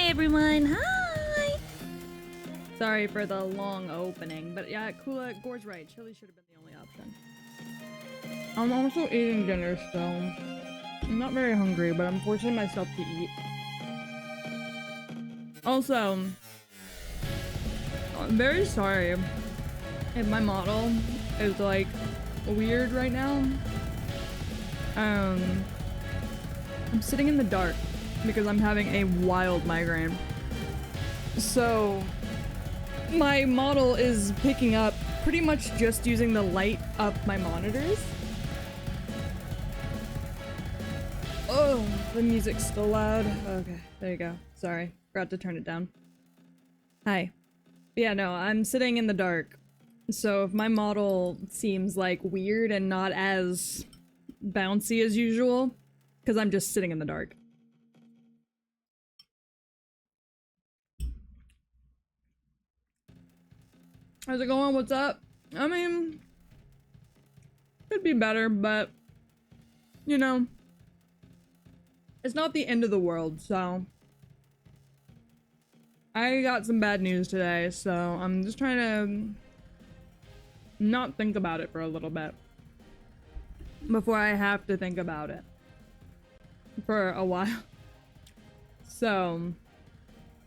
Hi everyone, hi! Sorry for the long opening, but yeah, Kula, Gore's right. Chili should have been the only option. I'm also eating dinner still. I'm not very hungry, but I'm forcing myself to eat. Also, I'm very sorry if my model is like weird right now. I'm sitting in the dark because I'm having a wild migraine. So my model is picking up pretty much just using the light up my monitors. Oh, the music's still loud. Okay, there you go. Sorry, forgot to turn it down. Hi. Yeah, no, I'm sitting in the dark. So if my model seems like weird and not as bouncy as usual, because I'm just sitting in the dark. How's it going? What's up? I mean, could be better, but you know, it's not the end of the world, so I got some bad news today, so I'm just trying to not think about it for a little bit before I have to think about it for a while. So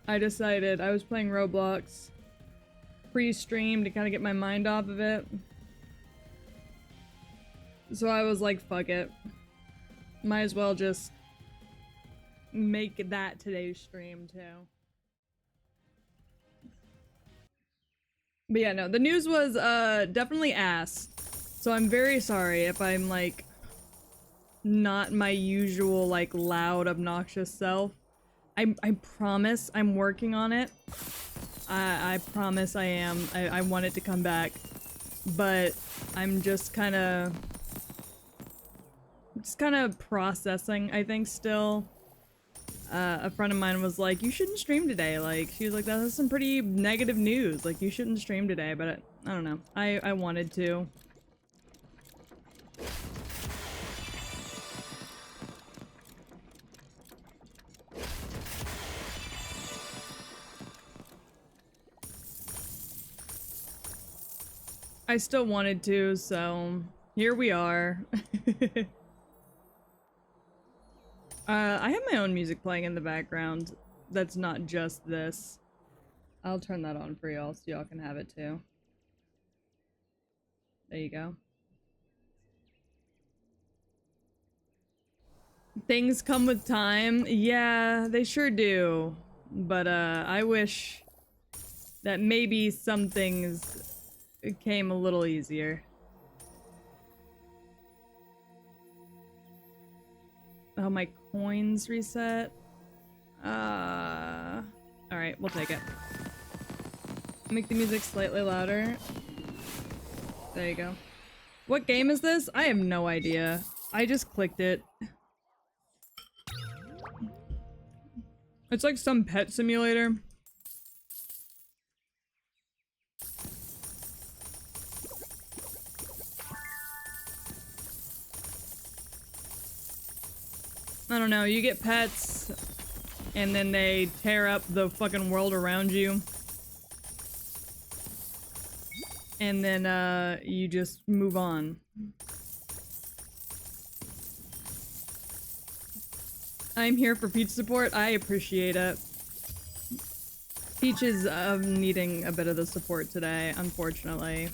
I decided I was playing Roblox pre-stream to kind of get my mind off of it. So I was like, fuck it. Might as well just make that today's stream too. But yeah, no, the news was definitely ass. So I'm very sorry if I'm like not my usual like loud, obnoxious self. I promise I'm working on it. I promise I am. I want it to come back. But I'm just kind of processing, I think, still. A friend of mine was like, you shouldn't stream today. Like, she was like, that's some pretty negative news. Like, you shouldn't stream today. But I don't know. I wanted to. I still wanted to, so here we are. I have my own music playing in the background that's not just this. I'll turn that on for y'all so y'all can have it too. There you go. Things come with time. Yeah, they sure do. But I wish that maybe some things came a little easier. Oh, my coins reset. Alright, we'll take it. Make the music slightly louder. There you go. What game is this? I have no idea. I just clicked it. It's like some pet simulator. I don't know, you get pets, and then they tear up the fucking world around you. And then, you just move on. I'm here for Peach support. I appreciate it. Peach is needing a bit of the support today, unfortunately.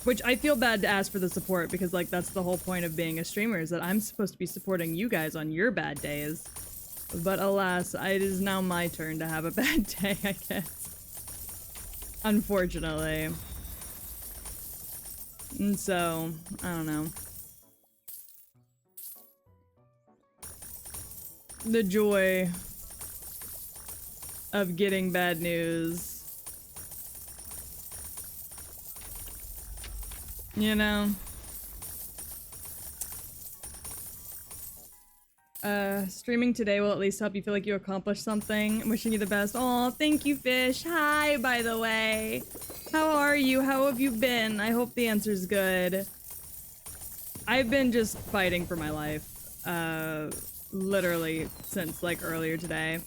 Which I feel bad to ask for the support because, like, that's the whole point of being a streamer, is that I'm supposed to be supporting you guys on your bad days. But alas, it is now my turn to have a bad day, I guess. Unfortunately. And so, I don't know. The joy of getting bad news. You know? Streaming today will at least help you feel like you accomplished something. I'm wishing you the best. Aw, thank you, Fish. Hi, by the way. How are you? How have you been? I hope the answer's good. I've been just fighting for my life. Literally since, like, earlier today.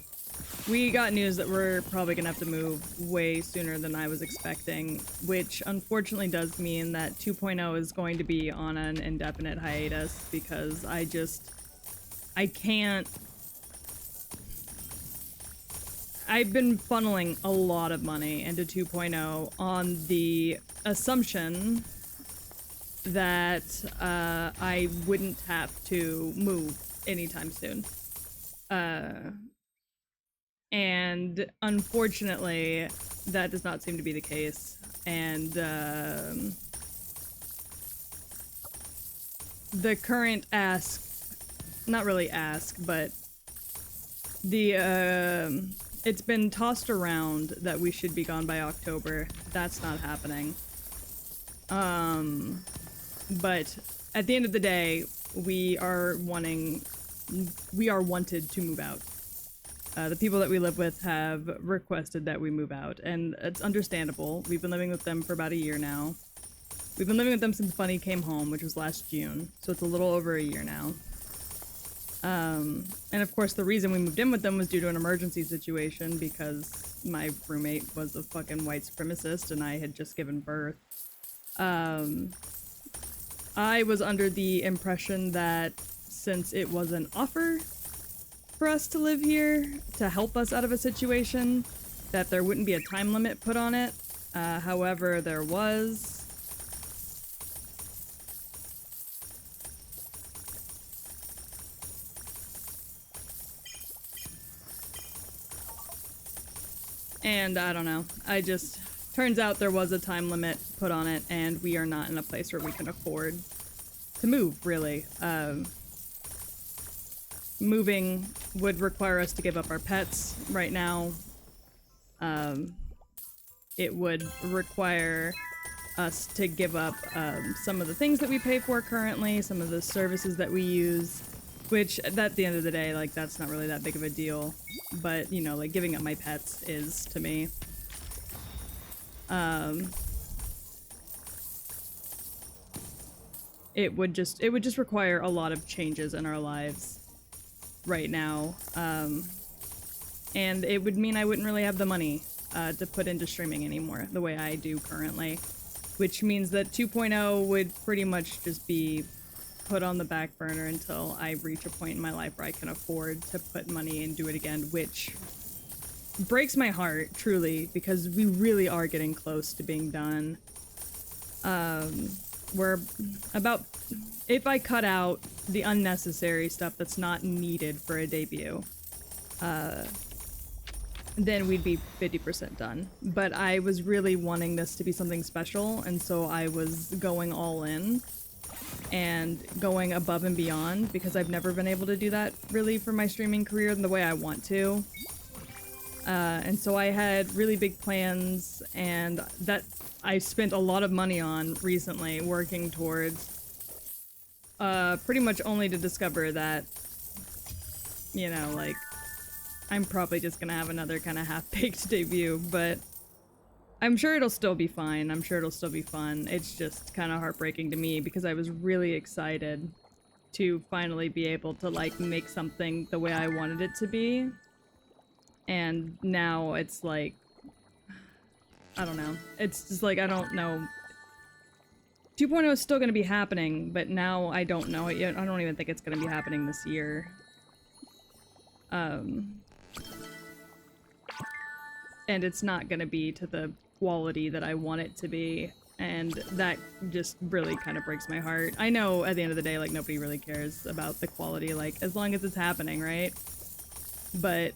We got news that we're probably gonna have to move way sooner than I was expecting, which unfortunately does mean that 2.0 is going to be on an indefinite hiatus because I can't. I've been funneling a lot of money into 2.0 on the assumption that I wouldn't have to move anytime soon. And unfortunately, that does not seem to be the case. And the current ask, not really ask, but the it's been tossed around that we should be gone by October. That's not happening. But at the end of the day, we are wanted to move out. The people that we live with have requested that we move out, and it's understandable. We've been living with them for about a year now. We've been living with them since Bunny came home, which was last June, so it's a little over a year now. And of course the reason we moved in with them was due to an emergency situation because my roommate was a fucking white supremacist and I had just given birth. I was under the impression that since it was an offer for us to live here to help us out of a situation, that there wouldn't be a time limit put on it. However, there was. And I don't know. Turns out there was a time limit put on it, and we are not in a place where we can afford to move, really. Moving would require us to give up our pets right now. It would require us to give up some of the things that we pay for currently, some of the services that we use, which at the end of the day, like, that's not really that big of a deal. But, you know, like, giving up my pets is to me. It would just require a lot of changes in our lives right now. And it would mean I wouldn't really have the money to put into streaming anymore the way I do currently. Which means that 2.0 would pretty much just be put on the back burner until I reach a point in my life where I can afford to put money and do it again, which breaks my heart, truly, because we really are getting close to being done. We're about... If I cut out the unnecessary stuff that's not needed for a debut, then we'd be 50% done. But I was really wanting this to be something special, and so I was going all in and going above and beyond, because I've never been able to do that really for my streaming career in the way I want to. And so I had really big plans, and that I spent a lot of money on recently working towards, pretty much only to discover that, you know, like, I'm probably just gonna have another kind of half-baked debut, but I'm sure it'll still be fine. I'm sure it'll still be fun. It's just kind of heartbreaking to me because I was really excited to finally be able to, like, make something the way I wanted it to be. And now it's like, I don't know. It's just like, I don't know. 2.0 is still going to be happening, but now I don't know it yet. I don't even think it's going to be happening this year. And it's not going to be to the quality that I want it to be, and that just really kind of breaks my heart. I know at the end of the day, like, nobody really cares about the quality, like, as long as it's happening, right? But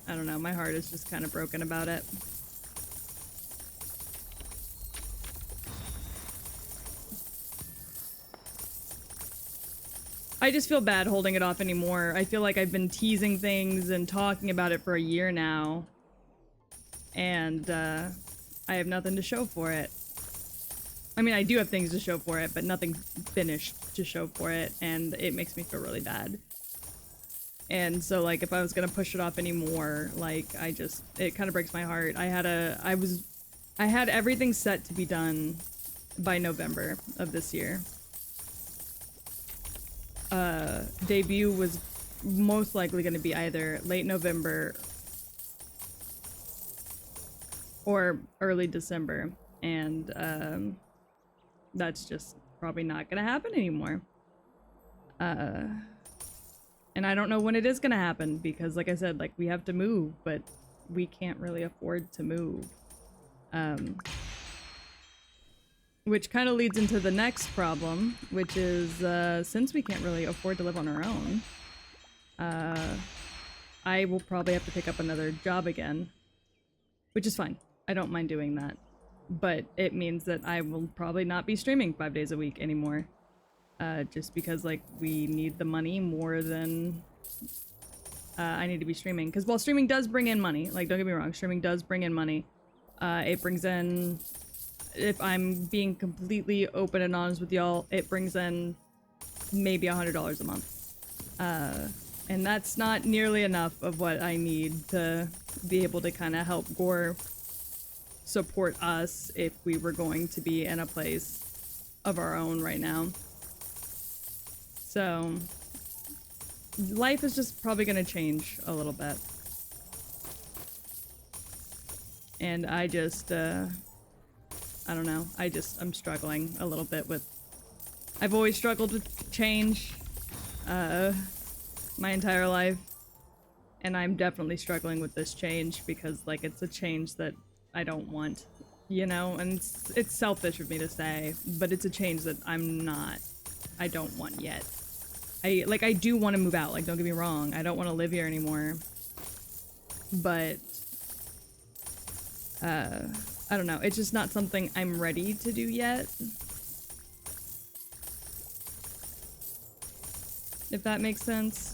I don't know, my heart is just kind of broken about it. I just feel bad holding it off anymore. I feel like I've been teasing things and talking about it for a year now. And, I have nothing to show for it. I mean, I do have things to show for it, but nothing finished to show for it, and it makes me feel really bad. And so, like, if I was gonna push it off anymore, like, it kind of breaks my heart. I had everything set to be done by November of this year. Debut was most likely gonna be either late November or early December, and that's just probably not gonna happen anymore. And I don't know when it is gonna happen because, like I said, like we have to move, but we can't really afford to move. Which kind of leads into the next problem, which is since we can't really afford to live on our own, I will probably have to pick up another job again, which is fine. I don't mind doing that. But it means that I will probably not be streaming 5 days a week anymore. Just because, like, we need the money more than I need to be streaming. Because while streaming does bring in money, like, don't get me wrong, streaming does bring in money. It brings in, if I'm being completely open and honest with y'all, it brings in maybe $100 a month. And that's not nearly enough of what I need to be able to kind of help Gore support us if we were going to be in a place of our own right now. So, life is just probably going to change a little bit. And I just, I don't know, I'm struggling a little bit with... I've always struggled with change, my entire life. And I'm definitely struggling with this change because, like, it's a change that I don't want, you know? And it's selfish of me to say, but it's a change that I don't want yet. I do want to move out, like, don't get me wrong. I don't want to live here anymore. But, I don't know. It's just not something I'm ready to do yet. If that makes sense.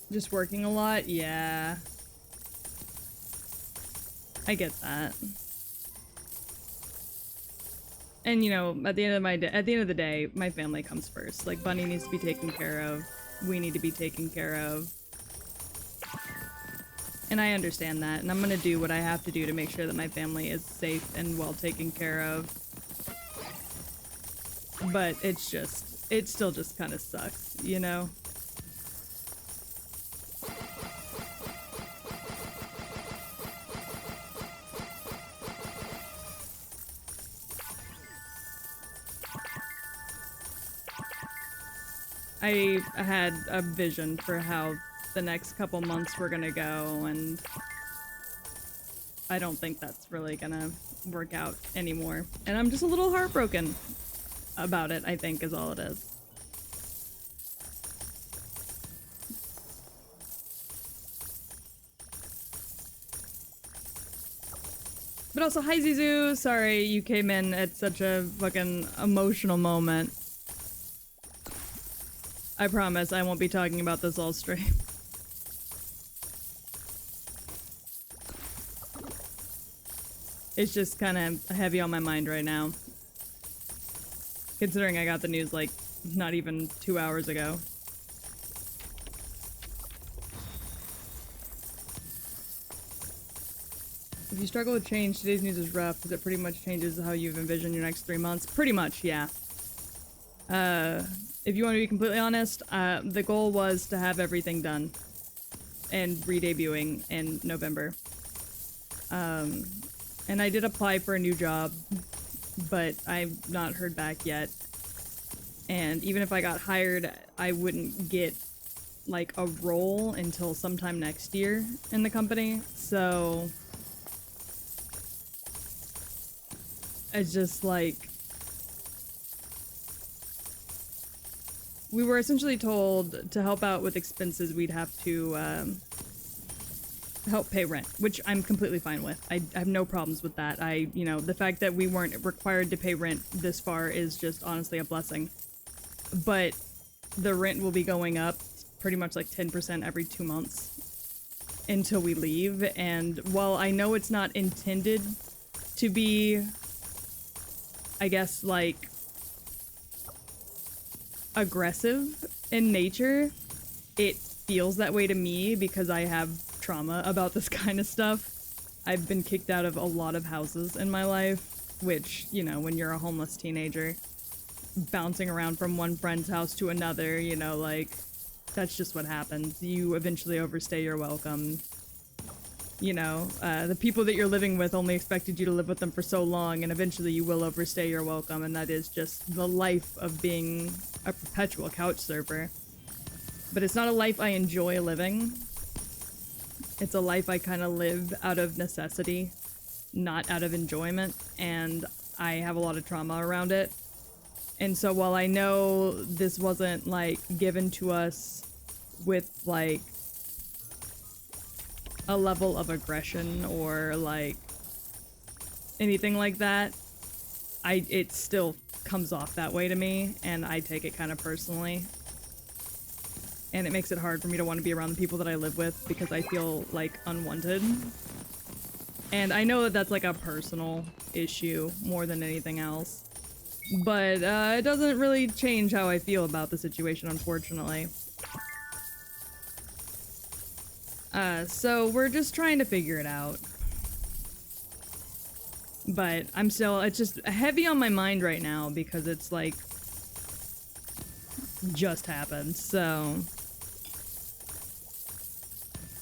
Just working a lot? Yeah. I get that. And, you know, at the end of the day, my family comes first. Like, Bunny needs to be taken care of. We need to be taken care of. And I understand that, and I'm gonna do what I have to do to make sure that my family is safe and well taken care of. But it still just kind of sucks, you know? I had a vision for how the next couple months were gonna go, and I don't think that's really gonna work out anymore. And I'm just a little heartbroken about it, I think, is all it is. But also, hi Zizu! Sorry you came in at such a fucking emotional moment. I promise I won't be talking about this all stream. It's just kind of heavy on my mind right now. Considering I got the news, like, not even 2 hours ago. If you struggle with change, today's news is rough because it pretty much changes how you've envisioned your next 3 months. Pretty much, yeah. If you want to be completely honest, the goal was to have everything done and re-debuting in November. And I did apply for a new job, but I've not heard back yet. And even if I got hired, I wouldn't get, like, a role until sometime next year in the company. So it's just like... We were essentially told to help out with expenses, we'd have to help pay rent, which I'm completely fine with. I have no problems with that. You know, the fact that we weren't required to pay rent this far is just honestly a blessing. But the rent will be going up pretty much like 10% every 2 months until we leave. And while I know it's not intended to be, I guess, like, aggressive in nature, it feels that way to me because I have trauma about this kind of stuff. I've been kicked out of a lot of houses in my life, which, you know, when you're a homeless teenager, bouncing around from one friend's house to another, you know, like, that's just what happens. You eventually overstay your welcome. you know, the people that you're living with only expected you to live with them for so long, and eventually you will overstay your welcome, and that is just the life of being a perpetual couch surfer. But it's not a life I enjoy living. It's a life I kind of live out of necessity, not out of enjoyment, and I have a lot of trauma around it. And so while I know this wasn't, like, given to us with, like, a level of aggression or, like, anything like that, it still comes off that way to me, and I take it kind of personally. And it makes it hard for me to want to be around the people that I live with because I feel, like, unwanted. And I know that that's, like, a personal issue more than anything else. But, it doesn't really change how I feel about the situation, unfortunately. So we're just trying to figure it out. But I'm still, it's just heavy on my mind right now because it's, like, just happened, so...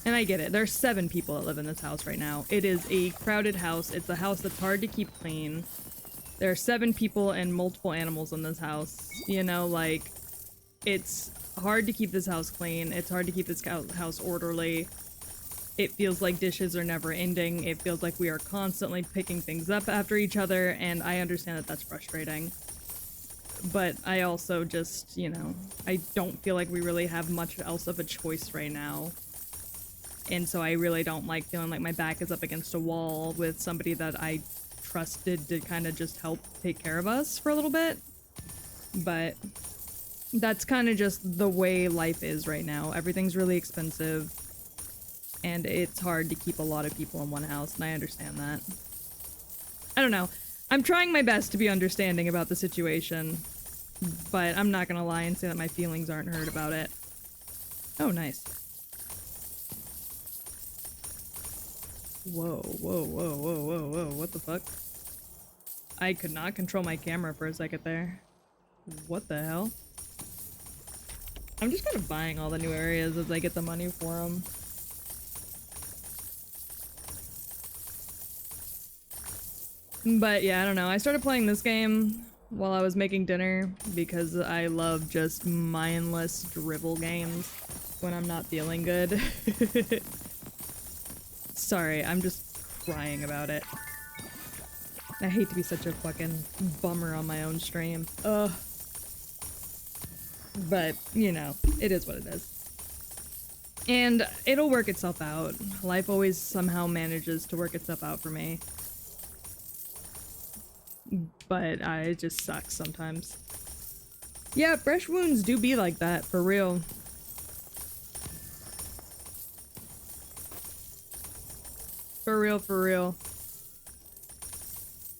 And I get it. There's 7 people that live in this house right now. It is a crowded house. It's a house that's hard to keep clean. There are 7 people and multiple animals in this house. You know, like, it's hard to keep this house clean. It's hard to keep this house orderly. It feels like dishes are never ending. It feels like we are constantly picking things up after each other, and I understand that that's frustrating. But I also just, you know, I don't feel like we really have much else of a choice right now. And so I really don't like feeling like my back is up against a wall with somebody that I trusted to kind of just help take care of us for a little bit. But that's kind of just the way life is right now. Everything's really expensive. And it's hard to keep a lot of people in one house, and I understand that. I don't know. I'm trying my best to be understanding about the situation. But I'm not gonna lie and say that my feelings aren't hurt about it. Oh, nice. Whoa, whoa, whoa, whoa, whoa, whoa, what the fuck? I could not control my camera for a second there. What the hell? I'm just kind of buying all the new areas as I get the money for them. But yeah, I don't know. I started playing this game while I was making dinner because I love just mindless dribble games when I'm not feeling good. Sorry, I'm just crying about it. I hate to be such a fucking bummer on my own stream. Ugh. But, you know, it is what it is. And it'll work itself out. Life always somehow manages to work itself out for me. But it just sucks sometimes. Yeah, fresh wounds do be like that, for real. For real, for real.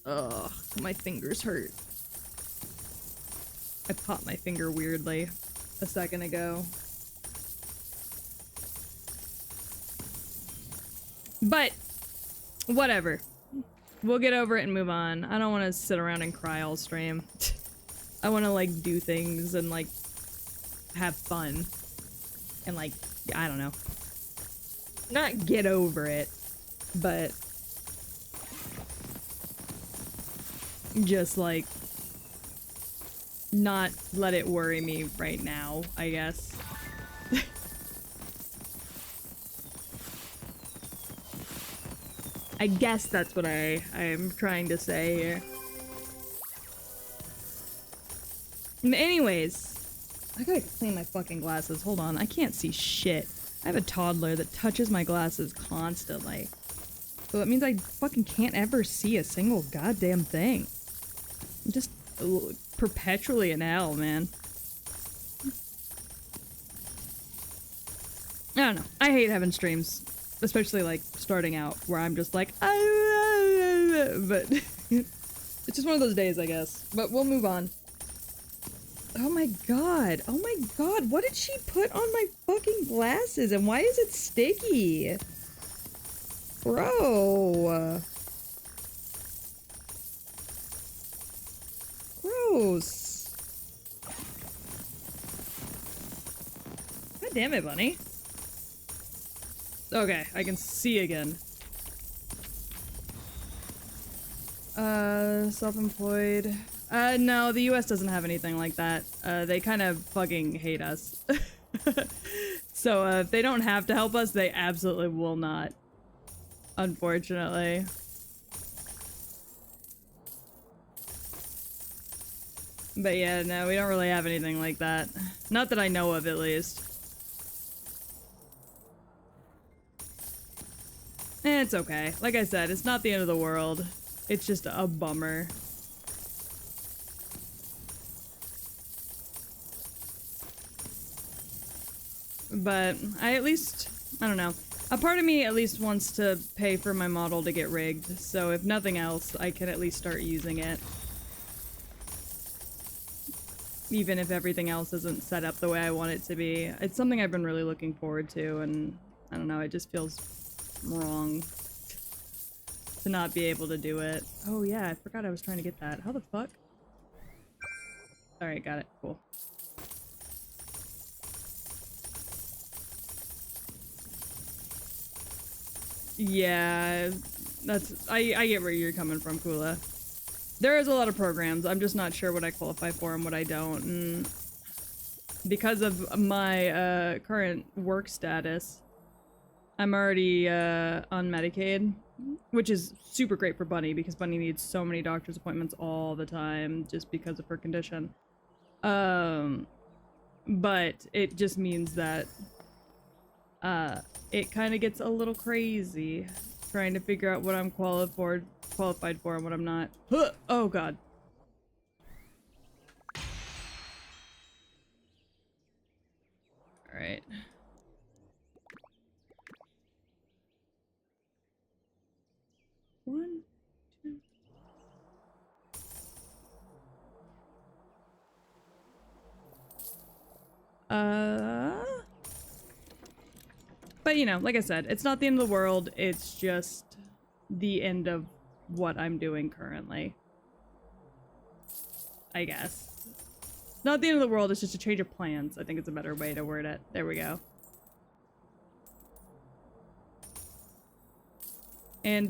Ugh, my fingers hurt. I popped my finger weirdly a second ago. But, whatever. We'll get over it and move on. I don't want to sit around and cry all stream. I want to, like, do things and, like, have fun. And, like, I don't know. Not get over it, but just, like, not let it worry me right now, I guess. I guess that's what I'm trying to say here. Anyways, I gotta clean my fucking glasses. Hold on, I can't see shit. I have a toddler that touches my glasses constantly. So that means I fucking can't ever see a single goddamn thing. I'm just perpetually in hell, man. I don't know. I hate having streams. Especially, like, starting out, where I'm just like, but it's just one of those days, I guess. But we'll move on. Oh my god. Oh my god. What did she put on my fucking glasses? And why is it sticky? Bro. Gross. God damn it, Bunny. Okay, I can see again. Self-employed. No, the US doesn't have anything like that. They kind of fucking hate us. So, if they don't have to help us, they absolutely will not. Unfortunately. But yeah, no, we don't really have anything like that. Not that I know of, at least. It's okay. Like I said, it's not the end of the world. It's just a bummer. But I don't know. A part of me at least wants to pay for my model to get rigged, so if nothing else, I can at least start using it. Even if everything else isn't set up the way I want it to be. It's something I've been really looking forward to, and I don't know, it just feels wrong to not be able to do it. Oh yeah, I forgot I was trying to get that. How the fuck? Alright, got it. Cool. Yeah, I get where you're coming from, Kula. There is a lot of programs. I'm just not sure what I qualify for and what I don't. And because of my current work status, I'm already on Medicaid, which is super great for Bunny because Bunny needs so many doctor's appointments all the time just because of her condition. But it just means that it kind of gets a little crazy trying to figure out what I'm qualified for and what I'm not. Oh god. All right. One, two. But you know, like I said, it's not the end of the world. It's just the end of what I'm doing currently. I guess. Not the end of the world, it's just a change of plans. I think it's a better way to word it. There we go. And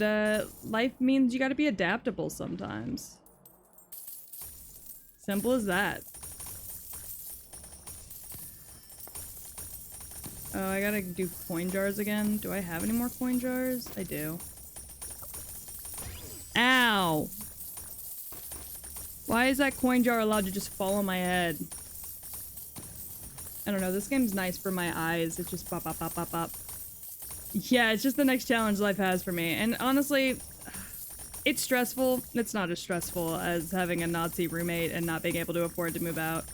life means you gotta be adaptable sometimes. Simple as that. Oh, I gotta do coin jars again. Do I have any more coin jars? I do. Ow! Why is that coin jar allowed to just fall on my head? I don't know, this game's nice for my eyes. It's just pop, pop, pop, pop, pop. Yeah, it's just the next challenge life has for me. And honestly, it's stressful. It's not as stressful as having a Nazi roommate and not being able to afford to move out.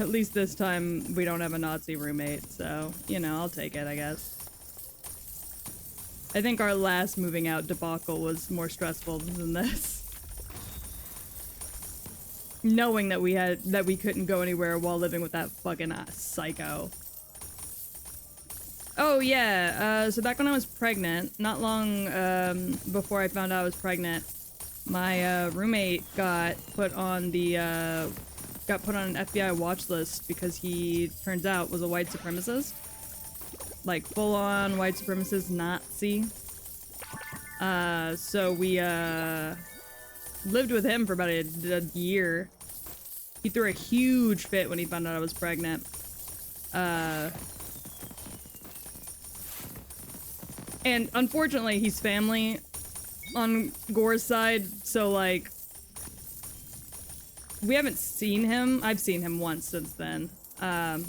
At least this time, we don't have a Nazi roommate, so, you know, I'll take it, I guess. I think our last moving out debacle was more stressful than this. Knowing that we couldn't go anywhere while living with that fucking psycho. Oh yeah, so back when I was pregnant, not long before I found out I was pregnant, my roommate got put on an FBI watch list because he, turns out, was a white supremacist. Like, full-on white supremacist Nazi. So we lived with him for about a year. He threw a huge fit when he found out I was pregnant. And unfortunately, he's family on Gore's side, so like, we haven't seen him. I've seen him once since then. And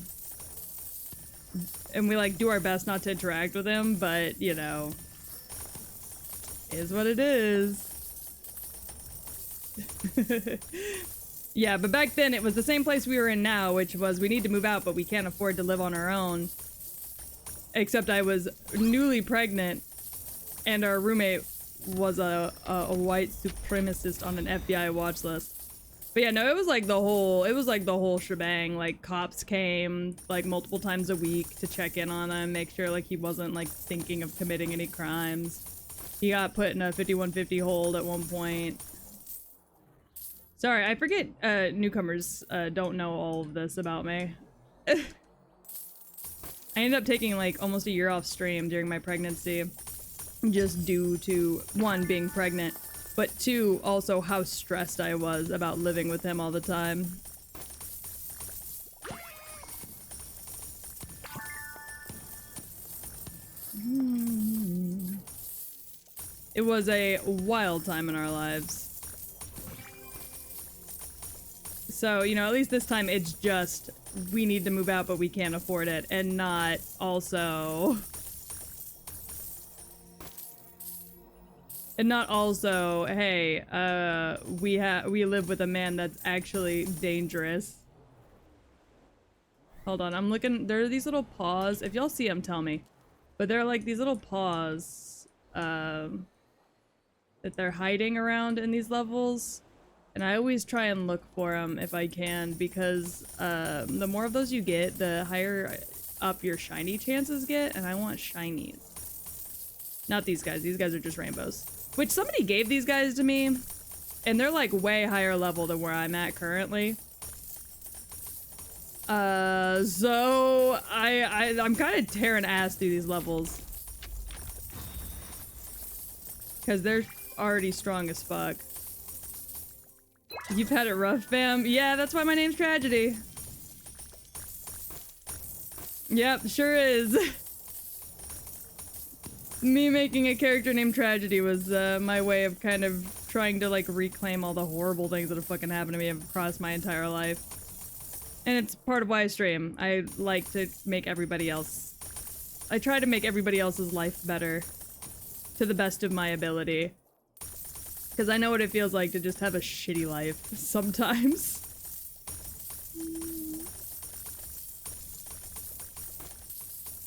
we like do our best not to interact with him, but you know, is what it is. Yeah, but back then it was the same place we were in now, which was we need to move out, but we can't afford to live on our own. Except I was newly pregnant, and our roommate was a white supremacist on an FBI watch list. But yeah, no, it was like the whole shebang. Like, cops came like multiple times a week to check in on him, make sure like he wasn't like thinking of committing any crimes. He got put in a 5150 hold at one point. Sorry, I forget newcomers don't know all of this about me. I ended up taking like almost a year off stream during my pregnancy, just due to, one, being pregnant, but two, also how stressed I was about living with him all the time. It was a wild time in our lives. So, you know, at least this time it's just, we need to move out but we can't afford it, and not also... And not also, hey, we live with a man that's actually dangerous. Hold on, I'm looking, there are these little paws, if y'all see them, tell me. But they're like these little paws, that they're hiding around in these levels. And I always try and look for them if I can, because the more of those you get, the higher up your shiny chances get, and I want shinies. Not these guys are just rainbows. Which somebody gave these guys to me, and they're like way higher level than where I'm at currently. So I'm kind of tearing ass through these levels. Cause they're already strong as fuck. You've had it rough, fam? Yeah, that's why my name's Tragedy. Yep, sure is. Me making a character named Tragedy was my way of kind of trying to like reclaim all the horrible things that have fucking happened to me across my entire life. And it's part of why I stream. I like to make everybody else... I try to make everybody else's life better to the best of my ability. Because I know what it feels like to just have a shitty life sometimes.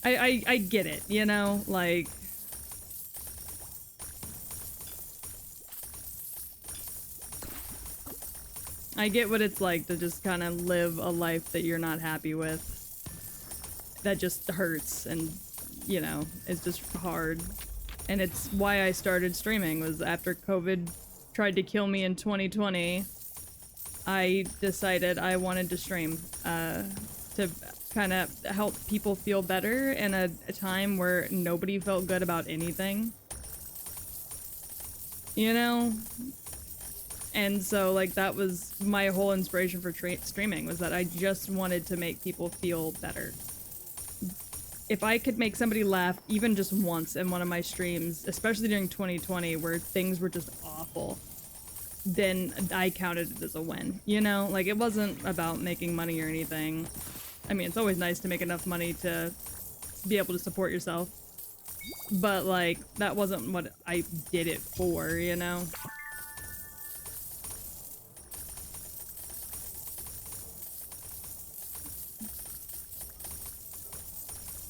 I get it, you know? Like... I get what it's like to just kind of live a life that you're not happy with. That just hurts and, you know, it's just hard. And it's why I started streaming, was after COVID tried to kill me in 2020, I decided I wanted to stream to kind of help people feel better in a time where nobody felt good about anything. You know? And so, like, that was my whole inspiration for streaming, was that I just wanted to make people feel better. If I could make somebody laugh even just once in one of my streams, especially during 2020 where things were just awful, then I counted it as a win, you know? Like, it wasn't about making money or anything. I mean, it's always nice to make enough money to be able to support yourself. But, like, that wasn't what I did it for, you know?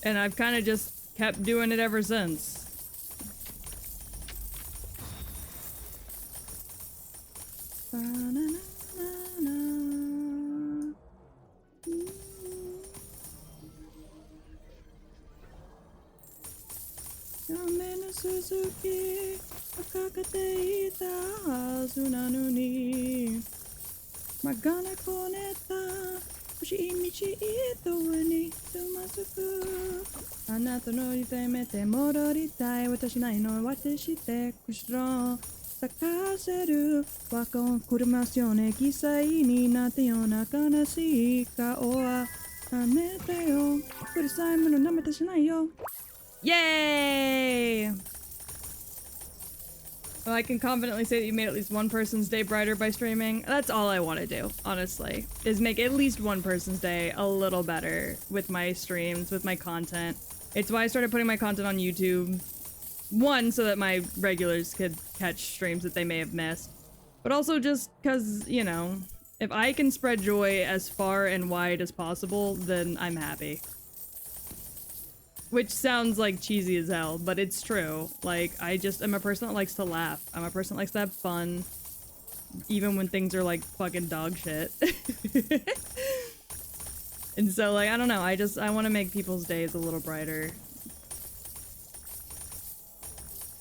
And I've kind of just kept doing it ever since. Yay! Well, I can confidently say that you made at least one person's day brighter by streaming. That's all I want to do, honestly, is make at least one person's day a little better with my streams, with my content. It's why I started putting my content on YouTube. One, so that my regulars could catch streams that they may have missed. But also just because, you know, if I can spread joy as far and wide as possible, then I'm happy. Which sounds like cheesy as hell, but it's true. Like, I just am a person that likes to laugh. I'm a person that likes to have fun. Even when things are like fucking dog shit. And so, like, I don't know, I want to make people's days a little brighter.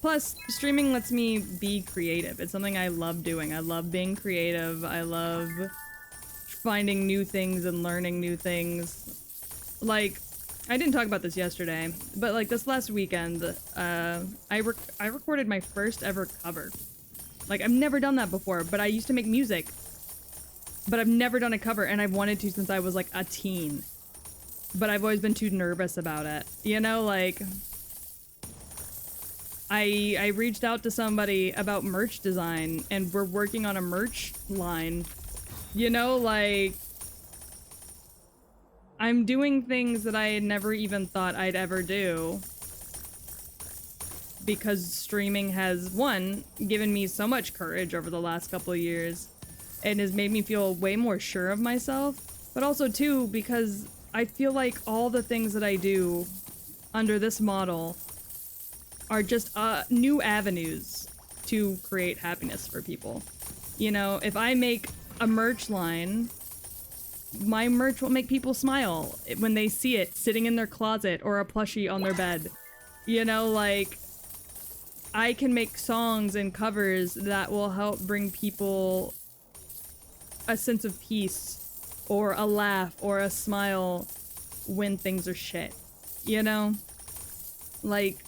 Plus, streaming lets me be creative. It's something I love doing. I love being creative. I love finding new things and learning new things. Like, I didn't talk about this yesterday, but like this last weekend, I recorded my first ever cover. Like I've never done that before, but I used to make music, but I've never done a cover, and I've wanted to since I was like a teen. But I've always been too nervous about it. You know, like I reached out to somebody about merch design, and we're working on a merch line. You know, like I'm doing things that I had never even thought I'd ever do. Because streaming has, one, given me so much courage over the last couple of years, and has made me feel way more sure of myself. But also, two, because I feel like all the things that I do under this model are just new avenues to create happiness for people. You know, if I make a merch line, my merch will make people smile when they see it sitting in their closet or a plushie on their bed. You know, like, I can make songs and covers that will help bring people a sense of peace or a laugh or a smile when things are shit. You know? Like,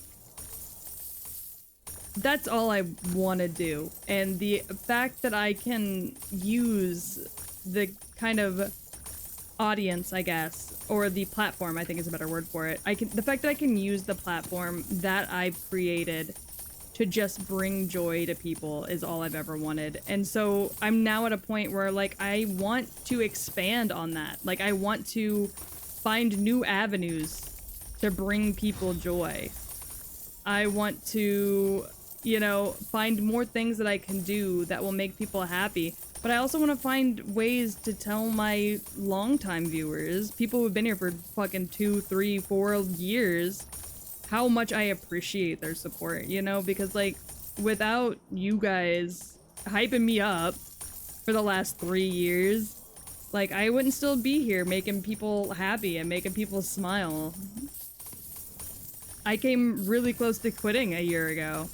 that's all I want to do. And the fact that I can use the kind of audience, I guess, or the platform, I think is a better word for it. The fact that I can use the platform that I've created to just bring joy to people is all I've ever wanted. And so I'm now at a point where, like, I want to expand on that. Like, I want to find new avenues to bring people joy. I want to, you know, find more things that I can do that will make people happy. But I also want to find ways to tell my longtime viewers, people who've been here for fucking 2, 3, 4 years, how much I appreciate their support, you know? Because, like, without you guys hyping me up for the last 3 years, like, I wouldn't still be here making people happy and making people smile. I came really close to quitting a year ago.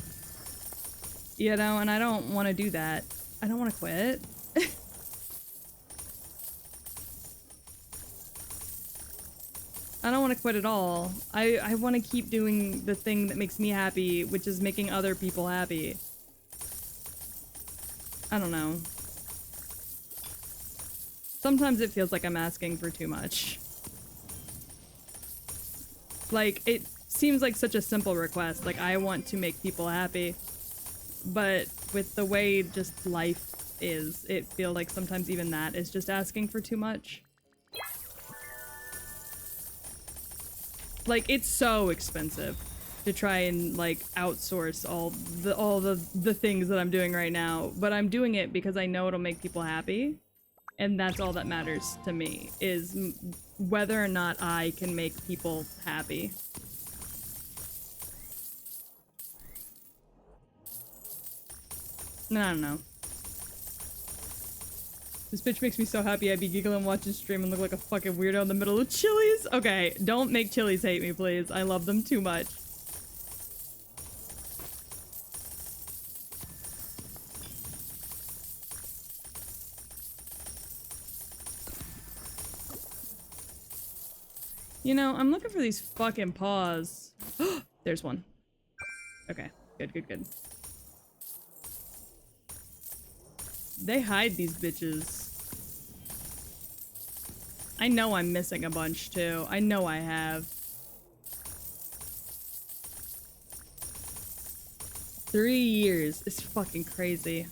You know, and I don't want to do that. I don't want to quit. I don't want to quit at all. I want to keep doing the thing that makes me happy, which is making other people happy. I don't know. Sometimes it feels like I'm asking for too much. Like, it seems like such a simple request. Like, I want to make people happy. But with the way just life is, it feels like sometimes even that is just asking for too much. Like, it's so expensive to try and, like, outsource all the things that I'm doing right now, but I'm doing it because I know it'll make people happy, and that's all that matters to me, is whether or not I can make people happy. I don't know. This bitch makes me so happy I'd be giggling watching stream and look like a fucking weirdo in the middle of Chili's. Okay, don't make Chili's hate me, please. I love them too much. You know, I'm looking for these fucking paws. There's one. Okay, good, good, good. They hide these bitches. I know I'm missing a bunch too. I know I have. 3 years is fucking crazy.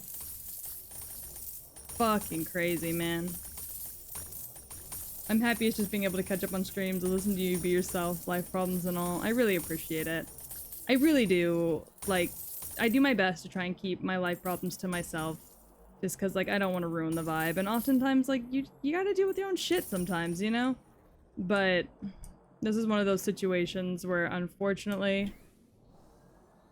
Fucking crazy, man. I'm happy it's just being able to catch up on streams and listen to you be yourself, life problems and all. I really appreciate it. I really do. Like, I do my best to try and keep my life problems to myself. Just cause, like, I don't want to ruin the vibe. And oftentimes, like, you gotta deal with your own shit sometimes, you know? But this is one of those situations where, unfortunately,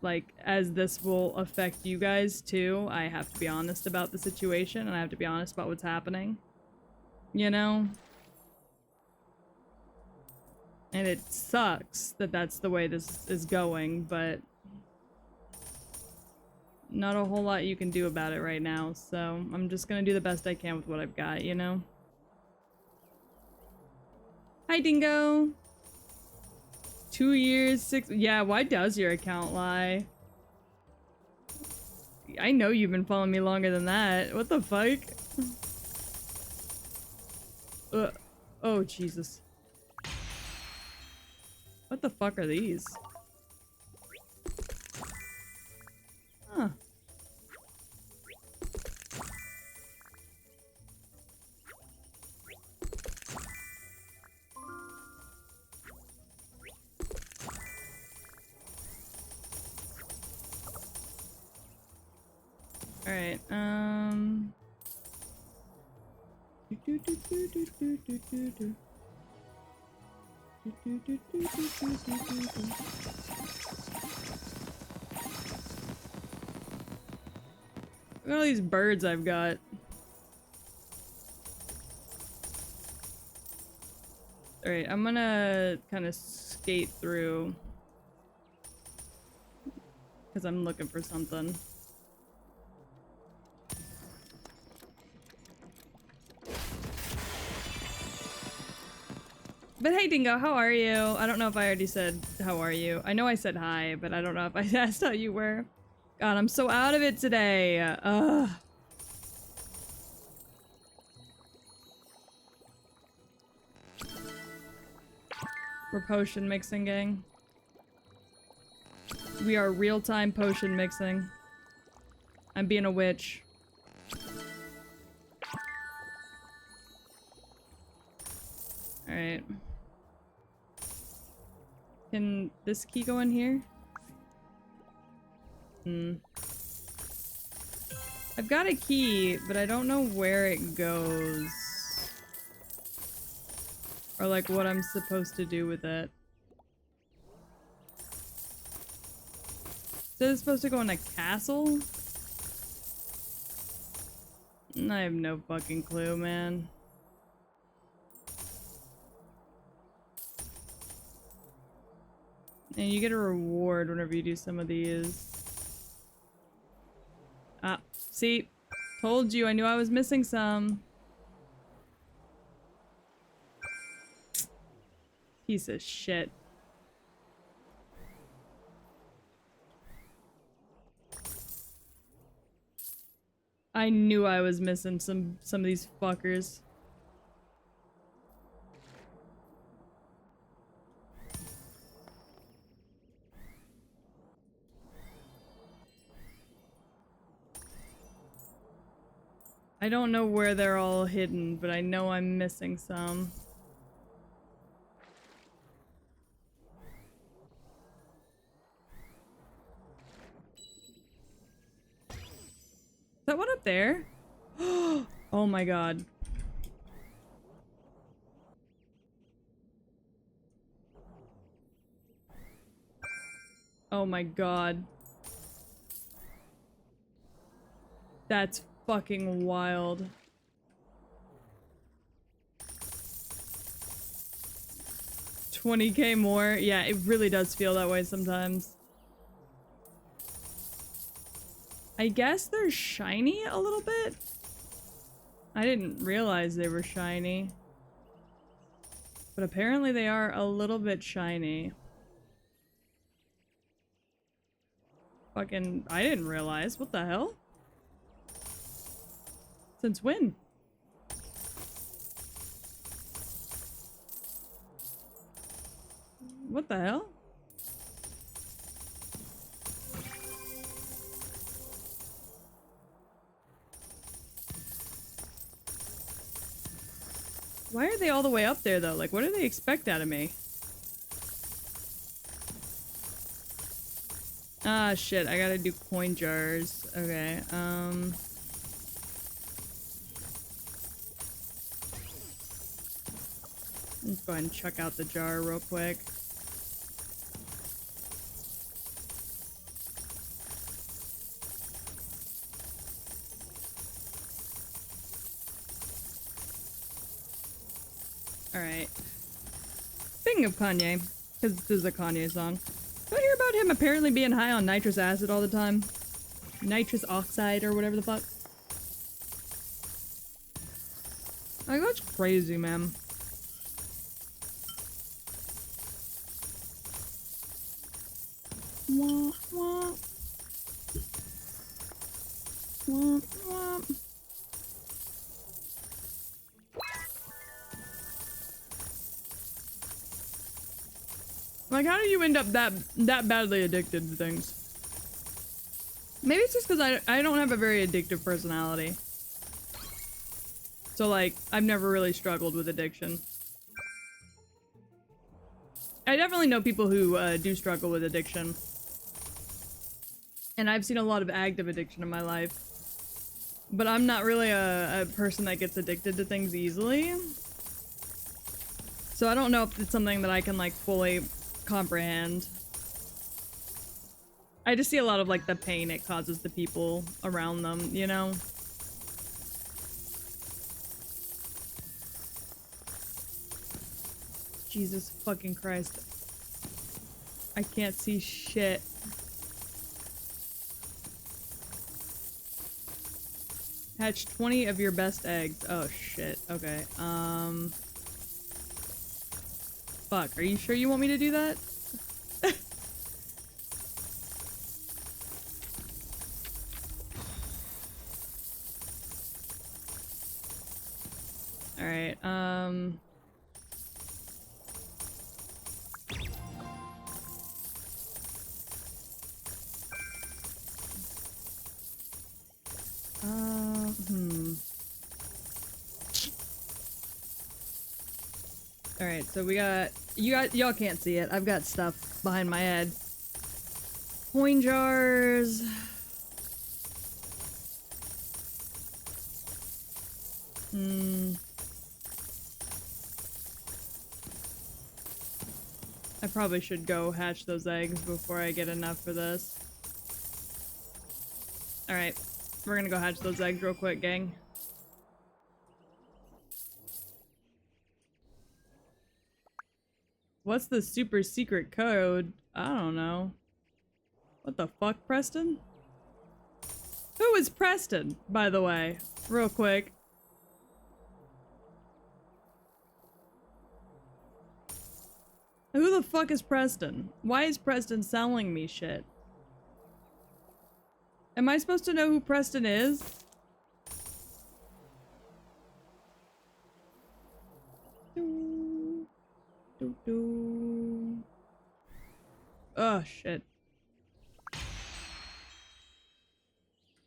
like, as this will affect you guys too, I have to be honest about the situation, and I have to be honest about what's happening. You know? And it sucks that that's the way this is going, but not a whole lot you can do about it right now, so I'm just gonna do the best I can with what I've got, you know? Hi, Dingo! 2 years, 6. Yeah, why does your account lie? I know you've been following me longer than that. What the fuck? Oh, Jesus. What the fuck are these? Huh. Alright, Look at all these birds I've got. Alright, I'm gonna kind of skate through. Because I'm looking for something. But hey Dingo, how are you? I don't know if I already said how are you. I know I said hi, but I don't know if I asked how you were. God, I'm so out of it today. Ugh. We're potion mixing, gang. We are real-time potion mixing. I'm being a witch. Alright. Can this key go in here? I've got a key, but I don't know where it goes. Or like what I'm supposed to do with it. Is it supposed to go in a castle? I have no fucking clue, man. And you get a reward whenever you do some of these. Ah, see? Told you, I knew I was missing some. Piece of shit. I knew I was missing some of these fuckers. I don't know where they're all hidden, but I know I'm missing some. Is that one up there? Oh my god. Oh my god. That's fucking wild. $20K more? Yeah, it really does feel that way sometimes. I guess they're shiny a little bit? I didn't realize they were shiny. But apparently they are a little bit shiny. Fucking, I didn't realize. What the hell? Since when? What the hell? Why are they all the way up there though? Like, what do they expect out of me? Ah, shit, I gotta do coin jars. Okay, let's go ahead and check out the jar real quick. Alright. Speaking of Kanye, because this is a Kanye song. Did I hear about him apparently being high on nitrous acid all the time? Nitrous oxide or whatever the fuck? Like, that's crazy, man. Wah, wah. Wah, wah. Like, how do you end up that badly addicted to things? Maybe it's just because I don't have a very addictive personality. So, like, I've never really struggled with addiction. I definitely know people who do struggle with addiction. And I've seen a lot of active addiction in my life. But I'm not really a person that gets addicted to things easily. So I don't know if it's something that I can, like, fully comprehend. I just see a lot of, like, the pain it causes the people around them, you know? Jesus fucking Christ. I can't see shit. Hatch 20 of your best eggs. Oh shit. Okay. Fuck. Are you sure you want me to do that? Alright, Alright, so we got... Y'all can't see it. I've got stuff behind my head. Coin jars... I probably should go hatch those eggs before I get enough for this. Alright, we're gonna go hatch those eggs real quick, gang. What's the super secret code? I don't know. What the fuck, Preston? Who is Preston, by the way? Real quick. Who the fuck is Preston? Why is Preston selling me shit? Am I supposed to know who Preston is? Oh, shit.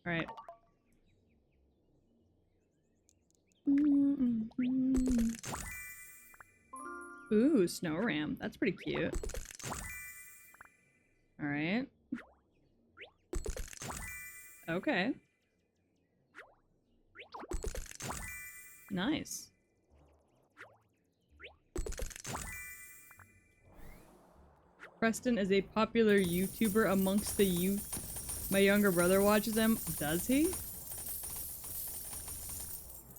Alright. Ooh, snow ram. That's pretty cute. Alright. Okay. Nice. Preston is a popular YouTuber amongst the youth. My younger brother watches him. Does he?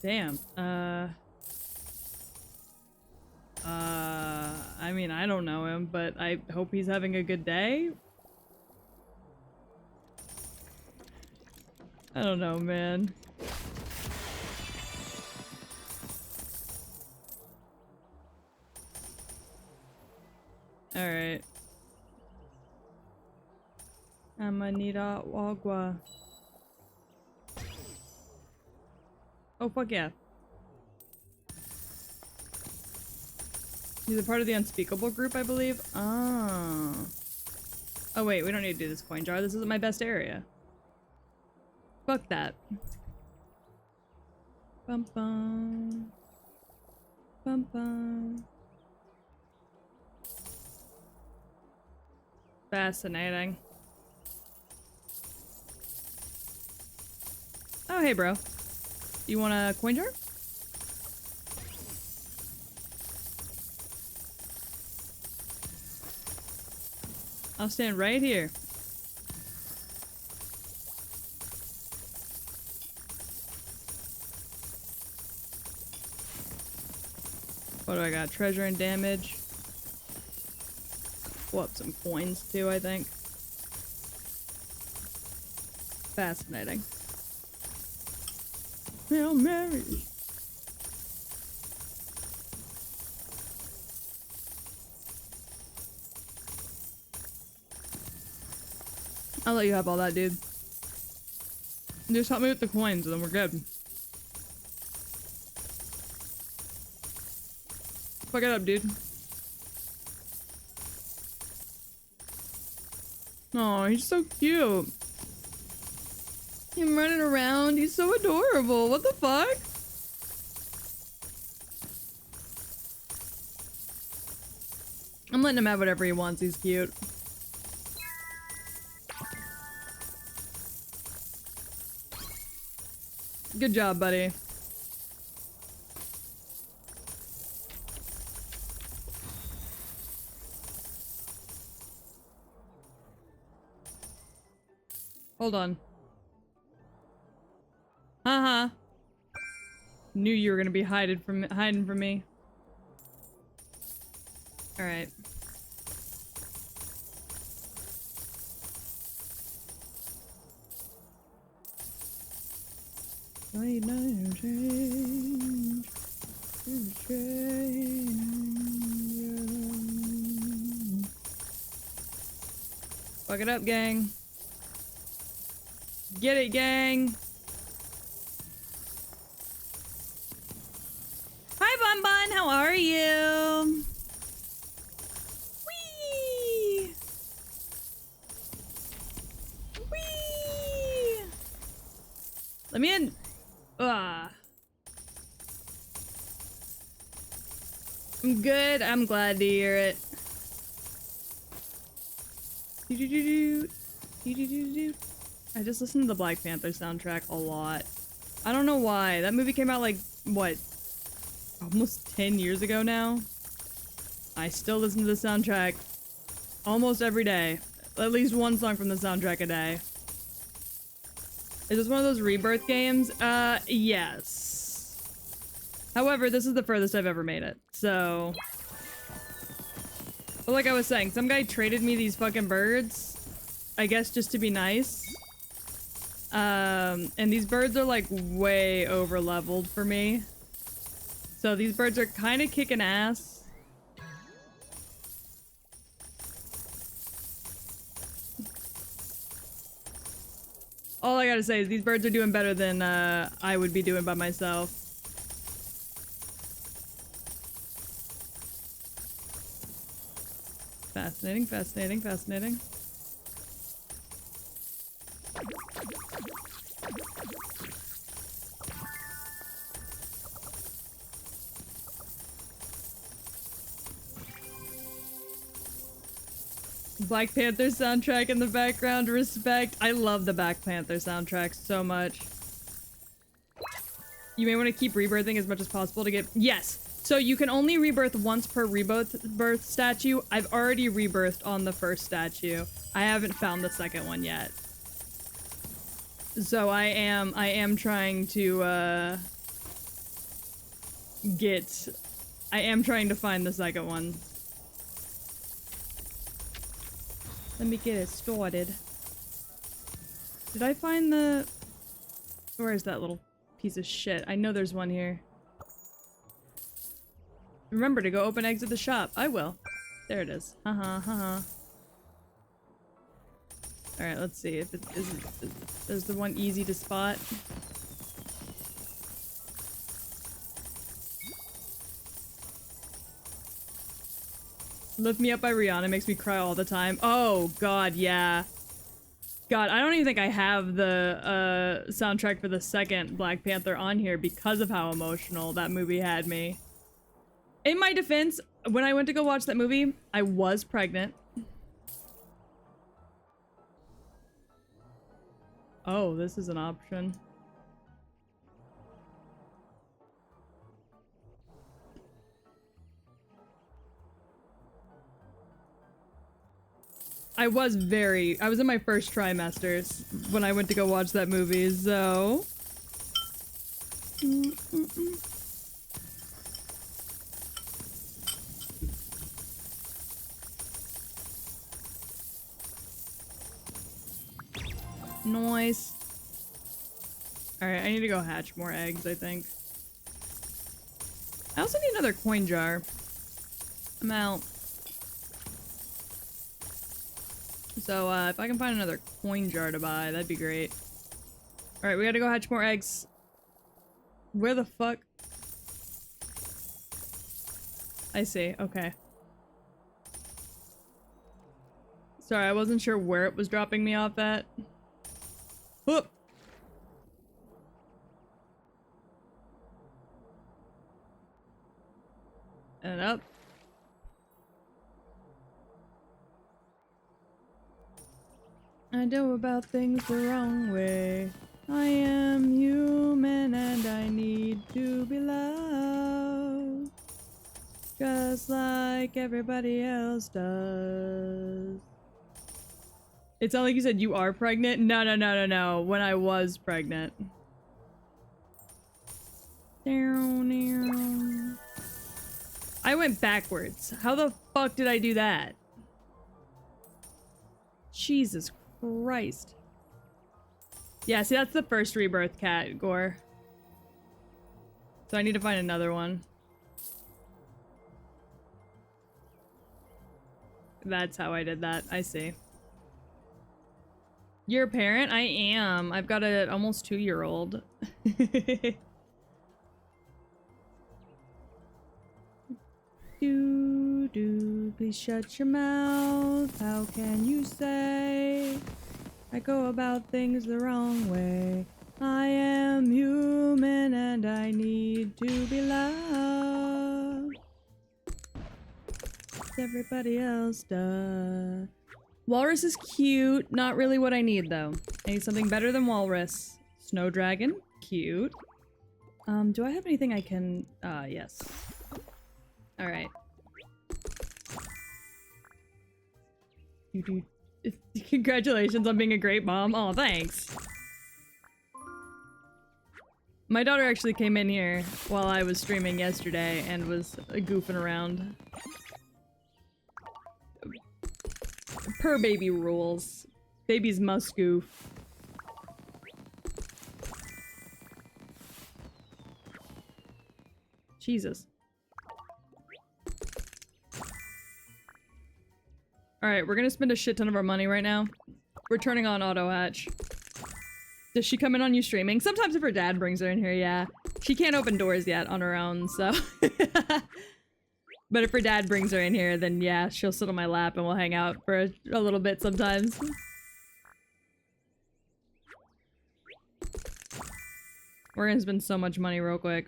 Damn. I mean, I don't know him, but I hope he's having a good day. I don't know, man. Alright. Amanita Wagwa. Oh, fuck yeah. He's a part of the Unspeakable group, I believe. Oh. Oh wait, we don't need to do this coin jar. This isn't my best area. Fuck that. Bum bum. Bum bum. Fascinating. Oh, hey, bro. You want a coin jar? I'll stand right here. What do I got? Treasure and damage. Pull up some coins too, I think. Fascinating. Hail Mary. I'll let you have all that, dude. Just help me with the coins and then we're good. Fuck it up, dude. Oh, he's so cute. Him running around, he's so adorable. What the fuck? I'm letting him have whatever he wants, he's cute. Good job, buddy. Hold on. Haha. Knew you were gonna be hiding from me. All right. Fuck it up, gang. Get it, gang. Hi, Bun Bun. How are you? Whee! Whee! Let me in. Ah. I'm good. I'm glad to hear it. I just listened to the Black Panther soundtrack a lot. I don't know why. That movie came out like, what? Almost 10 years ago now? I still listen to the soundtrack almost every day. At least one song from the soundtrack a day. Is this one of those Rebirth games? Yes. However, this is the furthest I've ever made it, so... But like I was saying, some guy traded me these fucking birds. I guess just to be nice. And these birds are like way over leveled for me. So these birds are kind of kicking ass. All I gotta say is these birds are doing better than I would be doing by myself. Fascinating, fascinating, fascinating. Black Panther soundtrack in the background, respect. I love the Black Panther soundtrack so much. You may want to keep rebirthing as much as possible to get— Yes! So you can only rebirth once per rebirth statue. I've already rebirthed on the first statue. I haven't found the second one yet. So I am trying to, I am trying to find the second one. Let me get it started. Did I find the... Where is that little piece of shit? I know there's one here. Remember to go open eggs at the shop. I will. There it is. Haha, haha. Alright, let's see if is the one easy to spot. Lift Me Up by Rihanna makes me cry all the time. Oh, God, yeah. God, I don't even think I have the soundtrack for the second Black Panther on here because of how emotional that movie had me. In my defense, when I went to go watch that movie, I was pregnant. Oh, this is an option. I was in my first trimesters when I went to go watch that movie, so... Nice. Alright, I need to go hatch more eggs, I think. I also need another coin jar. I'm out. So, if I can find another coin jar to buy, that'd be great. Alright, we gotta go hatch more eggs. Where the fuck? I see, okay. Sorry, I wasn't sure where it was dropping me off at. Whoop! And up. I do about things the wrong way. I am human and I need to be loved. Just like everybody else does. It sounded like you said you are pregnant? No, no, no, no, no. When I was pregnant. I went backwards. How the fuck did I do that? Jesus Christ. Yeah, see, that's the first rebirth cat, Gore. So I need to find another one. That's how I did that. I see. You're a parent? I am. I've got an almost 2-year-old. Please shut your mouth. How can you say I go about things the wrong way? I am human and I need to be loved. Everybody else does. Walrus is cute. Not really what I need though. I need something better than walrus. Snow dragon. Cute. Do I have anything I can... yes. Alright. Congratulations on being a great mom. Oh, thanks. My daughter actually came in here while I was streaming yesterday and was goofing around. Per baby rules. Babies must goof. Jesus. Alright, we're gonna spend a shit ton of our money right now. We're turning on auto hatch. Does she come in on you streaming? Sometimes if her dad brings her in here, yeah. She can't open doors yet on her own, so... But if her dad brings her in here, then yeah, she'll sit on my lap and we'll hang out for a little bit sometimes. We're gonna spend so much money real quick.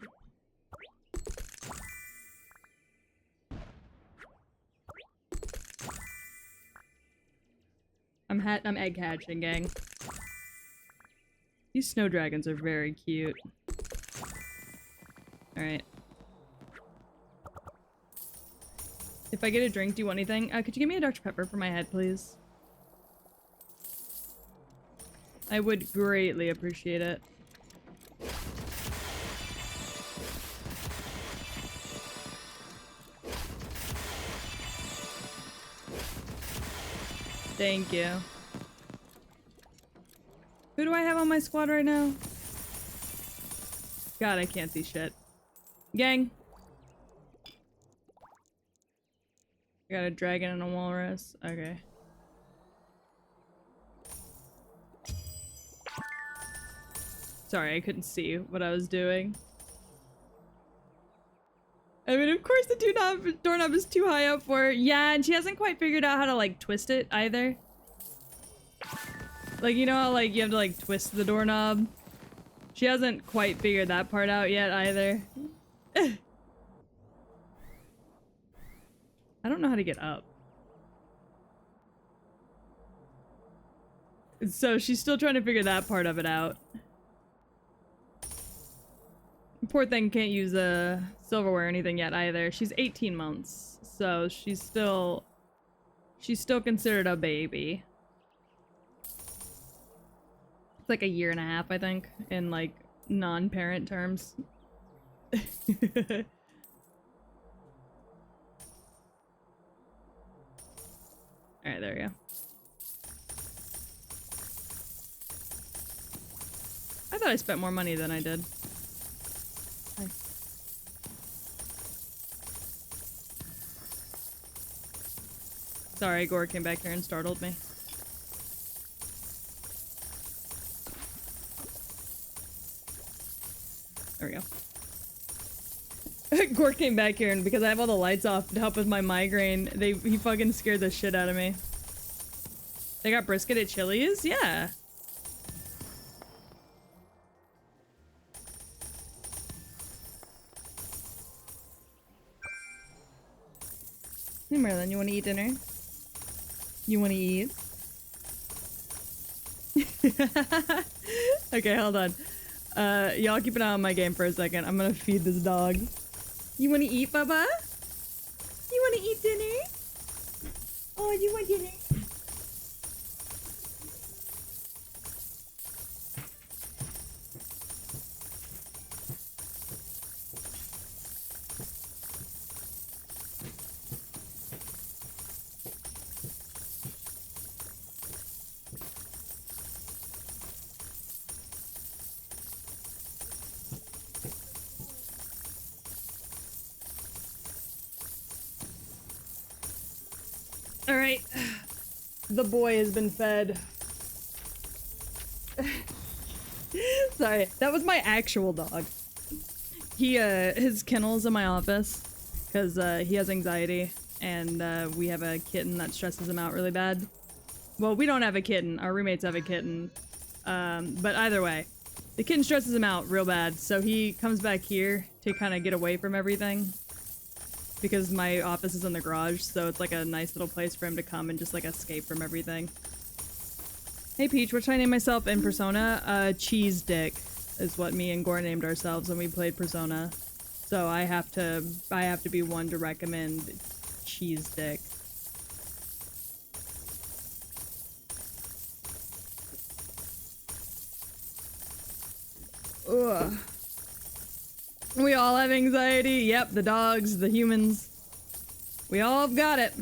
I'm egg hatching, gang. These snow dragons are very cute. Alright. If I get a drink, do you want anything? Could you give me a Dr. Pepper for my head, please? I would greatly appreciate it. Thank you. Who do I have on my squad right now? God, I can't see shit. Gang. I got a dragon and a walrus. Okay. Sorry, I couldn't see what I was doing. I mean, of course the doorknob is too high up for her. Yeah, and she hasn't quite figured out how to, like, twist it either. Like, you know how, like, you have to, like, twist the doorknob? She hasn't quite figured that part out yet either. I don't know how to get up. So she's still trying to figure that part of it out. Poor thing can't use silverware or anything yet either. She's 18 months, so she's still considered a baby. It's like a year and a half, I think, in like non-parent terms. Alright, there we go. I thought I spent more money than I did. Hi. Sorry, Gore came back here and startled me. There we go. Gort came back here, and because I have all the lights off to help with my migraine, he fucking scared the shit out of me. They got brisket at Chili's? Yeah. Hey Merlin, you want to eat dinner? You want to eat? Okay, hold on. Y'all keep an eye on my game for a second. I'm gonna feed this dog. You want to eat, Bubba? You want to eat dinner? Oh, you want dinner? Alright. The boy has been fed. Sorry, that was my actual dog. His kennel's in my office because he has anxiety, and we have a kitten that stresses him out really bad. Well, we don't have a kitten. Our roommates have a kitten. But either way, the kitten stresses him out real bad, so he comes back here to kind of get away from everything. Because my office is in the garage, so it's like a nice little place for him to come and just like escape from everything. Hey Peach, what should I name myself in Persona? Cheese Dick is what me and Gore named ourselves when we played Persona. So I have to be one to recommend Cheese Dick. Ugh. We all have anxiety. Yep, the dogs, the humans. We all have got it.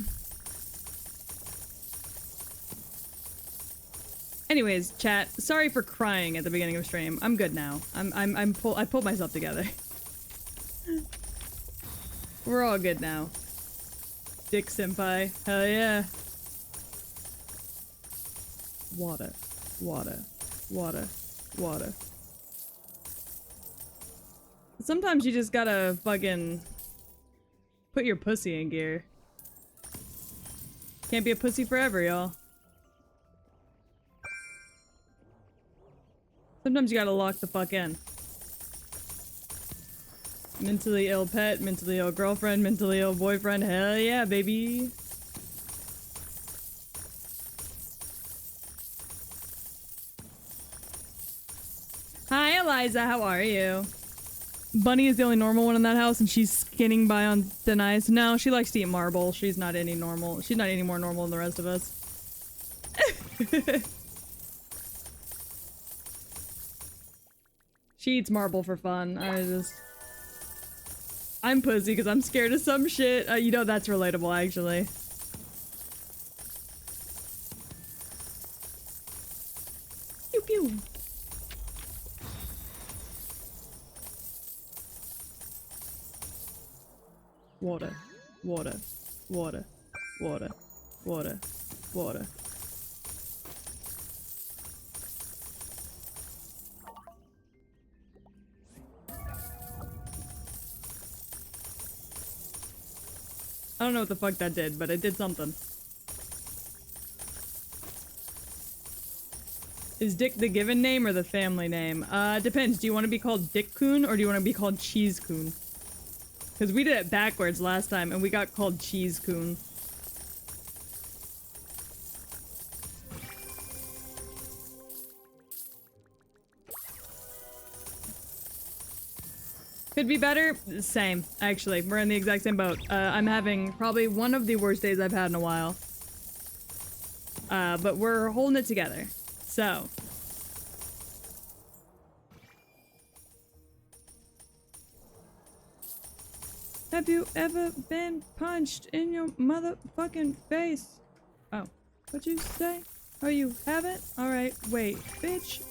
Anyways, chat, sorry for crying at the beginning of stream. I'm good now. I pulled myself together. We're all good now. Dick senpai. Hell yeah. Water. Water. Water. Water. Sometimes you just gotta fucking put your pussy in gear. Can't be a pussy forever, y'all. Sometimes you gotta lock the fuck in. Mentally ill pet, mentally ill girlfriend, mentally ill boyfriend. Hell yeah, baby. Hi, Eliza. How are you? Bunny is the only normal one in that house, and she's skinning by on thin ice. No, she likes to eat marble. She's not any normal. She's not any more normal than the rest of us. She eats marble for fun. I'm pussy because I'm scared of some shit. You know, that's relatable, actually. Pew pew. Water, water, water, water, water, water. I don't know what the fuck that did, but it did something. Is Dick the given name or the family name? Depends. Do you want to be called Dick-kun or do you want to be called Cheese-kun? Because we did it backwards last time and we got called Cheese-kun. Could be better? Same, actually. We're in the exact same boat. I'm having probably one of the worst days I've had in a while. But we're holding it together. So. Have you ever been punched in your motherfucking face? Oh, what'd you say? Oh, you haven't? Alright, wait, bitch.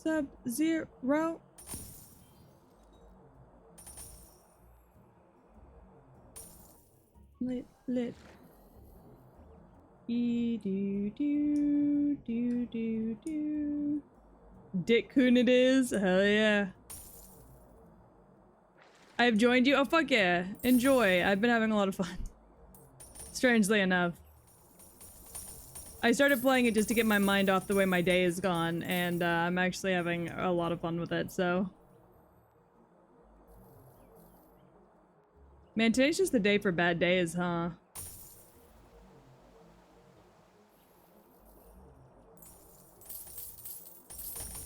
Sub-Zero. Lit. Do do do do do. Dick Coon it is. Hell yeah. I've joined you. Oh fuck yeah. Enjoy. I've been having a lot of fun. Strangely enough. I started playing it just to get my mind off the way my day is gone, and I'm actually having a lot of fun with it, so. Man, today's just the day for bad days, huh?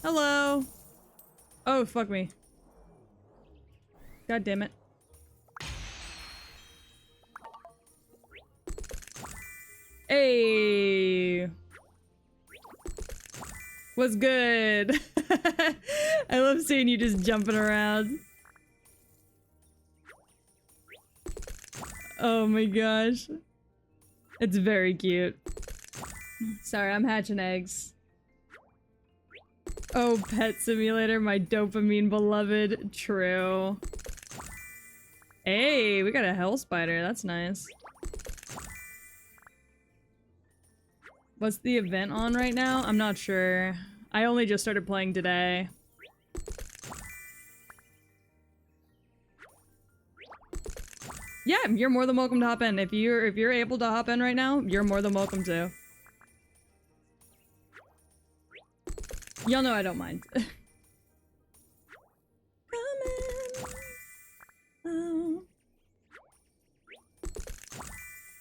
Hello! Oh, fuck me. God damn it. Hey! What's good? I love seeing you just jumping around. Oh my gosh. It's very cute. Sorry, I'm hatching eggs. Oh, Pet Simulator, my dopamine beloved. True. Hey, we got a hell spider. That's nice. What's the event on right now? I'm not sure. I only just started playing today. Yeah, you're more than welcome to hop in. If you're able to hop in right now, you're more than welcome to. Y'all know I don't mind. Come in. Oh.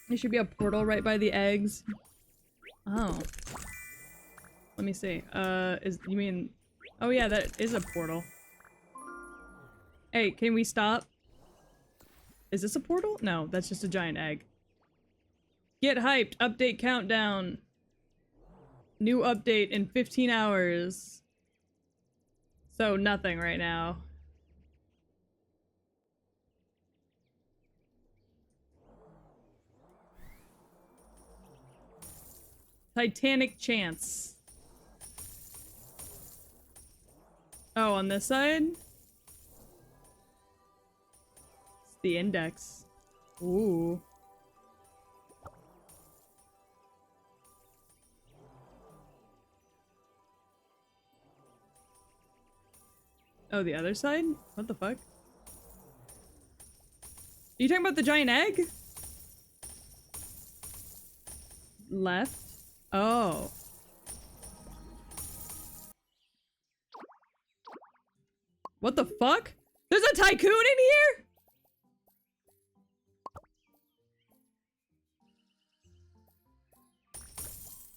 There should be a portal right by the eggs. Oh. Let me see. You mean... Oh yeah, that is a portal. Hey, can we stop? Is this a portal? No, that's just a giant egg. Get hyped! Update countdown! New update in 15 hours. So, nothing right now. Titanic chance. Oh, on this side? It's the index. Ooh. Oh, the other side? What the fuck? Are you talking about the giant egg? Left? Oh. What the fuck? There's a tycoon in here?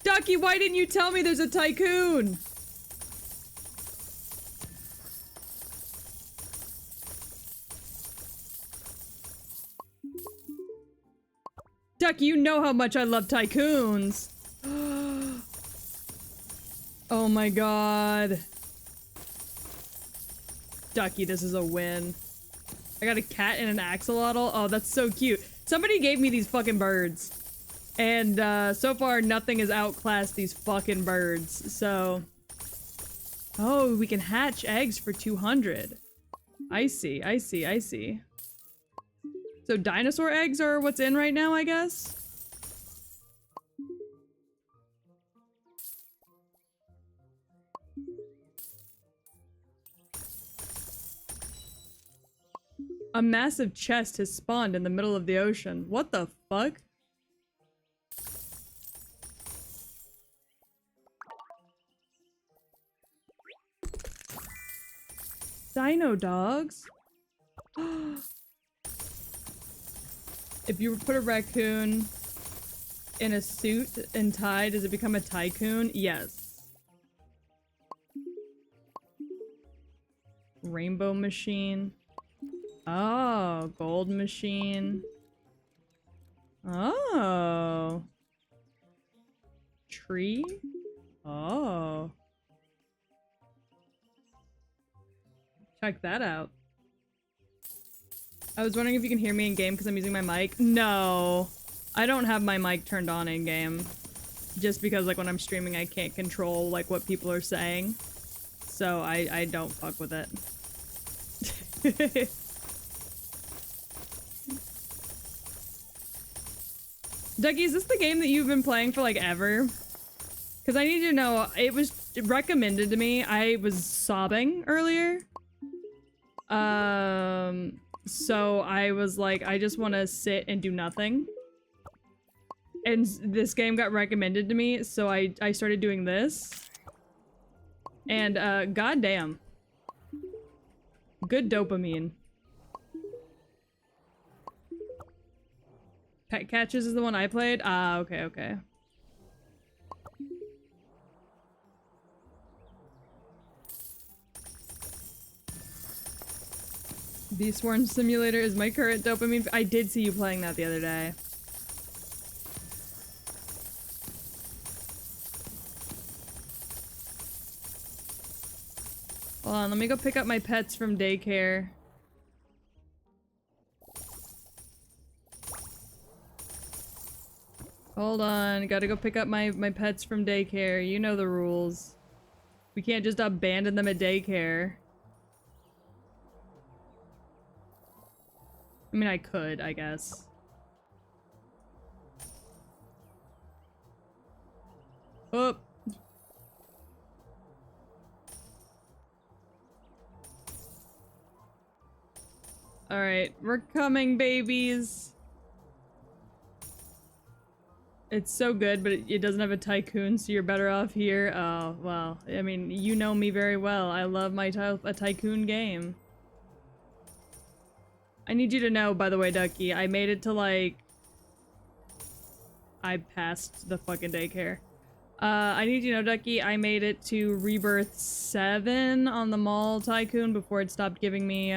Ducky, why didn't you tell me there's a tycoon? Ducky, you know how much I love tycoons. Oh my god. Ducky, this is a win. I got a cat and an axolotl. Oh, that's so cute. Somebody gave me these fucking birds. And, so far nothing has outclassed these fucking birds, so... Oh, we can hatch eggs for 200. I see, I see, I see. So dinosaur eggs are what's in right now, I guess? A massive chest has spawned in the middle of the ocean. What the fuck? Dino dogs? If you put a raccoon in a suit and tie, does it become a tycoon? Yes. Rainbow machine. Oh, gold machine. Oh. Tree? Oh. Check that out. I was wondering if you can hear me in game because I'm using my mic. No. I don't have my mic turned on in game. Just because like when I'm streaming I can't control like what people are saying. So I don't fuck with it. Ducky, is this the game that you've been playing for like ever? Because I need to know, it was recommended to me. I was sobbing earlier. So I was like, I just want to sit and do nothing. And this game got recommended to me, so I started doing this. And, goddamn. Good dopamine. Pet Catches is the one I played? Ah, okay, okay. Beastborn Simulator is my current dopamine. I did see you playing that the other day. Hold on, let me go pick up my pets from daycare. Hold on, gotta go pick up my pets from daycare. You know the rules. We can't just abandon them at daycare. I mean, I could, I guess. Oh. Alright, we're coming, babies. It's so good, but it doesn't have a tycoon, so you're better off here. Oh, well, I mean, you know me very well. I love my a tycoon game. I need you to know, by the way, Ducky, I made it to, like... I passed the fucking daycare. I need you to know, Ducky, I made it to Rebirth 7 on the mall tycoon before it stopped giving me,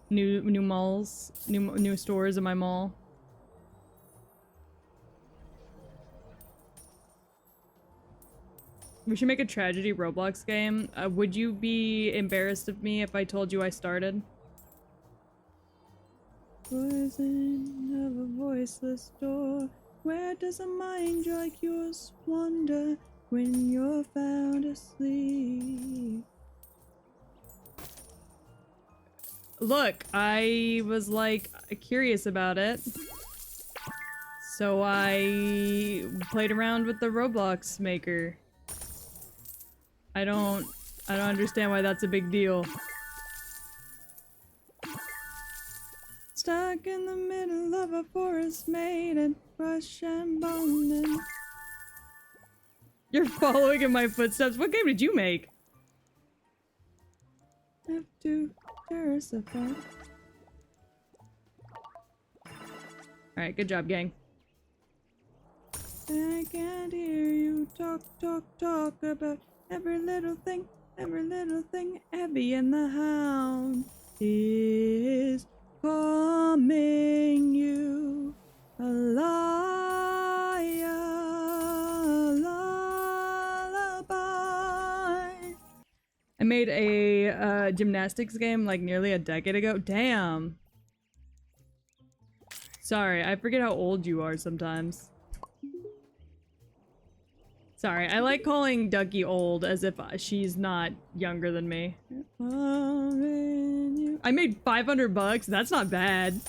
new malls, new stores in my mall. We should make a tragedy Roblox game. Would you be embarrassed of me if I told you I started? Poison of a voiceless door. Where does a mind like yours wander when you're found asleep? Look, I was like curious about it. So I played around with the Roblox maker. I don't understand why that's a big deal. Stuck in the middle of a forest made of brush and bone. You're following in my footsteps. What game did you make? Have to diversify. Alright, good job, gang. I can't hear you talk about every little thing, Abby and the Hound is calming you a lullaby. I made a gymnastics game like nearly a decade ago. Damn. Sorry, I forget how old you are sometimes. Sorry, I like calling Ducky old as if she's not younger than me. I made 500 bucks. That's not bad.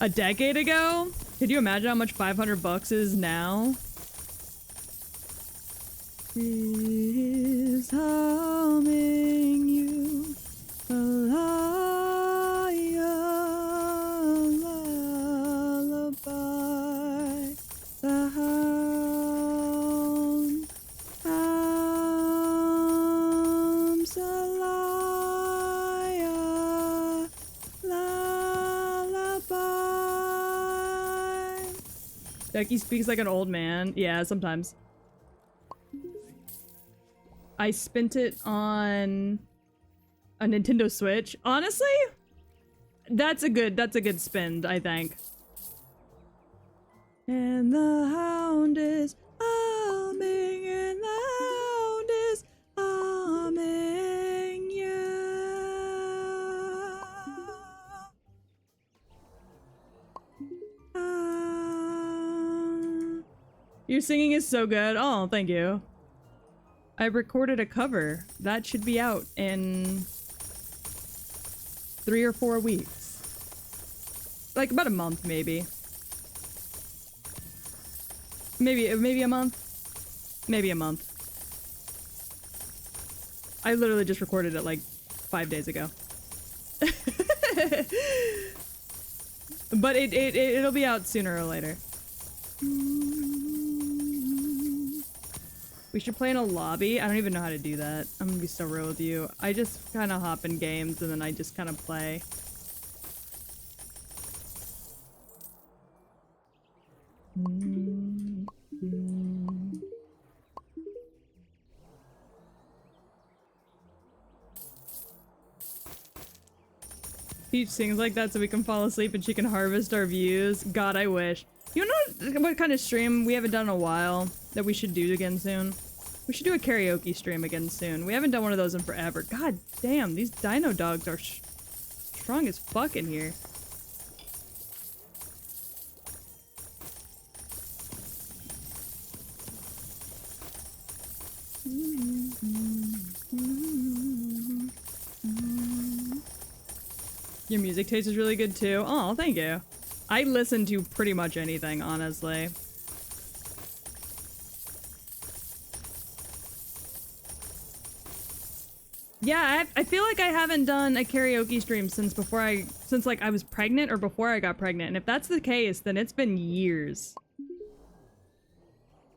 A decade ago? Could you imagine how much 500 bucks is now? Is humming you a lullaby. The hound hums a lullaby. Ducky speaks like an old man. Yeah, sometimes. I spent it on a Nintendo Switch. Honestly, that's a good spend, I think. And the hound is humming, and the hound is humming you. Your singing is so good. Oh, thank you. I recorded a cover. That should be out in 3 or 4 weeks. Like about a month, maybe. Maybe a month. Maybe a month. I literally just recorded it like 5 days ago. But it'll be out sooner or later. We should play in a lobby. I don't even know how to do that. I'm gonna be so real with you. I just kind of hop in games and then I just kind of play. Peach sings like that so we can fall asleep and she can harvest our views. God, I wish. You know what kind of stream we haven't done in a while that we should do again soon? We should do a karaoke stream again soon. We haven't done one of those in forever. God damn, these dino dogs are strong as fuck in here. Your music taste is really good too. Oh, thank you. I listen to pretty much anything, honestly. Yeah, I feel like I haven't done a karaoke stream since like I was pregnant or before I got pregnant. And if that's the case, then it's been years.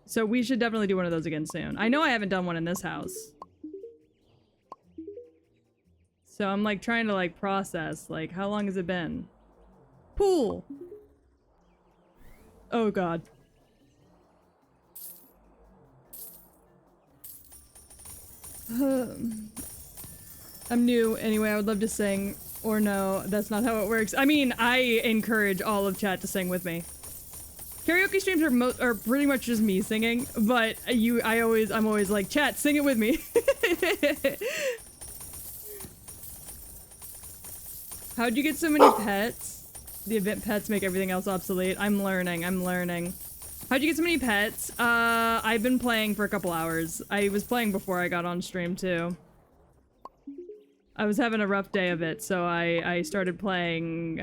So we should definitely do one of those again soon. I know I haven't done one in this house. So I'm like trying to like process, like how long has it been? Pool! Oh god. I'm new anyway, I would love to sing. Or no, that's not how it works. I mean, I encourage all of chat to sing with me. Karaoke streams are pretty much just me singing, but I'm always like, chat, sing it with me. How'd you get so many pets? The event pets make everything else obsolete. I'm learning. How'd you get so many pets? I've been playing for a couple hours. I was playing before I got on stream too. I was having a rough day of it, so I started playing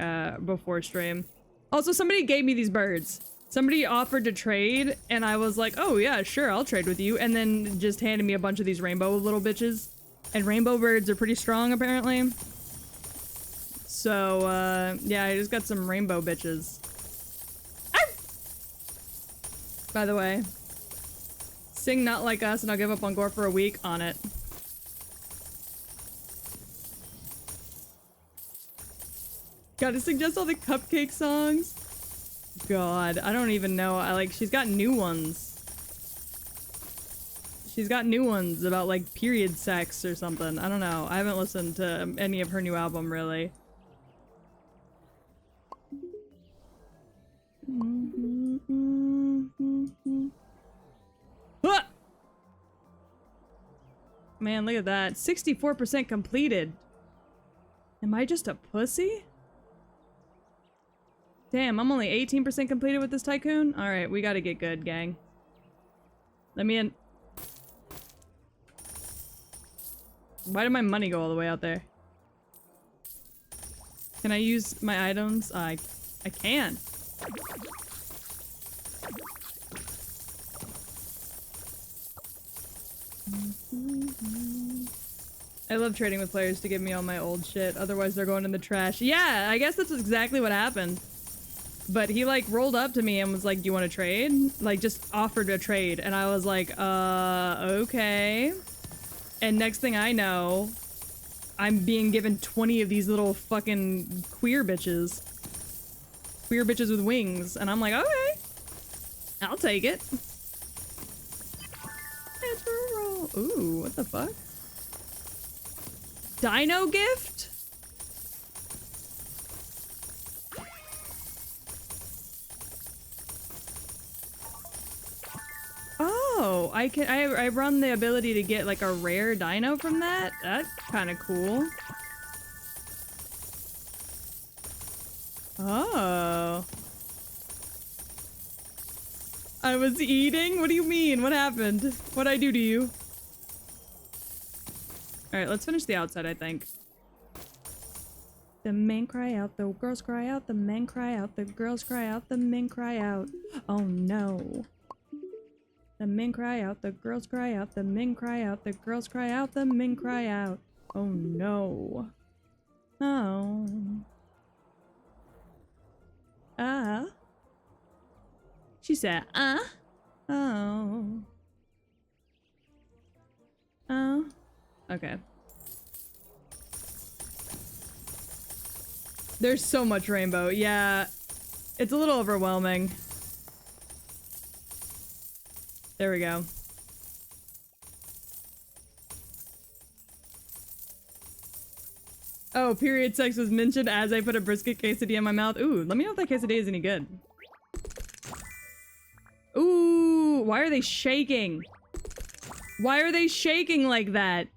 before stream. Also, somebody gave me these birds. Somebody offered to trade, and I was like, oh yeah, sure, I'll trade with you, and then just handed me a bunch of these rainbow little bitches. And rainbow birds are pretty strong, apparently. So, yeah, I just got some rainbow bitches. Ah! By the way, sing Not Like Us and I'll give up on gore for a week. On it. Gotta suggest all the cupcake songs? God, I don't even know. She's got new ones. She's got new ones about, like, period sex or something. I don't know. I haven't listened to any of her new album, really. Ah! Man, look at that. 64% completed. Am I just a pussy? Damn, I'm only 18% completed with this tycoon? Alright, we gotta get good, gang. Let me in. Why did my money go all the way out there? Can I use my items? I can. I love trading with players to give me all my old shit, otherwise they're going in the trash. Yeah, I guess that's exactly what happened. But he, like, rolled up to me and was like, do you want to trade? Like, just offered a trade. And I was like, okay. And next thing I know, I'm being given 20 of these little fucking queer bitches. Queer bitches with wings. And I'm like, okay. I'll take it. Ooh, what the fuck? Dino gift? Oh, I run the ability to get like a rare dino from that? That's kind of cool. Oh. I was eating? What do you mean? What happened? What'd I do to you? Alright, let's finish the outside, I think. The men cry out, the girls cry out, the men cry out, the girls cry out, the men cry out. Oh no. The men cry out, the girls cry out, the men cry out, the girls cry out, the men cry out. Oh no. Oh. She said, Oh. Oh. Okay. There's so much rainbow. Yeah. It's a little overwhelming. There we go. Oh, period sex was mentioned as I put a brisket quesadilla in my mouth. Ooh, let me know if that quesadilla is any good. Ooh, why are they shaking? Why are they shaking like that?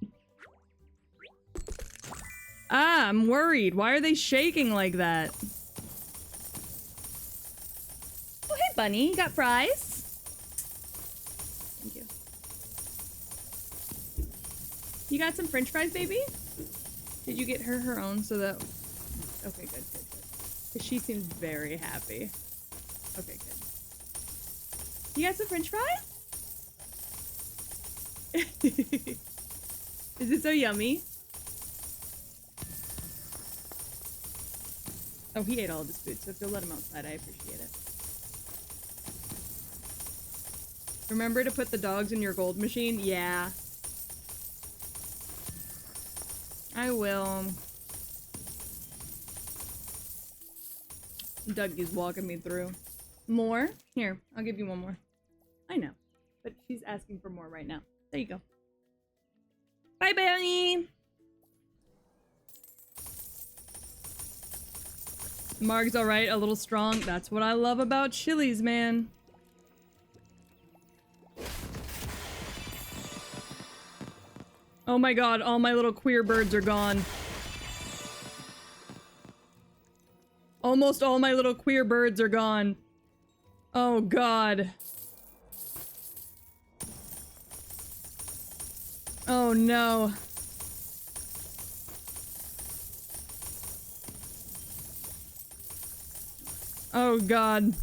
Ah, I'm worried. Why are they shaking like that? Oh, hey, bunny. You got fries? Thank you. You got some french fries, baby? Did you get her her own so that... Okay, good, good, good. Because she seems very happy. Okay, good. You got some french fries? Is it so yummy? Oh, he ate all of his food, so if you'll let him outside, I appreciate it. Remember to put the dogs in your gold machine? Yeah. I will. Doug is walking me through. More? Here, I'll give you one more. I know. But she's asking for more right now. There you go. Bye, Bunny! Marg's alright, a little strong. That's what I love about Chili's, man. Oh my god, all my little queer birds are gone. Almost all my little queer birds are gone. Oh god. Oh no. Oh god.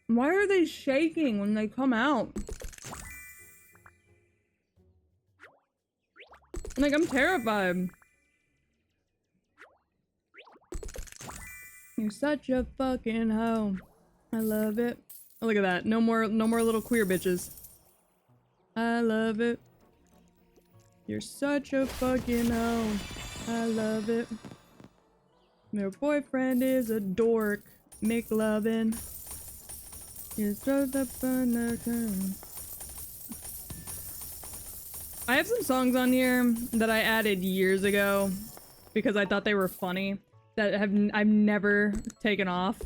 Why are they shaking when they come out? Like, I'm terrified. You're such a fucking hoe. I love it. Oh, look at that. No more little queer bitches. I love it. You're such a fucking hoe. I love it. Your boyfriend is a dork. McLovin. You're so the fun. I have some songs on here that I added years ago because I thought they were funny that I've never taken off.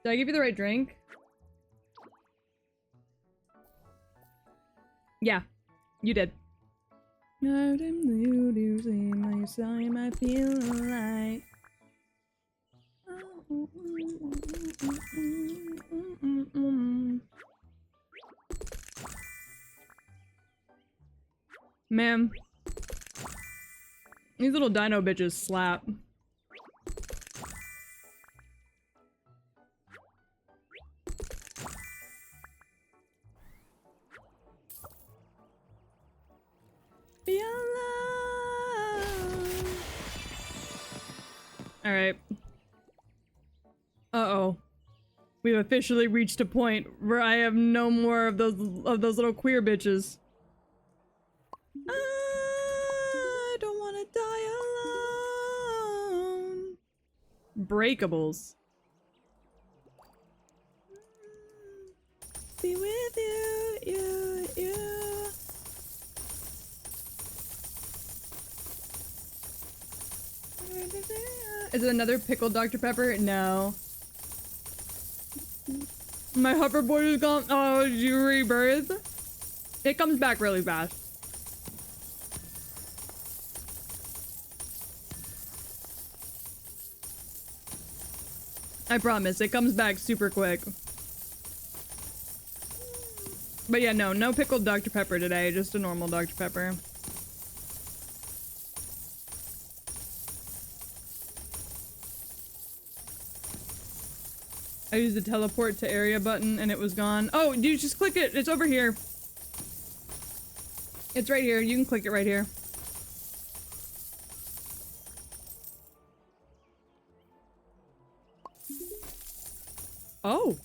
Did I give you the right drink? Yeah, you did. I feel like man, these little dino bitches slap. All right. Uh-oh. We've officially reached a point where I have no more of those little queer bitches. I don't want to die alone. Breakables. Be with you, you. Is it another pickled Dr. Pepper? No. My hoverboard is gone. Oh, did you rebirth? It comes back really fast. I promise, it comes back super quick. But yeah, no pickled Dr. Pepper today, just a normal Dr. Pepper. I used the teleport to area button and it was gone. Oh, dude, just click it. It's over here. It's right here. You can click it right here. Oh.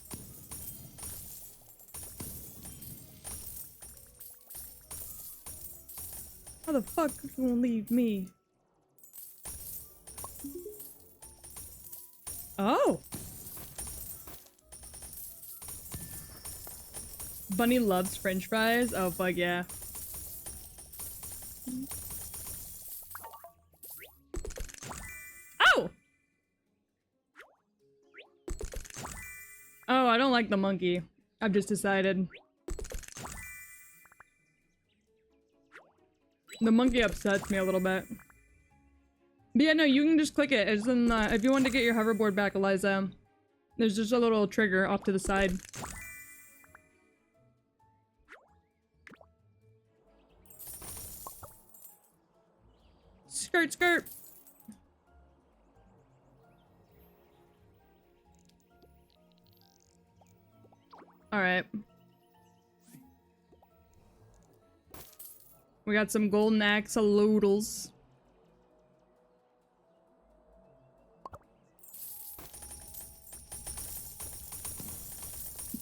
How the fuck you gonna leave me? Oh. Bunny loves French fries. Oh fuck yeah. Oh! Oh, I don't like the monkey. I've just decided. The monkey upsets me a little bit. But yeah, no, you can just click it. It's in, if you want to get your hoverboard back, Eliza, there's just a little trigger off to the side. Skirt, skirt! Alright. We got some golden axolotls.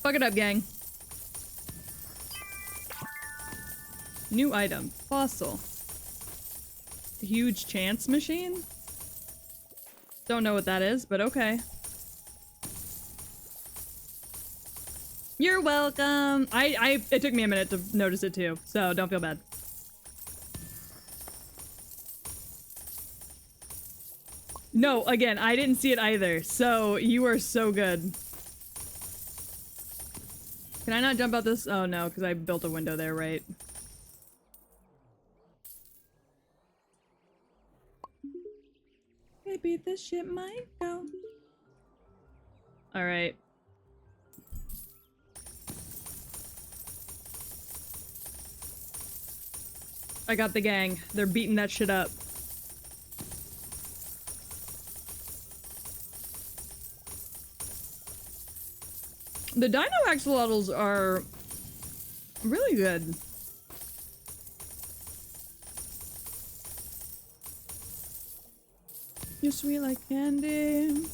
Fuck it up, gang. New item. Fossil. Huge chance machine? Don't know what that is, but okay. You're welcome! It took me a minute to notice it too, so don't feel bad. No, again, I didn't see it either, so you are so good. Can I not jump out this? Oh no, because I built a window there, right? Maybe this shit might go. Alright. I got the gang. They're beating that shit up. The Dino Axolotls are really good. You're sweet like candy.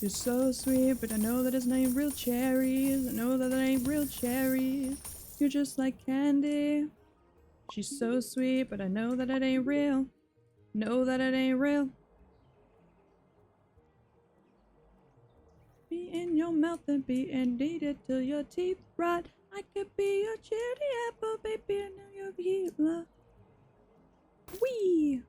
You're so sweet, but I know that it's not real cherries. I know that it ain't real cherries. You're just like candy. She's so sweet, but I know that it ain't real. Know that it ain't real. Be in your mouth and be and eat it till your teeth rot. I could be your cherry apple, baby, and now you're healer. Wee!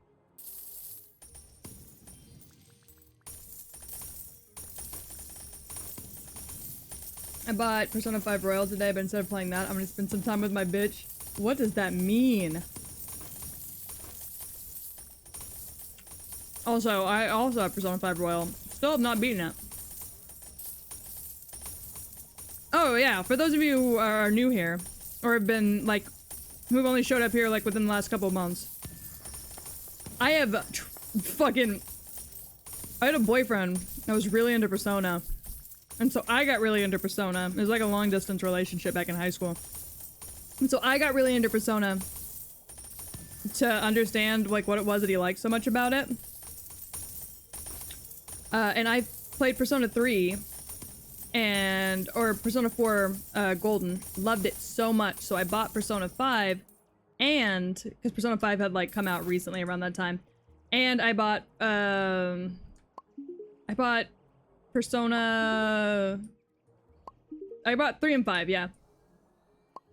I bought Persona 5 Royal today, but instead of playing that, I'm gonna spend some time with my bitch. What does that mean? Also, I also have Persona 5 Royal. Still have not beaten it. Oh yeah, for those of you who are new here, or have been, like, who've only showed up here, like, within the last couple of months. I have I had a boyfriend that was really into Persona. And so I got really into Persona. It was like a long-distance relationship back in high school. And so I got really into Persona to understand, like, what it was that he liked so much about it. And I played Persona 3 or Persona 4 Golden. Loved it so much, so I bought Persona 5 and because Persona 5 had like come out recently around that time. And I bought Persona, I bought 3 and 5, yeah.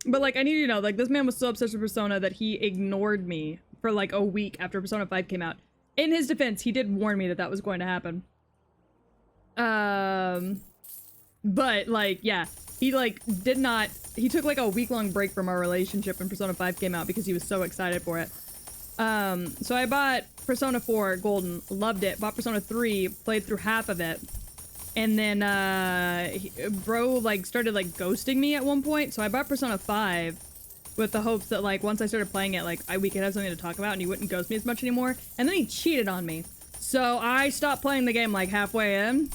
But like I need you to know, like this man was so obsessed with Persona that he ignored me for like a week after Persona 5 came out. In his defense, he did warn me that that was going to happen. But like, yeah, he like he took like a week-long break from our relationship when Persona 5 came out because he was so excited for it. So I bought Persona 4 Golden, loved it, bought Persona 3, played through half of it, and then, bro, like, started, like, ghosting me at one point, so I bought Persona 5 with the hopes that, like, once I started playing it, like, we could have something to talk about and he wouldn't ghost me as much anymore, and then he cheated on me. So I stopped playing the game, like, halfway in,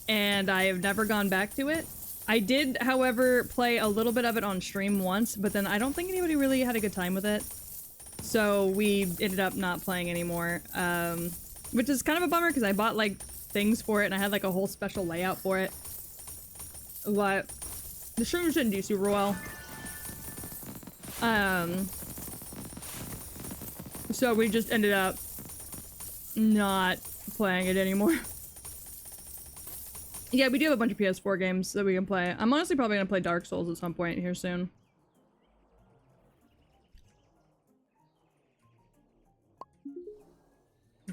and I have never gone back to it. I did, however, play a little bit of it on stream once, but then I don't think anybody really had a good time with it. So we ended up not playing anymore, which is kind of a bummer because I bought like things for it and I had like a whole special layout for it. But the stream didn't do super well. So we just ended up not playing it anymore. Yeah, we do have a bunch of PS4 games that we can play. I'm honestly probably gonna play Dark Souls at some point here soon.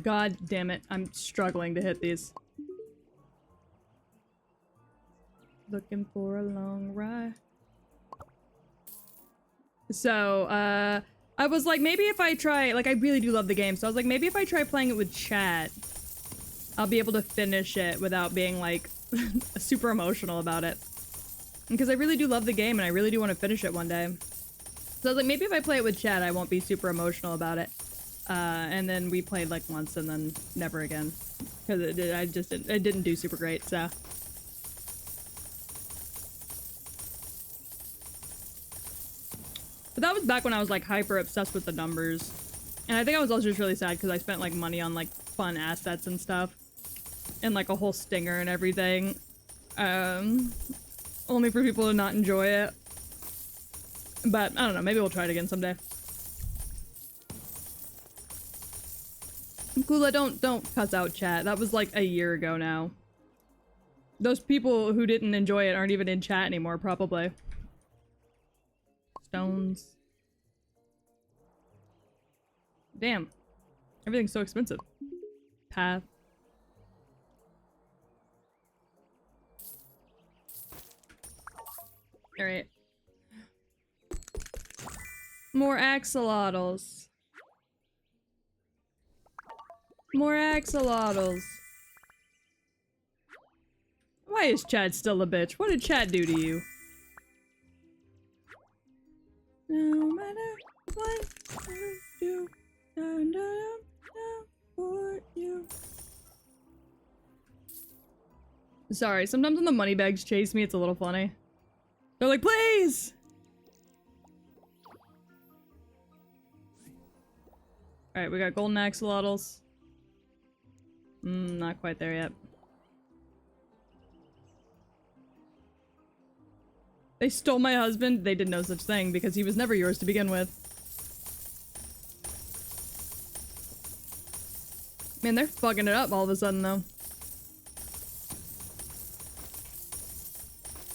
God damn it, I'm struggling to hit these. Looking for a long ride. So, I was like, maybe if I try, like, I really do love the game, so I was like, maybe if I try playing it with chat, I'll be able to finish it without being, like, super emotional about it. Because I really do love the game, and I really do want to finish it one day. So I was like, maybe if I play it with chat, I won't be super emotional about it. And then we played, like, once, and then never again. Because it didn't do super great, so... But that was back when I was like hyper obsessed with the numbers. And I think I was also just really sad because I spent like money on like fun assets and stuff. And like a whole stinger and everything. Only for people to not enjoy it. But I don't know, maybe we'll try it again someday. Kula, don't cuss out chat. That was like a year ago now. Those people who didn't enjoy it aren't even in chat anymore, probably. Stones. Damn. Everything's so expensive. Path. Alright. More axolotls. More axolotls. Why is Chad still a bitch? What did Chad do to you? No matter what you do, for you. Sorry, sometimes when the money bags chase me, it's a little funny. They're like, please! Alright, we got golden axolotls. Not quite there yet. They stole my husband? They did no such thing, because he was never yours to begin with. Man, they're fucking it up all of a sudden, though.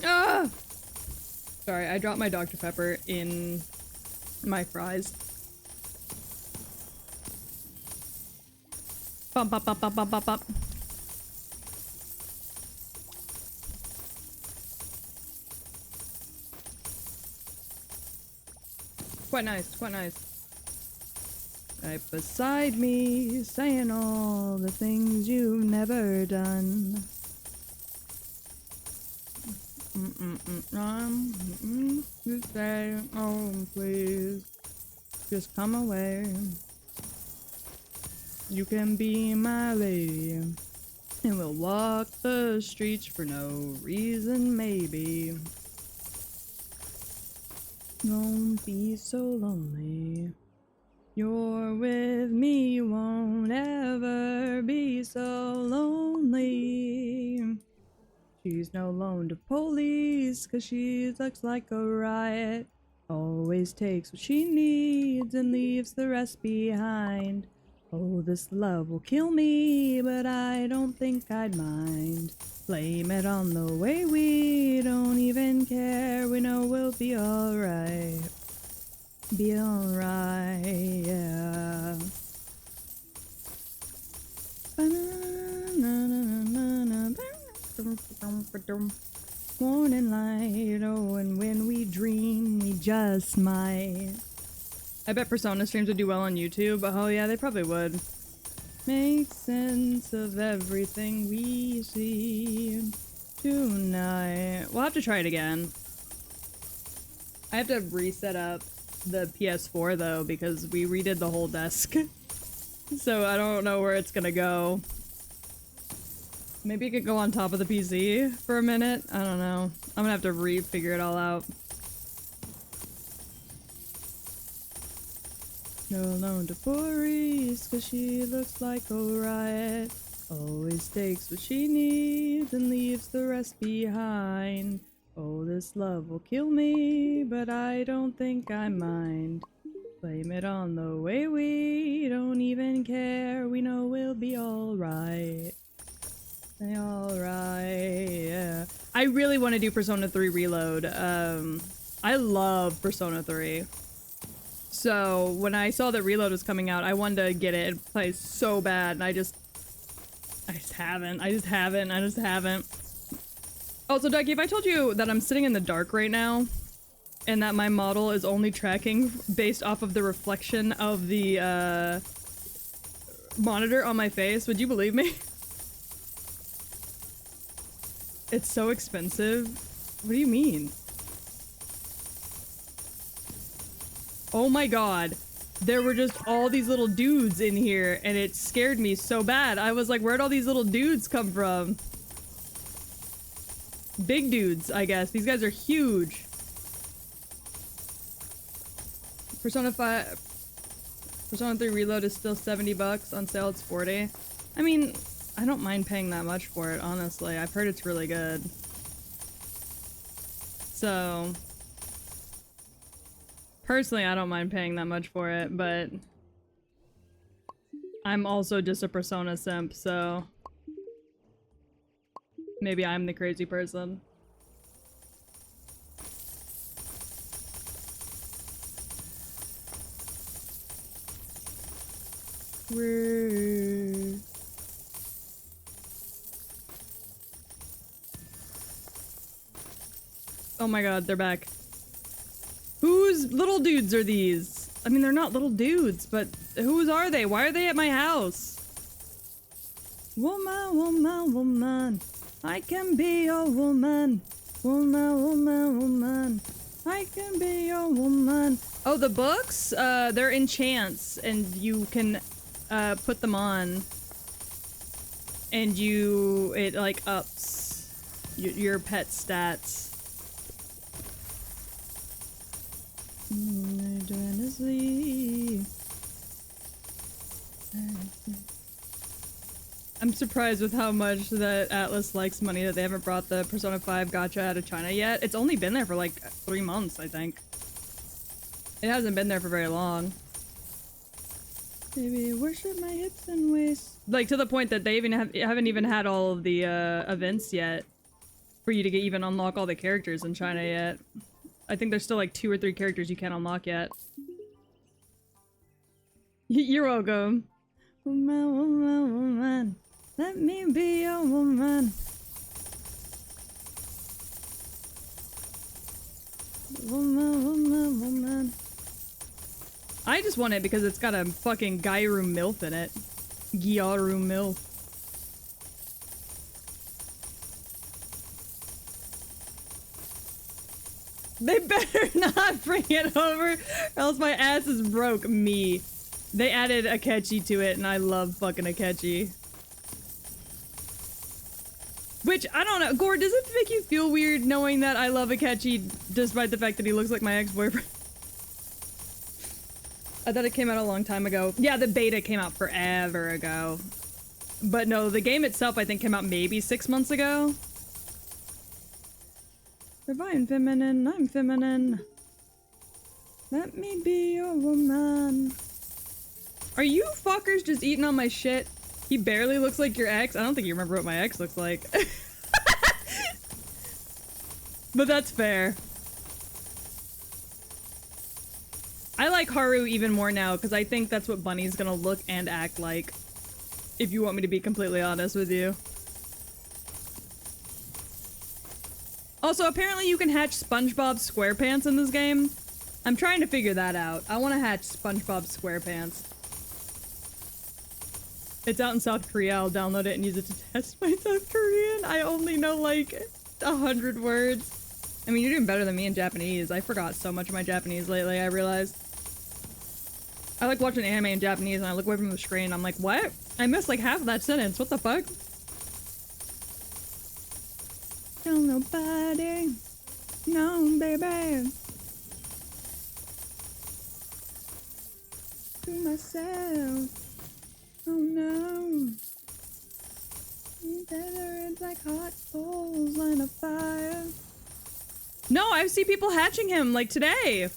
Ah! Sorry, I dropped my Dr. Pepper in my fries. Bump, bump, bump, bump, bump, bump, bump. Quite nice, quite nice. Right beside me, saying all the things you've never done. You say, oh please, just come away. You can be my lady, and we'll walk the streets for no reason, maybe. Don't be so lonely. You're with me, you won't ever be so lonely. She's no loan to police, 'cause she looks like a riot. Always takes what she needs and leaves the rest behind. Oh, this love will kill me, but I don't think I'd mind. Blame it on the way we don't even care. We know we'll be alright. Be alright, yeah. Morning light, oh, and when we dream, we just might. I bet Persona streams would do well on YouTube. Oh yeah, they probably would. Make sense of everything we see tonight. We'll have to try it again. I have to reset up the PS4 though, because we redid the whole desk. So I don't know where it's gonna go. Maybe it could go on top of the PC for a minute. I don't know. I'm gonna have to figure it all out. No loan to Boris, cause she looks like a riot. Always takes what she needs and leaves the rest behind. Oh, this love will kill me, but I don't think I mind. Blame it on the way we don't even care. We know we'll be alright. Alright, yeah. I really want to do Persona 3 Reload. I love Persona 3. So when I saw that Reload was coming out, I wanted to get it and play so bad, and I just haven't. Also, Ducky, if I told you that I'm sitting in the dark right now, and that my model is only tracking based off of the reflection of the, monitor on my face, would you believe me? It's so expensive. What do you mean? Oh my god. There were just all these little dudes in here, and it scared me so bad. I was like, where'd all these little dudes come from? Big dudes, I guess. These guys are huge. Persona 3 Reload is still 70 bucks. On sale, it's 40. I mean, I don't mind paying that much for it, honestly. I've heard it's really good. So... personally, I don't mind paying that much for it, but... I'm also just a Persona simp, so... maybe I'm the crazy person. Oh my god, they're back. Whose little dudes are these? I mean, they're not little dudes, but whose are they? Why are they at my house? Woman, woman, woman. I can be your woman. Woman, woman, woman. I can be your woman. Oh, the books? They're enchants, and you can put them on. And it like ups your pet stats. I'm surprised with how much that Atlas likes money that they haven't brought the Persona 5 gacha out of China yet. It's only been there for like 3 months, I think. It hasn't been there for very long. Baby, worship my hips and waists. Like, to the point that they haven't even had all of the events yet for you to even unlock all the characters in China yet. I think there's still like 2 or 3 characters you can't unlock yet. You're welcome. Woman, woman, woman. Let me be your woman. Woman, woman, woman. I just want it because it's got a fucking Gyaru MILF in it. Gyaru MILF. They better not bring it over, or else my ass is broke. Me. They added Akechi to it, and I love fucking Akechi. Which, I don't know. Gore, does it make you feel weird knowing that I love Akechi despite the fact that he looks like my ex-boyfriend? I thought it came out a long time ago. Yeah, the beta came out forever ago. But no, the game itself I think came out maybe 6 months ago. If I'm feminine, I'm feminine. Let me be your woman. Are you fuckers just eating on my shit? He barely looks like your ex. I don't think you remember what my ex looks like. But that's fair. I like Haru even more now because I think that's what Bunny's gonna look and act like. If you want me to be completely honest with you. Also, apparently you can hatch SpongeBob SquarePants in this game. I'm trying to figure that out. I want to hatch SpongeBob SquarePants. It's out in South Korea. I'll download it and use it to test my South Korean. I only know like 100 words. I mean, you're doing better than me in Japanese. I forgot so much of my Japanese lately, I realized. I like watching anime in Japanese and I look away from the screen. I'm like, what? I missed like half of that sentence. What the fuck? nobody. No, baby. To myself. Oh no. It's like hot coals on a fire. No, I see people hatching him like today.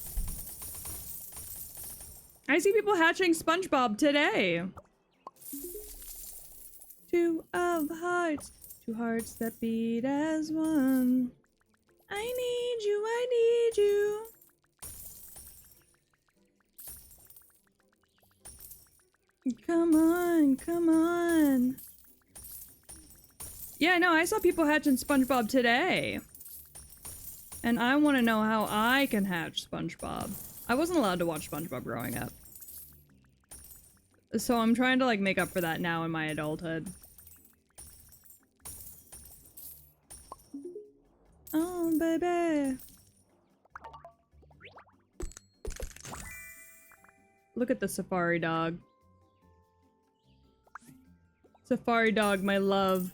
I see people hatching SpongeBob today. Two hearts that beat as one. I need you, I need you. Come on, come on. Yeah, no, I saw people hatching SpongeBob today. And I want to know how I can hatch SpongeBob. I wasn't allowed to watch SpongeBob growing up. So I'm trying to, like, make up for that now in my adulthood. Oh, baby. Look at the safari dog. Safari dog, my love.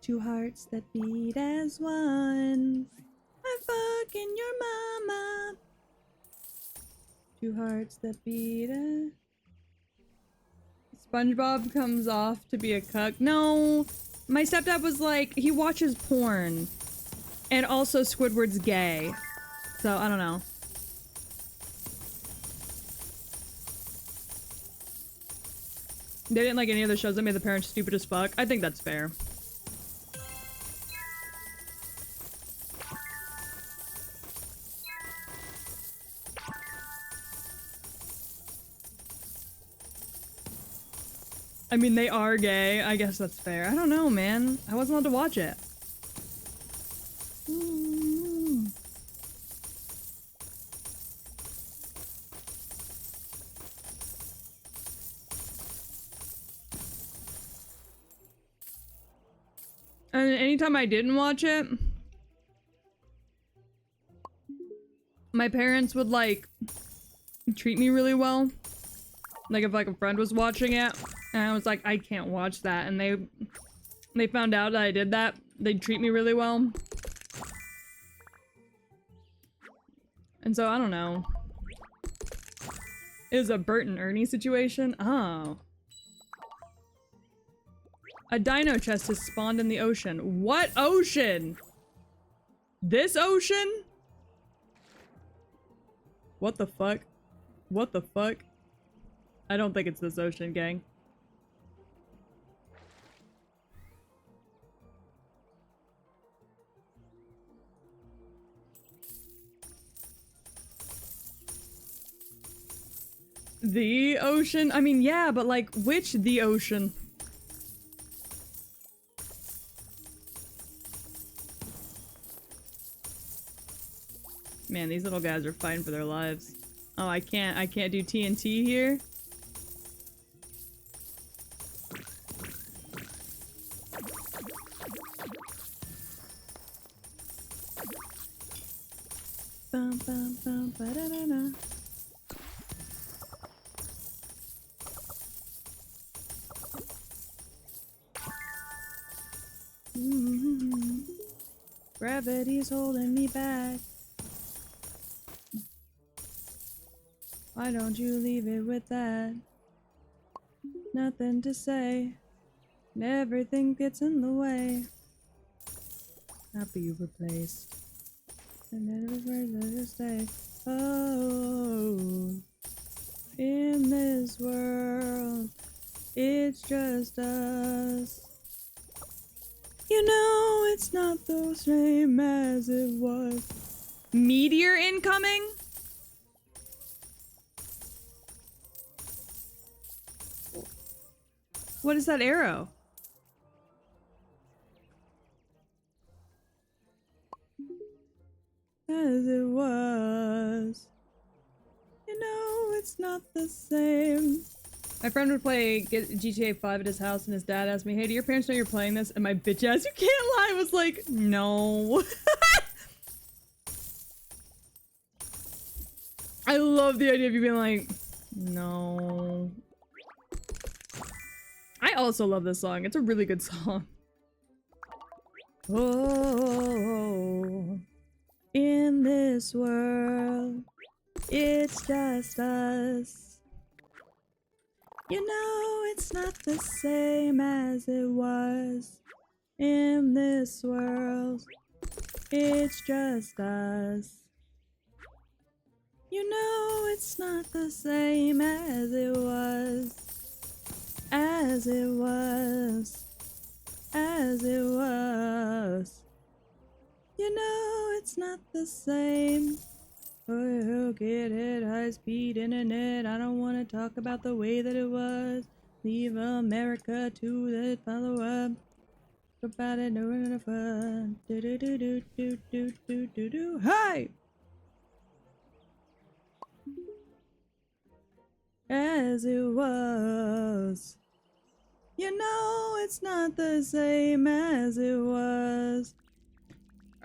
Two hearts that beat as one. I'm fucking your mama. Two hearts that beat as... SpongeBob comes off to be a cuck. No, my stepdad was like, he watches porn. And also Squidward's gay. So, I don't know. They didn't like any of the shows that made the parents stupid as fuck. I think that's fair. I mean, they are gay. I guess that's fair. I don't know, man. I wasn't allowed to watch it. And anytime I didn't watch it, my parents would, like, treat me really well. Like, if, like, a friend was watching it, and I was like, I can't watch that, and they found out that I did that, they'd treat me really well. And so, I don't know. It was a Bert and Ernie situation? Oh. A dino chest has spawned in the ocean. What ocean? This ocean? What the fuck? What the fuck? I don't think it's this ocean, gang. The ocean? I mean, yeah, but like, which the ocean? Man, these little guys are fighting for their lives. Oh, I can't do TNT here? Bum, bum, bum, ba-da-da-da. Gravity's holding me back. Why don't you leave it with that? Nothing to say, and everything gets in the way. Not be replaced, and everywhere let us stay. Oh, in this world, it's just us. You know, it's not the same as it was. Meteor incoming? What is that arrow? As it was. You know, it's not the same. My friend would play GTA 5 at his house, and his dad asked me, hey, do your parents know you're playing this? And my bitch ass, you can't lie, was like, no. love the idea of you being like, no. I also love this song. It's a really good song. Oh, in this world, it's just us. You know, it's not the same as it was. In this world, it's just us. You know, it's not the same as it was. As it was. As it was. You know, it's not the same. Oh, get it, high speed internet. I don't want to talk about the way that it was. Leave America to the follow up. About it, no enough fun. Do do do do do do do do do. Hi! As it was. You know, it's not the same as it was.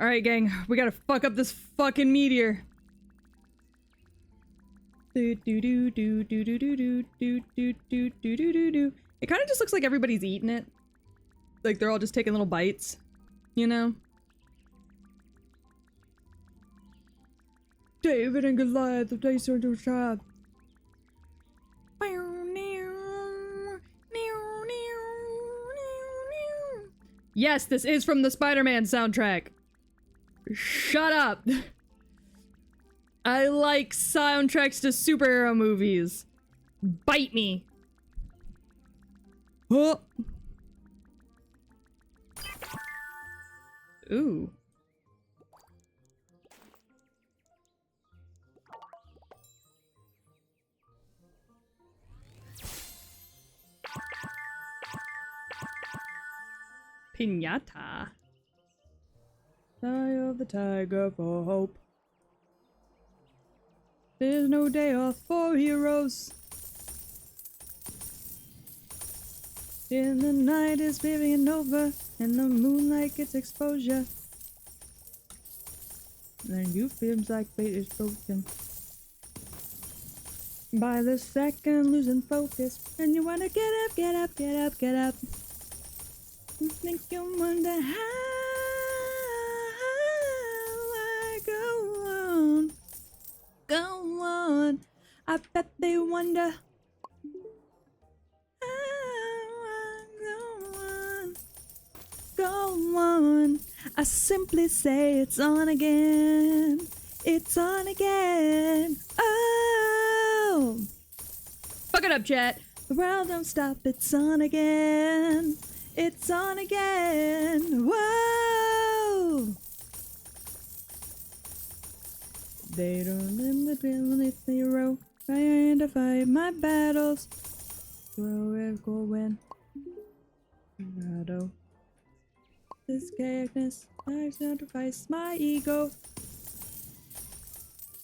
Alright, gang, we gotta fuck up this fucking meteor. Do do do do do do do do do do do do do do. It kind of just looks like everybody's eating it. Like they're all just taking little bites, you know? David and Goliath, they sort of shot. Yes, this is from the Spider-Man soundtrack. Shut up. I like soundtracks to superhero movies. Bite me. Oh. Ooh. Piñata. Eye of the tiger for hope. There's no day off for heroes. In the night is vivian over, and the moonlight gets exposure. Then you feels like fate is broken. By the second losing focus, and you wanna get up, get up, get up, get up. You think you wonder how I go on. Go on. I bet they wonder go on. I simply say it's on again. It's on again. Oh! Fuck it up, chat. The world don't stop. It's on again. It's on again. Whoa! They don't limit me if they row. I identify my battles. Where go when? Colorado. This chaos, I sacrifice my ego.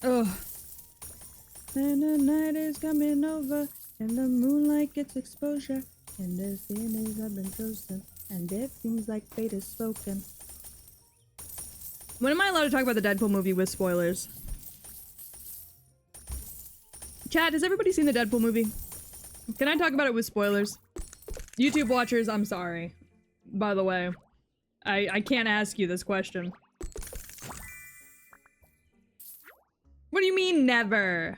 Ugh. And the night is coming over, and the moonlight gets exposure, and the feelings have been chosen, and it seems like fate is spoken. When am I allowed to talk about the Deadpool movie with spoilers? Chat, has everybody seen the Deadpool movie? Can I talk about it with spoilers? YouTube watchers, I'm sorry. By the way. I can't ask you this question. What do you mean, never?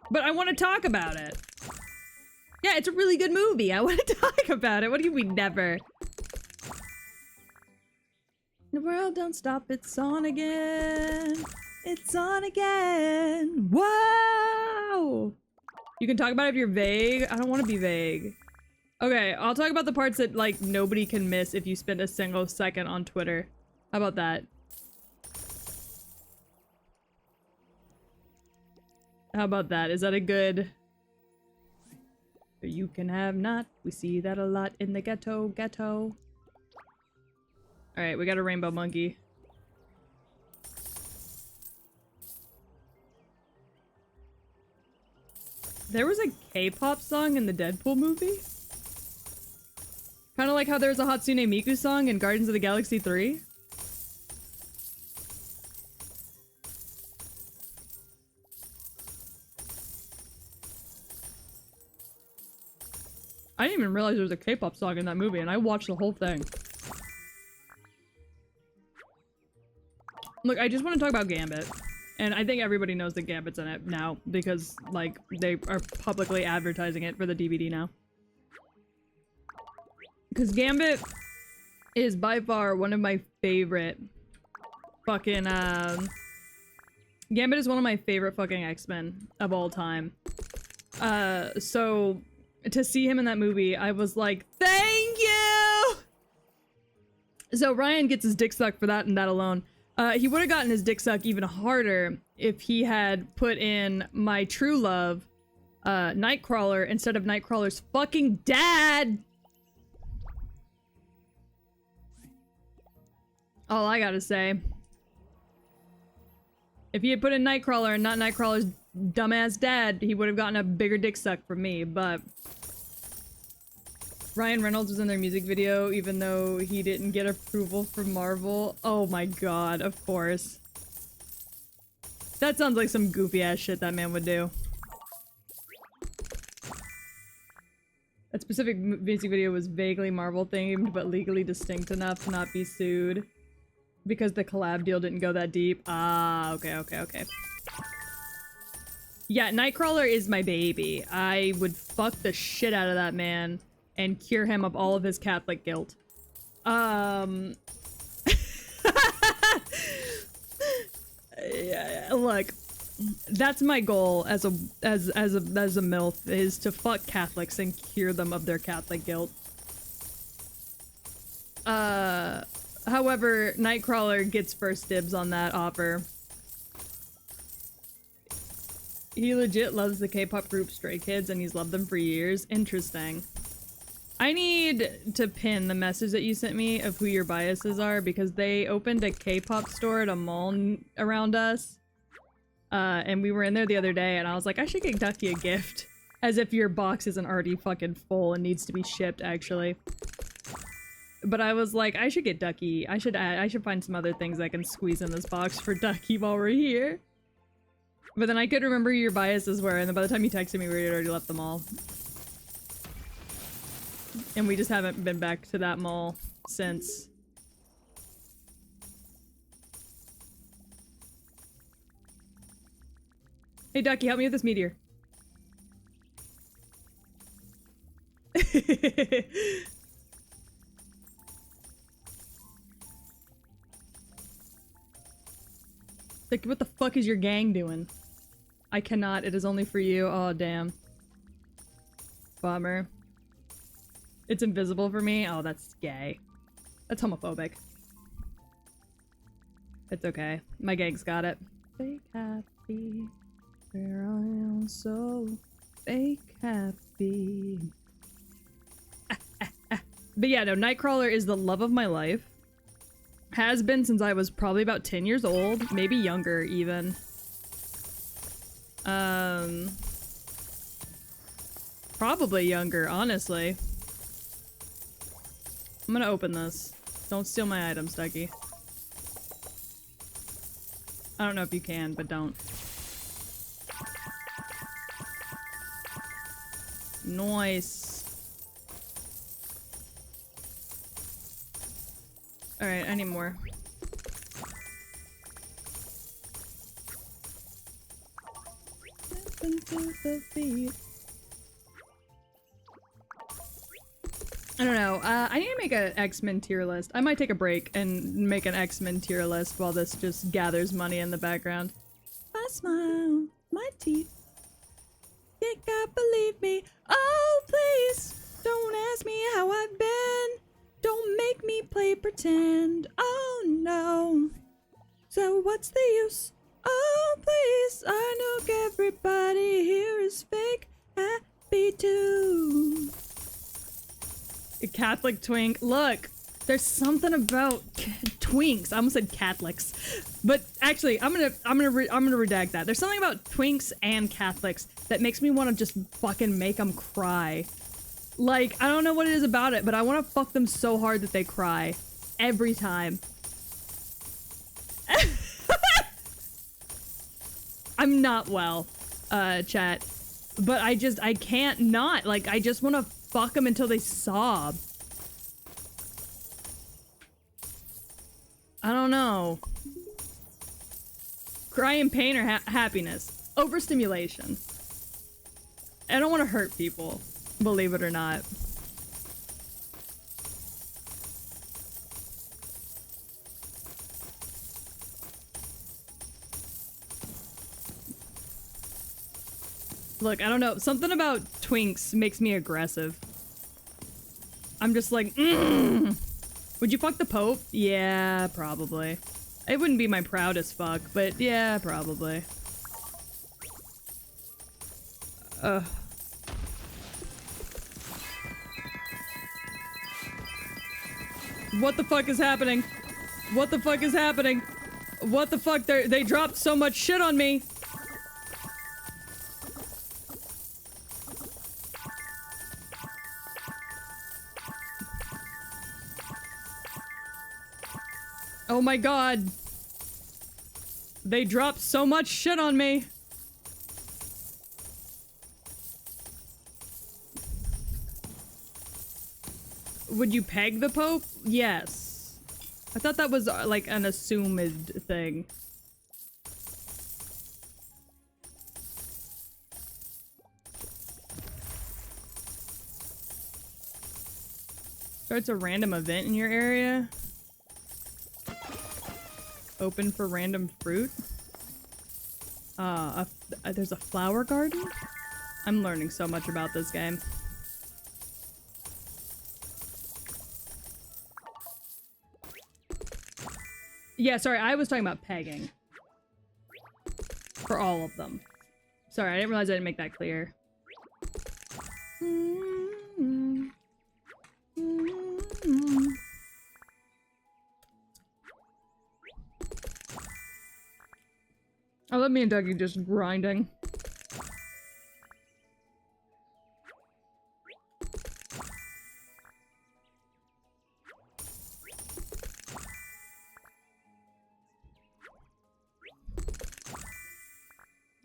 But I want to talk about it. Yeah, it's a really good movie. I want to talk about it. What do you mean, never? The world don't stop. It's on again. It's on again. Wow! You can talk about it if you're vague. I don't want to be vague. Okay, I'll talk about the parts that, like, nobody can miss if you spend a single second on Twitter. How about that? How about that? Is that a good... You can have not. We see that a lot in the ghetto. Alright, we got a rainbow monkey. There was a K-pop song in the Deadpool movie? Kind of like how there was a Hatsune Miku song in Guardians of the Galaxy 3. I didn't even realize there was a K-pop song in that movie, and I watched the whole thing. Look, I just want to talk about Gambit. And I think everybody knows that Gambit's in it now, because, like, they are publicly advertising it for the DVD now. Because Gambit is by far one of my favorite fucking, Gambit is one of my favorite fucking X-Men of all time. So to see him in that movie, I was like, thank you! So Ryan gets his dick sucked for that and that alone. He would have gotten his dick sucked even harder if he had put in my true love, Nightcrawler, instead of Nightcrawler's fucking dad! All I gotta say. If he had put in Nightcrawler and not Nightcrawler's dumbass dad, he would have gotten a bigger dick suck from me, but... Ryan Reynolds was in their music video, even though he didn't get approval from Marvel. Oh my god, of course. That sounds like some goofy ass shit that man would do. That specific music video was vaguely Marvel themed, but legally distinct enough to not be sued. Because the collab deal didn't go that deep. Ah, okay. Yeah, Nightcrawler is my baby. I would fuck the shit out of that man and cure him of all of his Catholic guilt. Yeah, look, that's my goal as a MILF, is to fuck Catholics and cure them of their Catholic guilt. However, Nightcrawler gets first dibs on that offer. He legit loves the K-pop group Stray Kids and he's loved them for years. Interesting. I need to pin the message that you sent me of who your biases are, because they opened a K-pop store at a mall around us. And we were in there the other day and I was like, I should get Ducky a gift. As if your box isn't already fucking full and needs to be shipped, actually. But I was like, I should get Ducky. I should find some other things I can squeeze in this box for Ducky while we're here. But then I could remember who your biases were, and then by the time you texted me, we had already left the mall. And we just haven't been back to that mall since. Hey Ducky, help me with this meteor. Like, what the fuck is your gang doing? I cannot, it is only for you. Oh, damn. Bummer. It's invisible for me? Oh, that's gay. That's homophobic. It's okay. My gang's got it. Fake happy. Where I am so fake happy. But yeah, no, Nightcrawler is the love of my life. Has been since I was probably about 10 years old, maybe younger even. Probably younger, honestly. I'm gonna open this. Don't steal my items, Ducky. I don't know if you can, but don't. Nice. Alright, I need more. I don't know. I need to make an X-Men tier list. I might take a break and make an X-Men tier list while this just gathers money in the background. I smile, my teeth. You can't believe me. Oh, please, don't ask me how I've been. Don't make me play pretend. Oh, no. So what's the use? Oh, please, I know everybody here is fake happy too. A Catholic twink. Look, there's something about twinks. I almost said Catholics, but actually, I'm gonna redact that. There's something about twinks and Catholics that makes me want to just fucking make them cry. Like, I don't know what it is about it, but I want to fuck them so hard that they cry every time. I'm not well, chat, but I can't not. Like, I just want to fuck them until they sob. I don't know. Cry in pain or happiness? Overstimulation. I don't want to hurt people, believe it or not. Look, I don't know. Something about twinks makes me aggressive. I'm just like, Would you fuck the Pope? Yeah, probably. It wouldn't be my proudest fuck, but yeah, probably. What the fuck is happening? What the fuck is happening? What the fuck? They dropped so much shit on me. Oh my god. They dropped so much shit on me. Would you peg the Pope? Yes. I thought that was like an assumed thing. Starts a random event in your area. Open for random fruit. There's a flower garden? I'm learning so much about this game. Yeah, sorry, I was talking about pegging. For all of them. Sorry, I didn't realize I didn't make that clear. I love me and Dougie just grinding.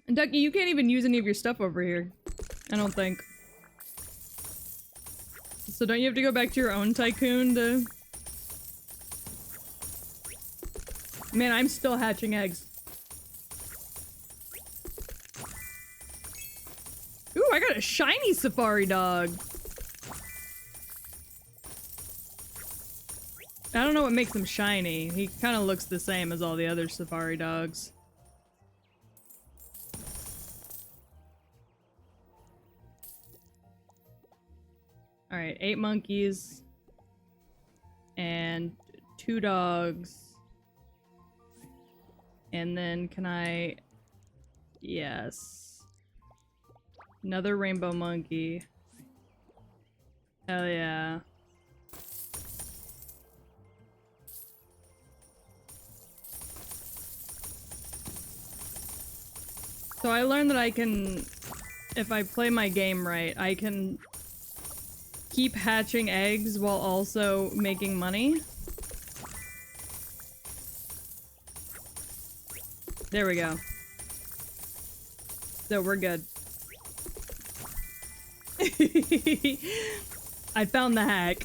And Ducky, you can't even use any of your stuff over here. I don't think. So don't you have to go back to your own tycoon to... Man, I'm still hatching eggs. Ooh, I got a shiny safari dog. I don't know what makes him shiny. He kind of looks the same as all the other safari dogs. Alright, 8 monkeys. And 2 dogs. And then can I... Yes. Another rainbow monkey. Hell yeah. So I learned that I can... If I play my game right, I can... keep hatching eggs while also making money. There we go. So we're good. I found the hack.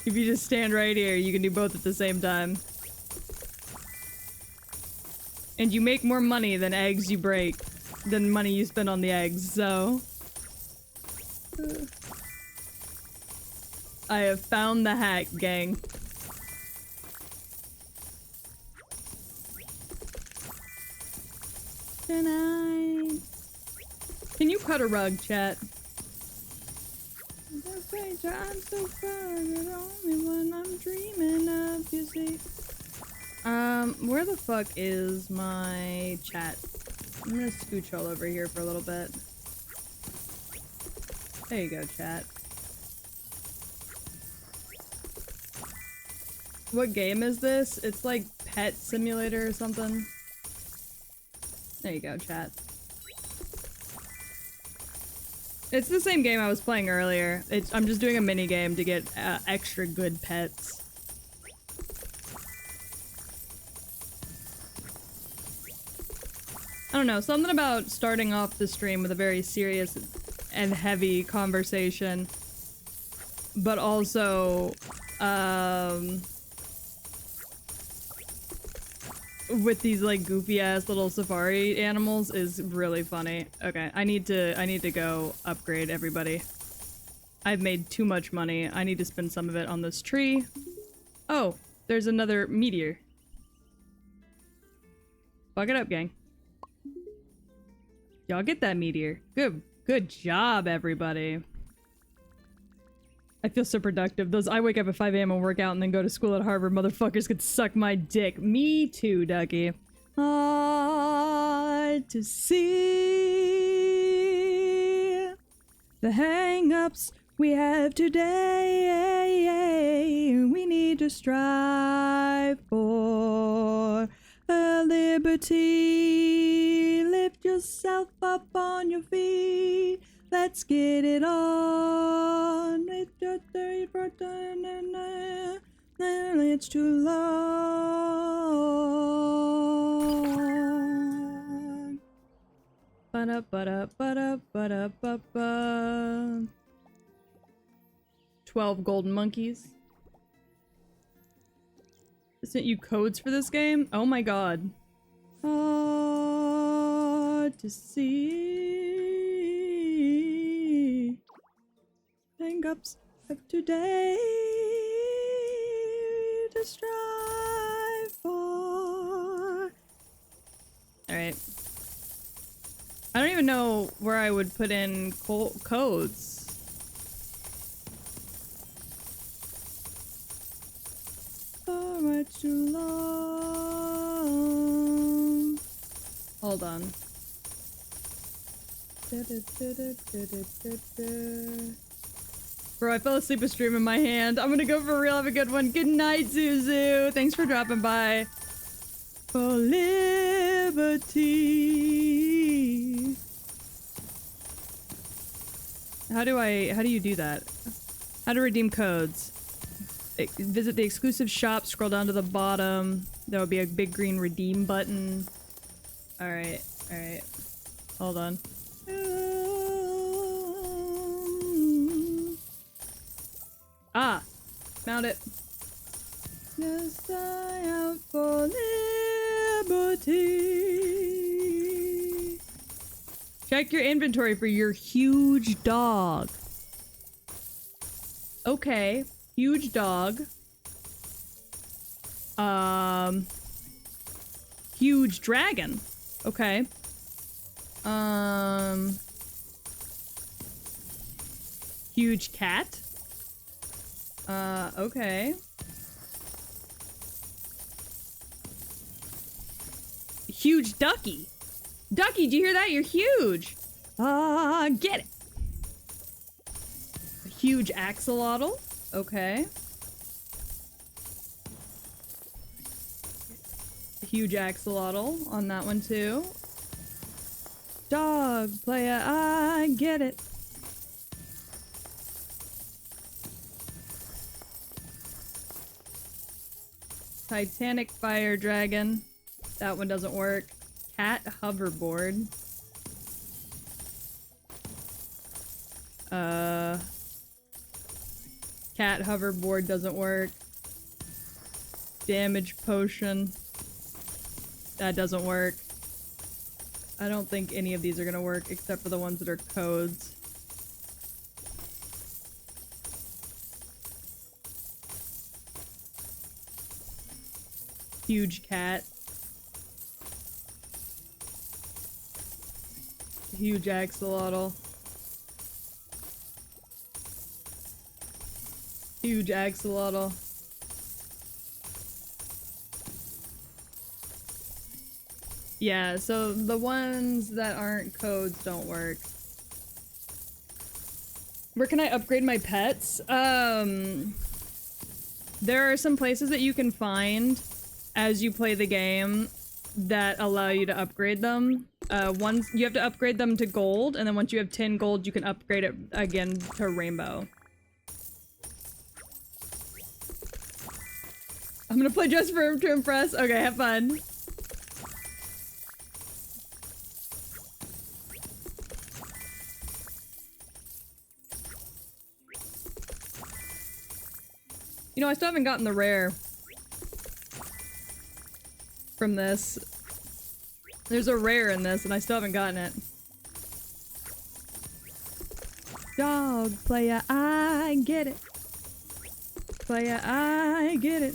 If you just stand right here, you can do both at the same time. And you make more money than eggs you break. Than money you spend on the eggs, so... I have found the hack, gang. Tonight. Can you cut a rug, chat? I'm so far, you're the only one I'm dreaming of, you see. Where the fuck is my chat? I'm gonna scooch all over here for a little bit. There you go, chat. What game is this? It's like Pet Simulator or something. There you go, chat. It's the same game I was playing earlier. I'm just doing a mini game to get extra good pets. I don't know, something about starting off the stream with a very serious and heavy conversation, but also, with these like goofy ass little safari animals is really funny. Okay, I need to go upgrade everybody. I've made too much money. I need to spend some of it on this tree. Oh, there's another meteor. Fuck it up, gang. Y'all get that meteor. Good job, everybody. I feel so productive. I wake up at 5 a.m. and work out and then go to school at Harvard. Motherfuckers could suck my dick. Me too, Ducky. Hard to see the hang-ups we have today. We need to strive for a liberty. Lift yourself up on your feet. Let's get it on. It's too long. Ba-da-ba-da-ba-da-ba-da-ba-ba. 12 golden monkeys. I sent you codes for this game? Oh my god. Hard to see. Hang-ups of today to strive for. Alright. I don't even know where I would put in codes. So much too long. Hold on. Bro, I fell asleep with stream in my hand. I'm gonna go for real. Have a good one. Good night, Zuzu. Thanks for dropping by. For liberty. How do you do that? How to redeem codes. Visit the exclusive shop, scroll down to the bottom. There will be a big green redeem button. Alright, alright. Hold on. Ah! Found it. Yes, I am for liberty. Check your inventory for your huge dog. Okay. Huge dog. Huge dragon. Okay. Huge cat. Okay. Huge ducky. Ducky, do you hear that? You're huge. Get it. A huge axolotl. Okay. A huge axolotl on that one too. Dog player, I get it. Titanic fire dragon. That one doesn't work. Cat hoverboard. Cat hoverboard doesn't work. Damage potion. That doesn't work. I don't think any of these are gonna work except for the ones that are codes. Huge cat. Huge axolotl. Huge axolotl. Yeah, so the ones that aren't codes don't work. Where can I upgrade my pets? There are some places that you can find as you play the game that allow you to upgrade them. Once you have to upgrade them to gold, and then once you have 10 gold, you can upgrade it again to rainbow. I'm gonna play just for him to impress. Okay, have fun. know, I still haven't gotten the rare from this. There's a rare in this, and I still haven't gotten it. Dog player, I get it. Player, I get it.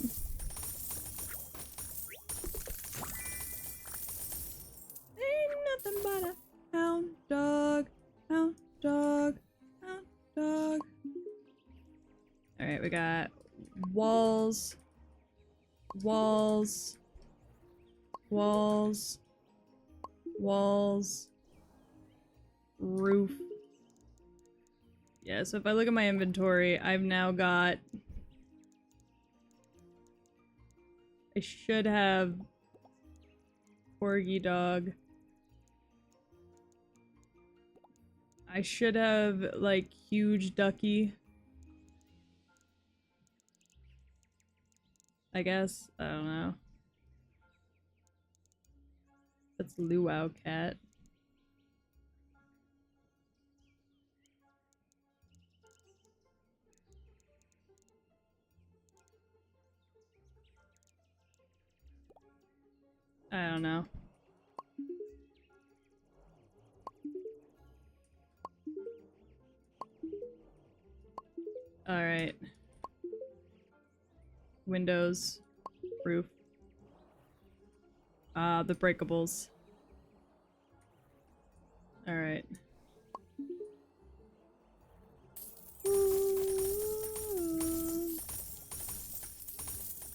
Ain't nothing but a hound dog, hound dog, hound dog. Alright, we got walls, walls, walls, walls, roof. Yeah, so if I look at my inventory, I've now got... I should have... Corgi dog. I should have, like, huge ducky. I guess. I don't know. That's luau cat. I don't know. Alright. Windows. Roof. The breakables. Alright.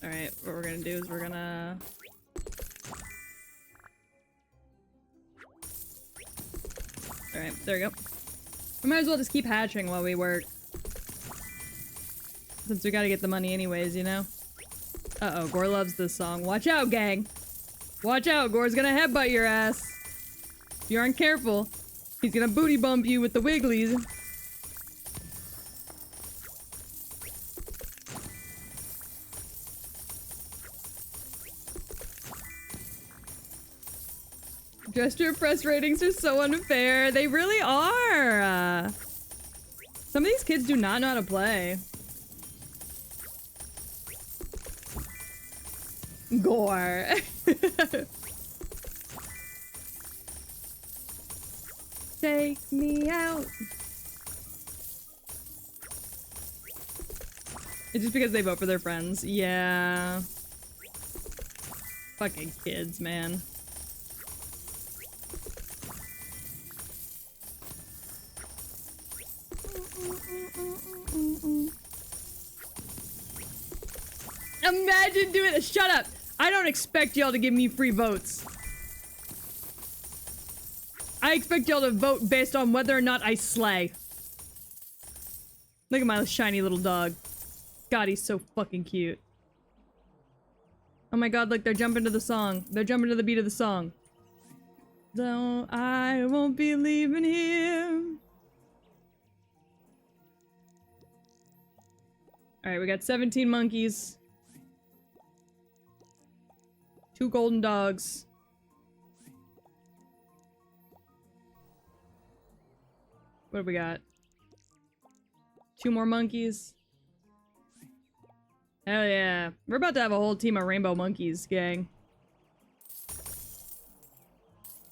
Alright, what we're gonna do is we're gonna... Alright, there we go. We might as well just keep hatching while we work. Since we gotta get the money anyways, you know? Uh-oh, Gore loves this song. Watch out, gang! Watch out, Gore's gonna headbutt your ass! If you aren't careful, he's gonna booty bump you with the wigglies. Gesture press ratings are so unfair. They really are! Some of these kids do not know how to play. Gore. Take me out. It's just because they vote for their friends. Yeah. Fucking kids, man. Imagine doing it. Shut up. I don't expect y'all to give me free votes. I expect y'all to vote based on whether or not I slay. Look at my shiny little dog. God, he's so fucking cute. Oh my god, look, they're jumping to the song. They're jumping to the beat of the song. Though I won't be leaving here. Alright, we got 17 monkeys. 2 golden dogs. What have we got? 2 more monkeys. Hell yeah. We're about to have a whole team of rainbow monkeys, gang.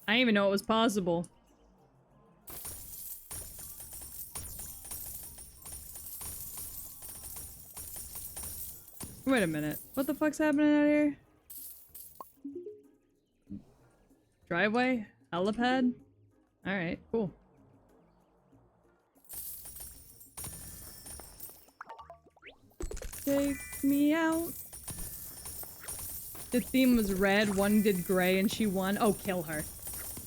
I didn't even know it was possible. Wait a minute. What the fuck's happening out here? Driveway? Helipad? Alright, cool. Take me out. The theme was red, one did gray, and she won. Oh, kill her.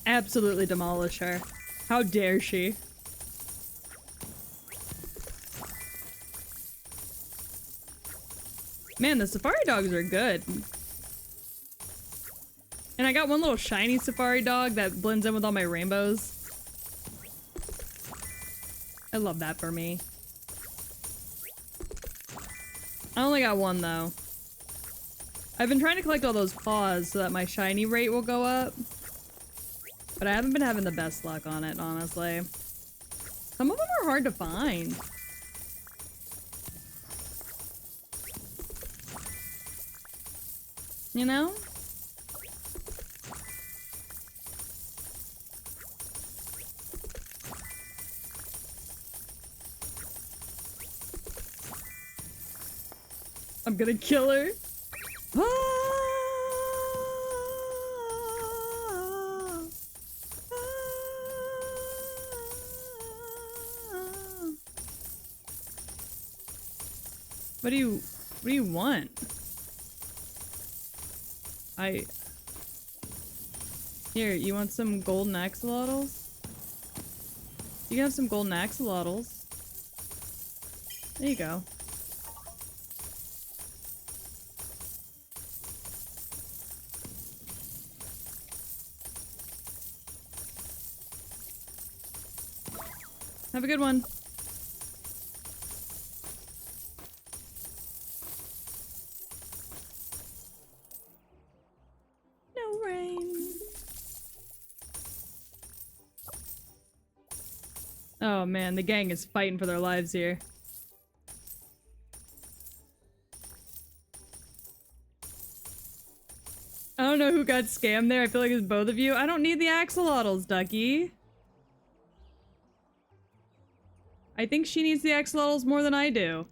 Absolutely demolish her. How dare she? Man, the safari dogs are good. And I got one little shiny safari dog that blends in with all my rainbows. I love that for me. I only got one though. I've been trying to collect all those paws so that my shiny rate will go up. But I haven't been having the best luck on it, honestly. Some of them are hard to find. You know? I'm gonna kill her. What do you want? Here, you want some golden axolotls? You can have some golden axolotls. There you go. Have a good one. No rain. Oh man, the gang is fighting for their lives here. I don't know who got scammed there. I feel like it's both of you. I don't need the axolotls, Ducky. I think she needs the axolotls more than I do.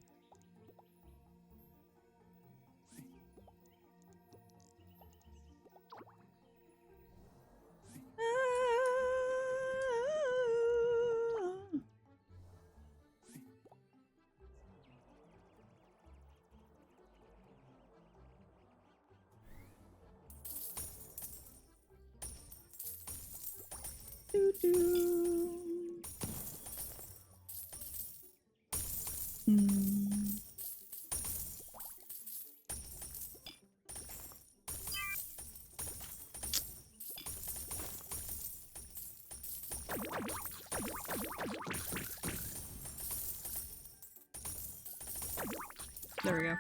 Doo -doo. There we go.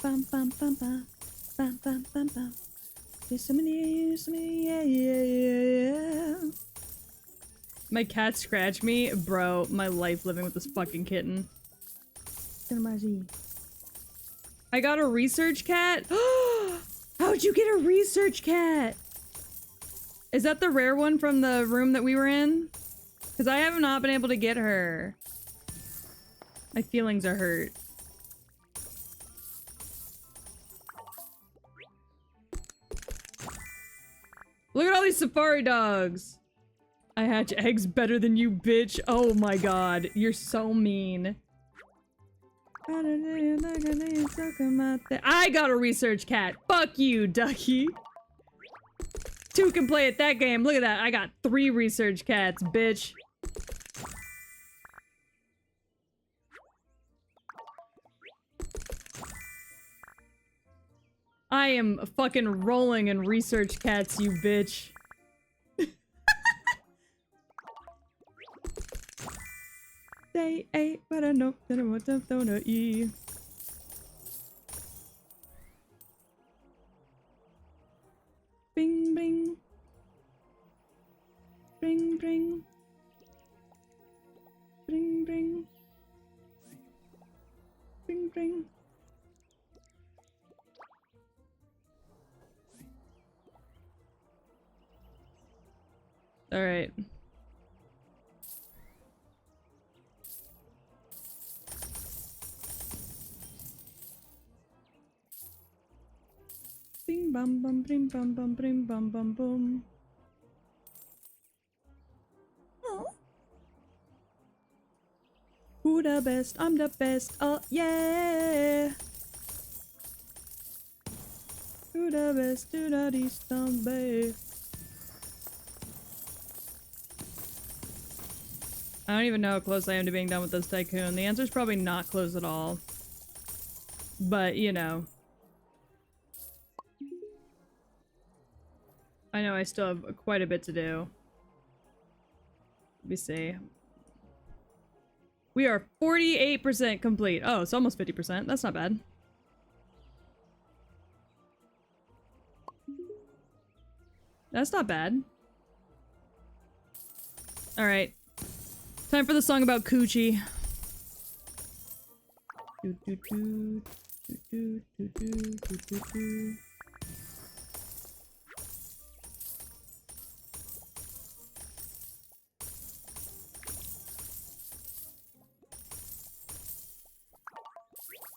Bum bum bum bum bum bum bum bum. There's so many, yeah, yeah, yeah, yeah. My cat scratched me, bro. My life living with this fucking kitten. I got a research cat. How'd you get a research cat? Is that the rare one from the room that we were in? Because I have not been able to get her. My feelings are hurt. Look at all these safari dogs. I hatch eggs better than you, bitch. Oh my god, you're so mean. I got a research cat. Fuck you, Ducky. Two can play at that game. Look at that. I got 3 research cats, bitch. I am fucking rolling in research cats, you bitch. They ate, but I know that I want them to eat. Bing, bing. Bing, bing. Bing, bing. Bing, bing. All right. Bing bum bum bing bum bum bing bum bum boom. Oh. Who the best? I'm the best. Oh yeah. Who the best? Do the east down bay. I don't even know how close I am to being done with this tycoon. The answer's probably not close at all. But, you know. I know I still have quite a bit to do. Let me see. We are 48% complete. Oh, it's almost 50%. That's not bad. That's not bad. Alright. Time for the song about coochie. Do, do, do, do, do, do, do, do, do.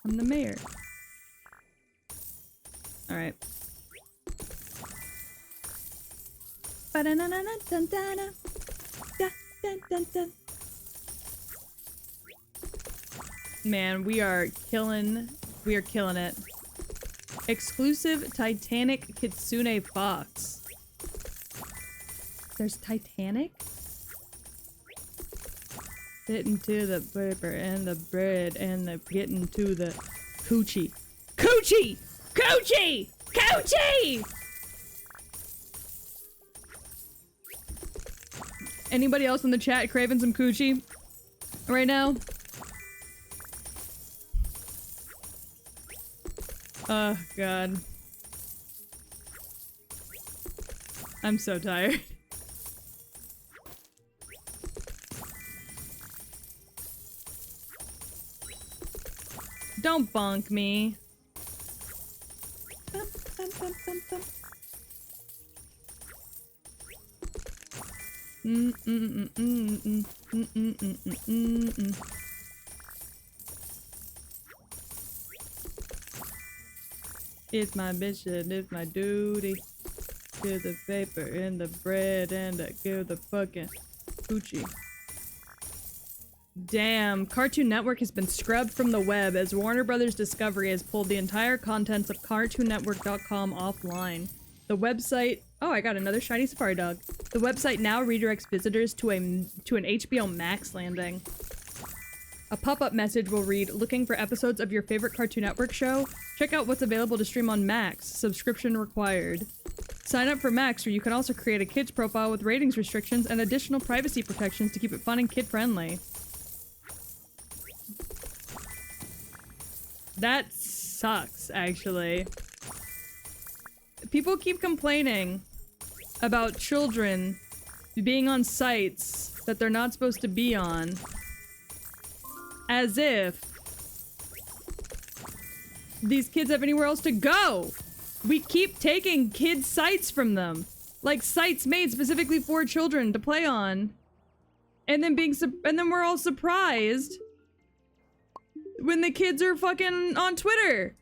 I'm the mayor. Alright. Man, we are killing it. Exclusive Titanic Kitsune Fox. There's Titanic? Fit into the paper and the bread and the getting to the coochie. Coochie! Coochie! Coochie! Anybody else in the chat craving some coochie right now? Oh, God. I'm so tired. Don't bonk me. Bum, bum, bum, bum, bum. It's my mission, it's my duty. Give the paper and the bread and I give the fucking coochie. Damn, Cartoon Network has been scrubbed from the web as Warner Brothers Discovery has pulled the entire contents of CartoonNetwork.com offline. The website— oh, I got another shiny safari dog. The website now redirects visitors to an HBO Max landing. A pop-up message will read, "Looking for episodes of your favorite Cartoon Network show? Check out what's available to stream on Max. Subscription required." Sign up for Max, where you can also create a kids profile with ratings restrictions and additional privacy protections to keep it fun and kid-friendly. That sucks, actually. People keep complaining about children being on sites that they're not supposed to be on. As if these kids have anywhere else to go. We keep taking kids' sites from them. Like sites made specifically for children to play on. And then we're all surprised when the kids are fucking on Twitter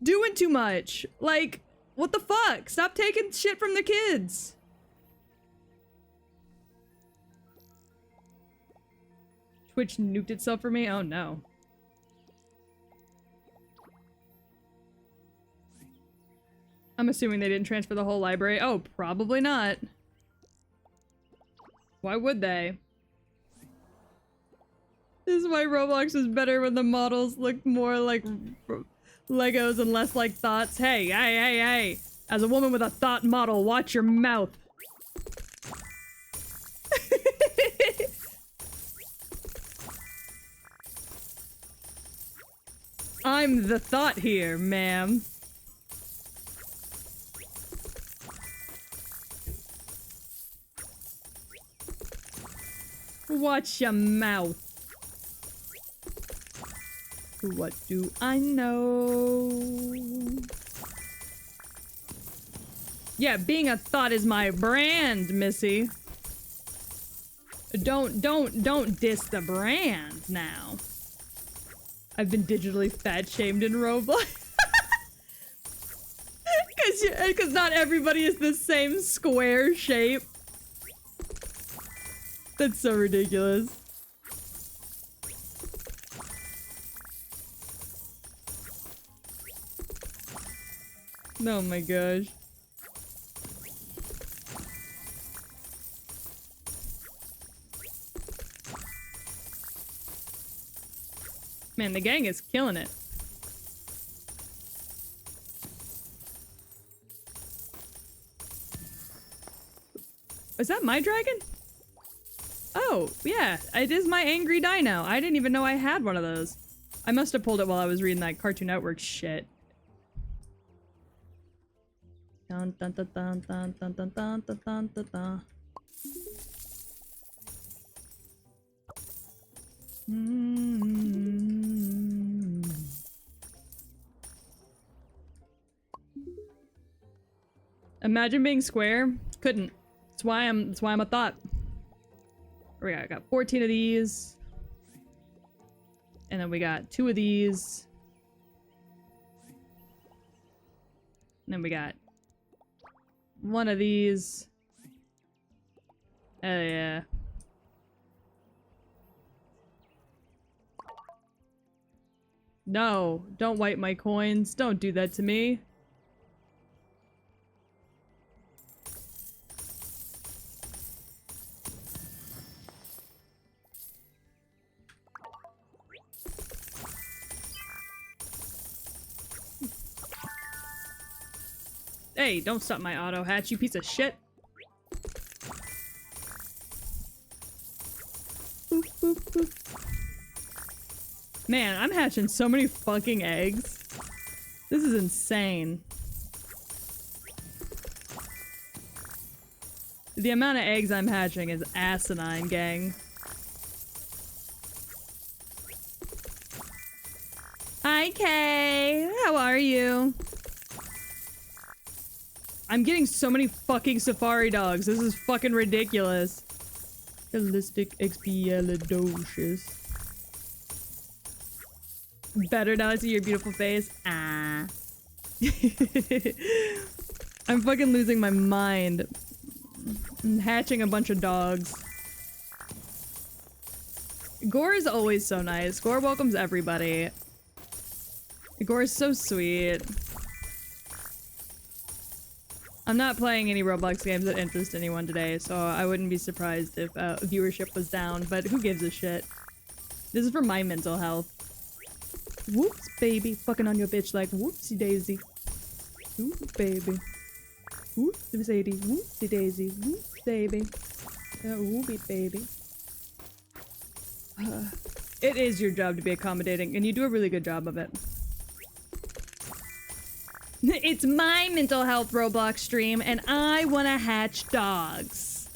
doing too much. Like, what the fuck? Stop taking shit from the kids. Twitch nuked itself for me? Oh no. I'm assuming they didn't transfer the whole library. Oh, probably not. Why would they? This is why Roblox was better when the models looked more like Legos and less like thoughts. Hey, hey, hey, hey! As a woman with a thought model, watch your mouth. I'm the thought here, ma'am. Watch your mouth. What do I know? Yeah, being a thought is my brand, Missy. Don't diss the brand now. I've been digitally fat-shamed in Roblox. Cause not everybody is the same square shape. That's so ridiculous. Oh my gosh. Man, the gang is killing it. Is that my dragon? Oh, yeah, it is my angry dino. I didn't even know I had one of those. I must have pulled it while I was reading that Cartoon Network shit. Dun dun dun dun dun dun dun dun dun dun dun dun. Imagine being square. Couldn't. That's why I'm a thought. I got 14 of these. And then we got 2 of these. And then we got 1 of these. Oh yeah. No, don't wipe my coins. Don't do that to me. Hey, don't stop my auto hatch, you piece of shit. Boop, boop, boop. Man, I'm hatching so many fucking eggs. This is insane. The amount of eggs I'm hatching is asinine, gang. Hi, Kay. How are you? I'm getting so many fucking safari dogs. This is fucking ridiculous. Ballistic expialidocious. Better now I see your beautiful face. Ah. I'm fucking losing my mind. I'm hatching a bunch of dogs. Gore is always so nice. Gore welcomes everybody. Gore is so sweet. I'm not playing any Roblox games that interest anyone today, so I wouldn't be surprised if viewership was down, but who gives a shit? This is for my mental health. Whoops, baby. Fucking on your bitch like whoopsie daisy. Ooh, baby. Whoops, Sadie. Whoopsie daisy. Whoops, baby. Whoopie, baby. It is your job to be accommodating, and you do a really good job of it. It's my mental health Roblox stream, and I want to hatch dogs.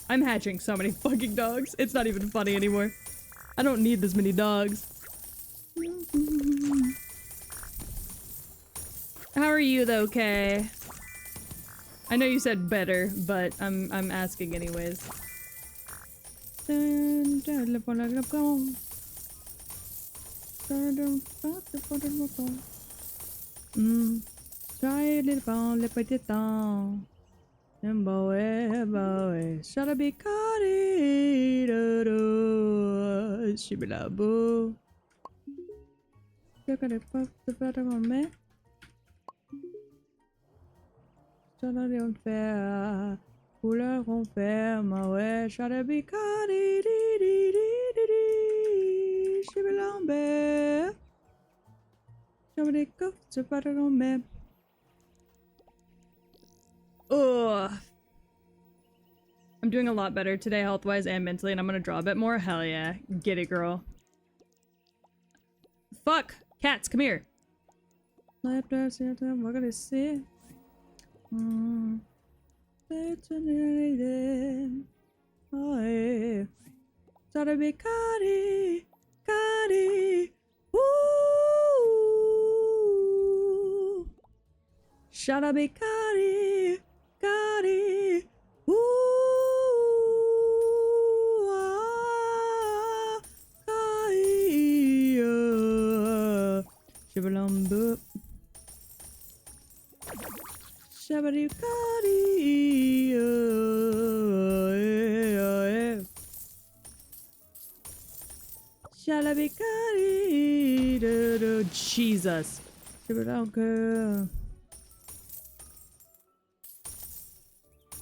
I'm hatching so many fucking dogs. It's not even funny anymore. I don't need this many dogs. How are you though, Kay? I know you said better, but I'm asking anyways. Try a little bone, let put it down. And boy, shall I be caught it? Shibila boo. Look at it, fuck the better on me. Shall I be unfair? Couleur renferme, ouais, shall I be caught it? Shibila boo. Somebody go to better on me. Ugh. I'm doing a lot better today health-wise and mentally, and I'm gonna draw a bit more. Hell yeah. Get it, girl. Fuck! Cats, come here! What gonna see? Oh, yeah. Gotta be Cuddy! Cuddy! Woo! Should be Cuddy! Cuddy! Ooh, ah, Shibalumbu. Shabadi Cuddy! Shall I be Cuddy? Jesus. Shibalunka.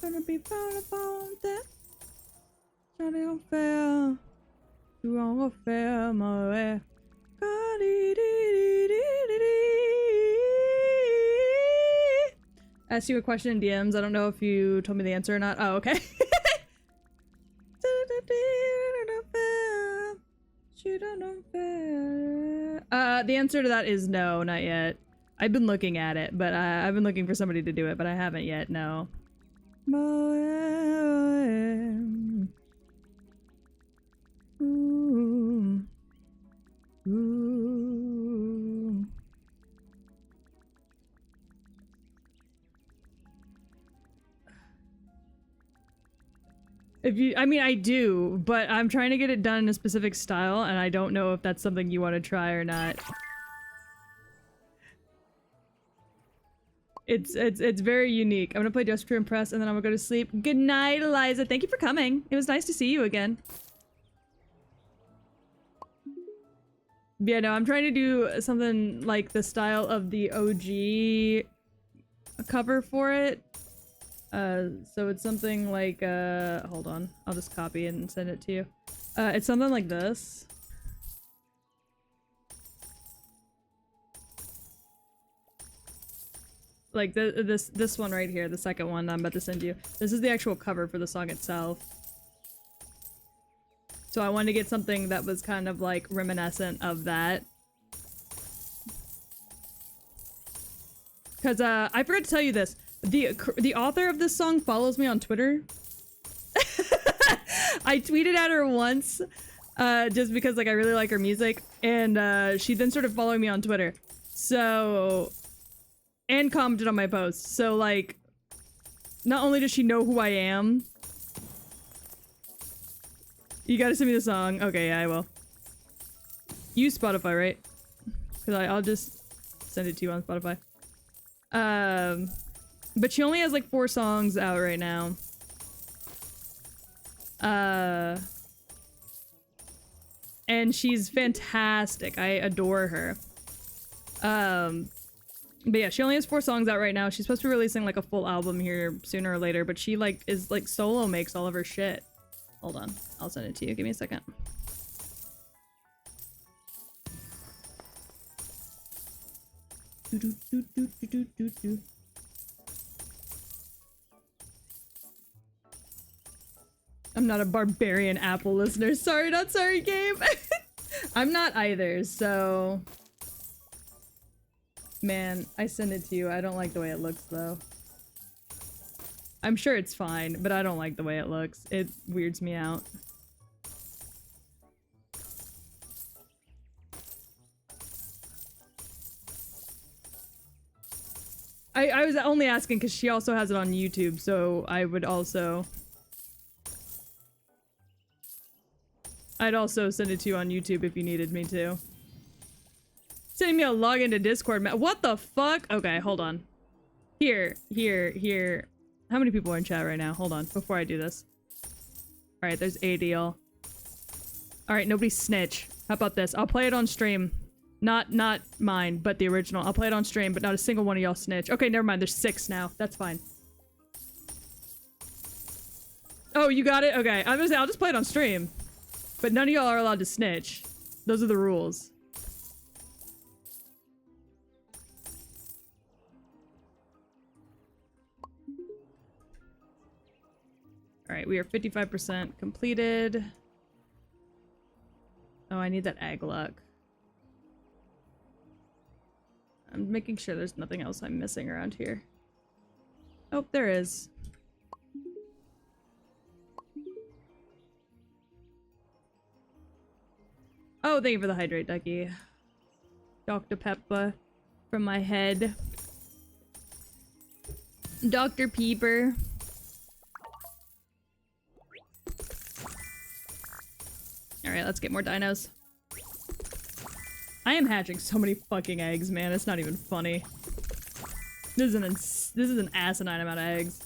Gonna be found upon that. Johnny unfair. You wrong affair, my way. Asked you a question in DMs. I don't know if you told me the answer or not. Oh, okay. The answer to that is no, not yet. I've been looking at it, but I've been looking for somebody to do it, but I haven't yet, no. Ooh. Ooh. If you, I mean, I do, but I'm trying to get it done in a specific style, and I don't know if that's something you want to try or not. It's very unique. I'm gonna play just to impress, and then I'm gonna go to sleep. Good night, Eliza. Thank you for coming. It was nice to see you again. Yeah, no, I'm trying to do something like the style of the OG cover for it. So it's something like, hold on. I'll just copy it and send it to you. It's something like this. Like this one right here, the second one I'm about to send you. This is the actual cover for the song itself. So I wanted to get something that was kind of like reminiscent of that. Cause I forgot to tell you this. The author of this song follows me on Twitter. I tweeted at her once, just because like I really like her music, and she then started following me on Twitter. So, and commented on my posts. So like, not only does she know who I am. You gotta send me the song. Okay, yeah, I will. Use Spotify, right? Cause I'll just send it to you on Spotify. But she only has like 4 songs out right now. And she's fantastic. I adore her. But yeah, she only has 4 songs out right now. She's supposed to be releasing like a full album here sooner or later, but she like is like solo makes all of her shit. Hold on, I'll send it to you. Give me a second. I'm not a barbarian Apple listener. Sorry, not sorry, game. I'm not either, so... Man, I send it to you. I don't like the way it looks, though. I'm sure it's fine, but I don't like the way it looks. It weirds me out. I was only asking because she also has it on YouTube, so I would also... I'd also send it to you on YouTube if you needed me to. Sending me a login to Discord. What the fuck? Okay, hold on. Here. How many people are in chat right now? Hold on, before I do this. Alright, there's 80 y'all. Alright, nobody snitch. How about this? I'll play it on stream. Not mine, but the original. I'll play it on stream, but not a single one of y'all snitch. Okay, never mind. There's 6 now. That's fine. Oh, you got it? Okay. I was gonna say, I'll just play it on stream. But none of y'all are allowed to snitch. Those are the rules. Alright, we are 55% completed. Oh, I need that egg luck. I'm making sure there's nothing else I'm missing around here. Oh, there is. Oh, thank you for the hydrate, Ducky. Dr. Peppa from my head. Dr. Peeper. Alright, let's get more dinos. I am hatching so many fucking eggs, man. It's not even funny. This is an asinine amount of eggs.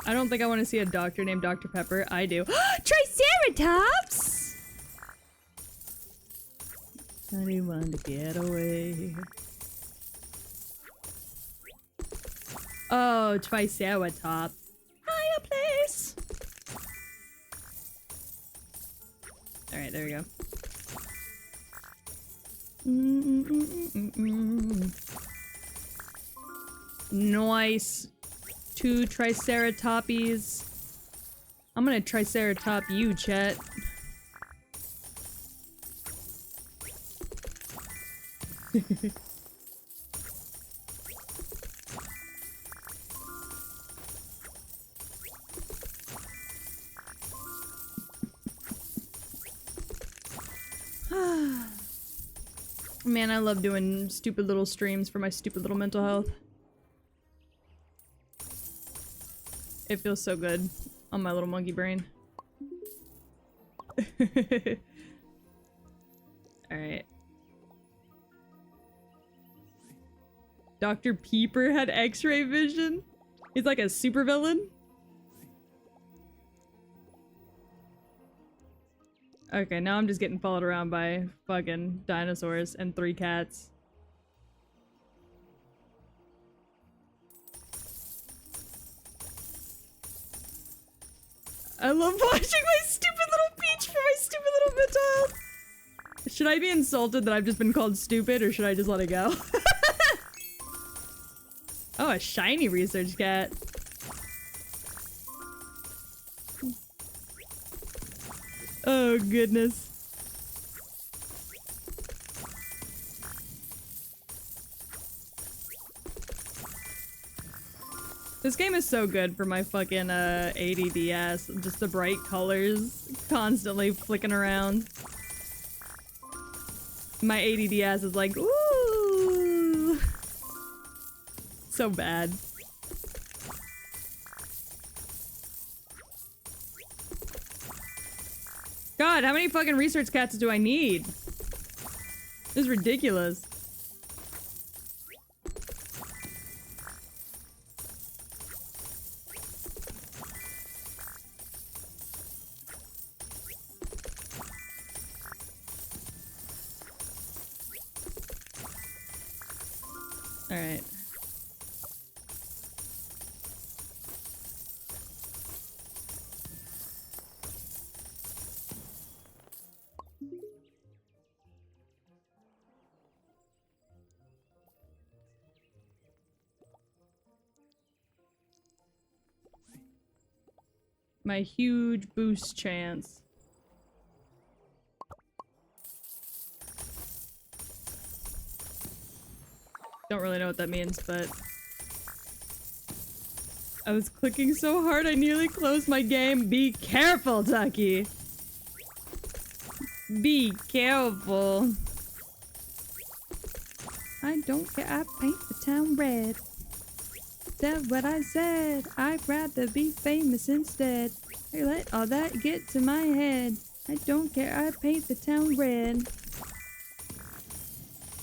I don't think I want to see a doctor named Dr. Pepper. I do. Triceratops! Anyone to get away. Oh, Triceratops. Higher place! Alright, there we go. Nice. 2 Triceratopes. I'm gonna Triceratop you, Chet. Man, I love doing stupid little streams for my stupid little mental health. It feels so good on my little monkey brain. Alright. Dr. Peeper had X-ray vision? He's like a supervillain? Okay, now I'm just getting followed around by fucking dinosaurs and 3 cats. I love watching my stupid little peach for my stupid little mental health. Should I be insulted that I've just been called stupid, or should I just let it go? Oh, a shiny research cat. Oh, goodness. This game is so good for my fucking ADD ass. Just the bright colors constantly flicking around. My ADD ass is like, ooh. So bad. God, how many fucking research cats do I need? This is ridiculous. Alright. My huge boost chance. Don't really know what that means, but I was clicking so hard I nearly closed my game. Be careful, Tucky. Be careful. I don't care, I paint the town red. That's what I said. I'd rather be famous instead. I let all that get to my head. I don't care, I paint the town red.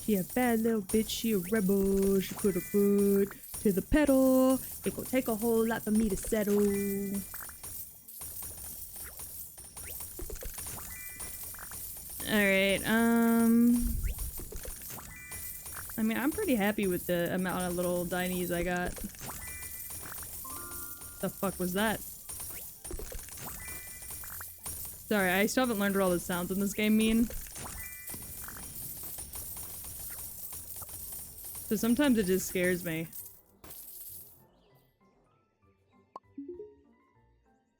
She a bad little bitch, she a rebel. She put her foot to the pedal. It gon' take a whole lot for me to settle. Alright, I mean, I'm pretty happy with the amount of little dinies I got. The fuck was that? Sorry, I still haven't learned what all the sounds in this game mean. So sometimes it just scares me.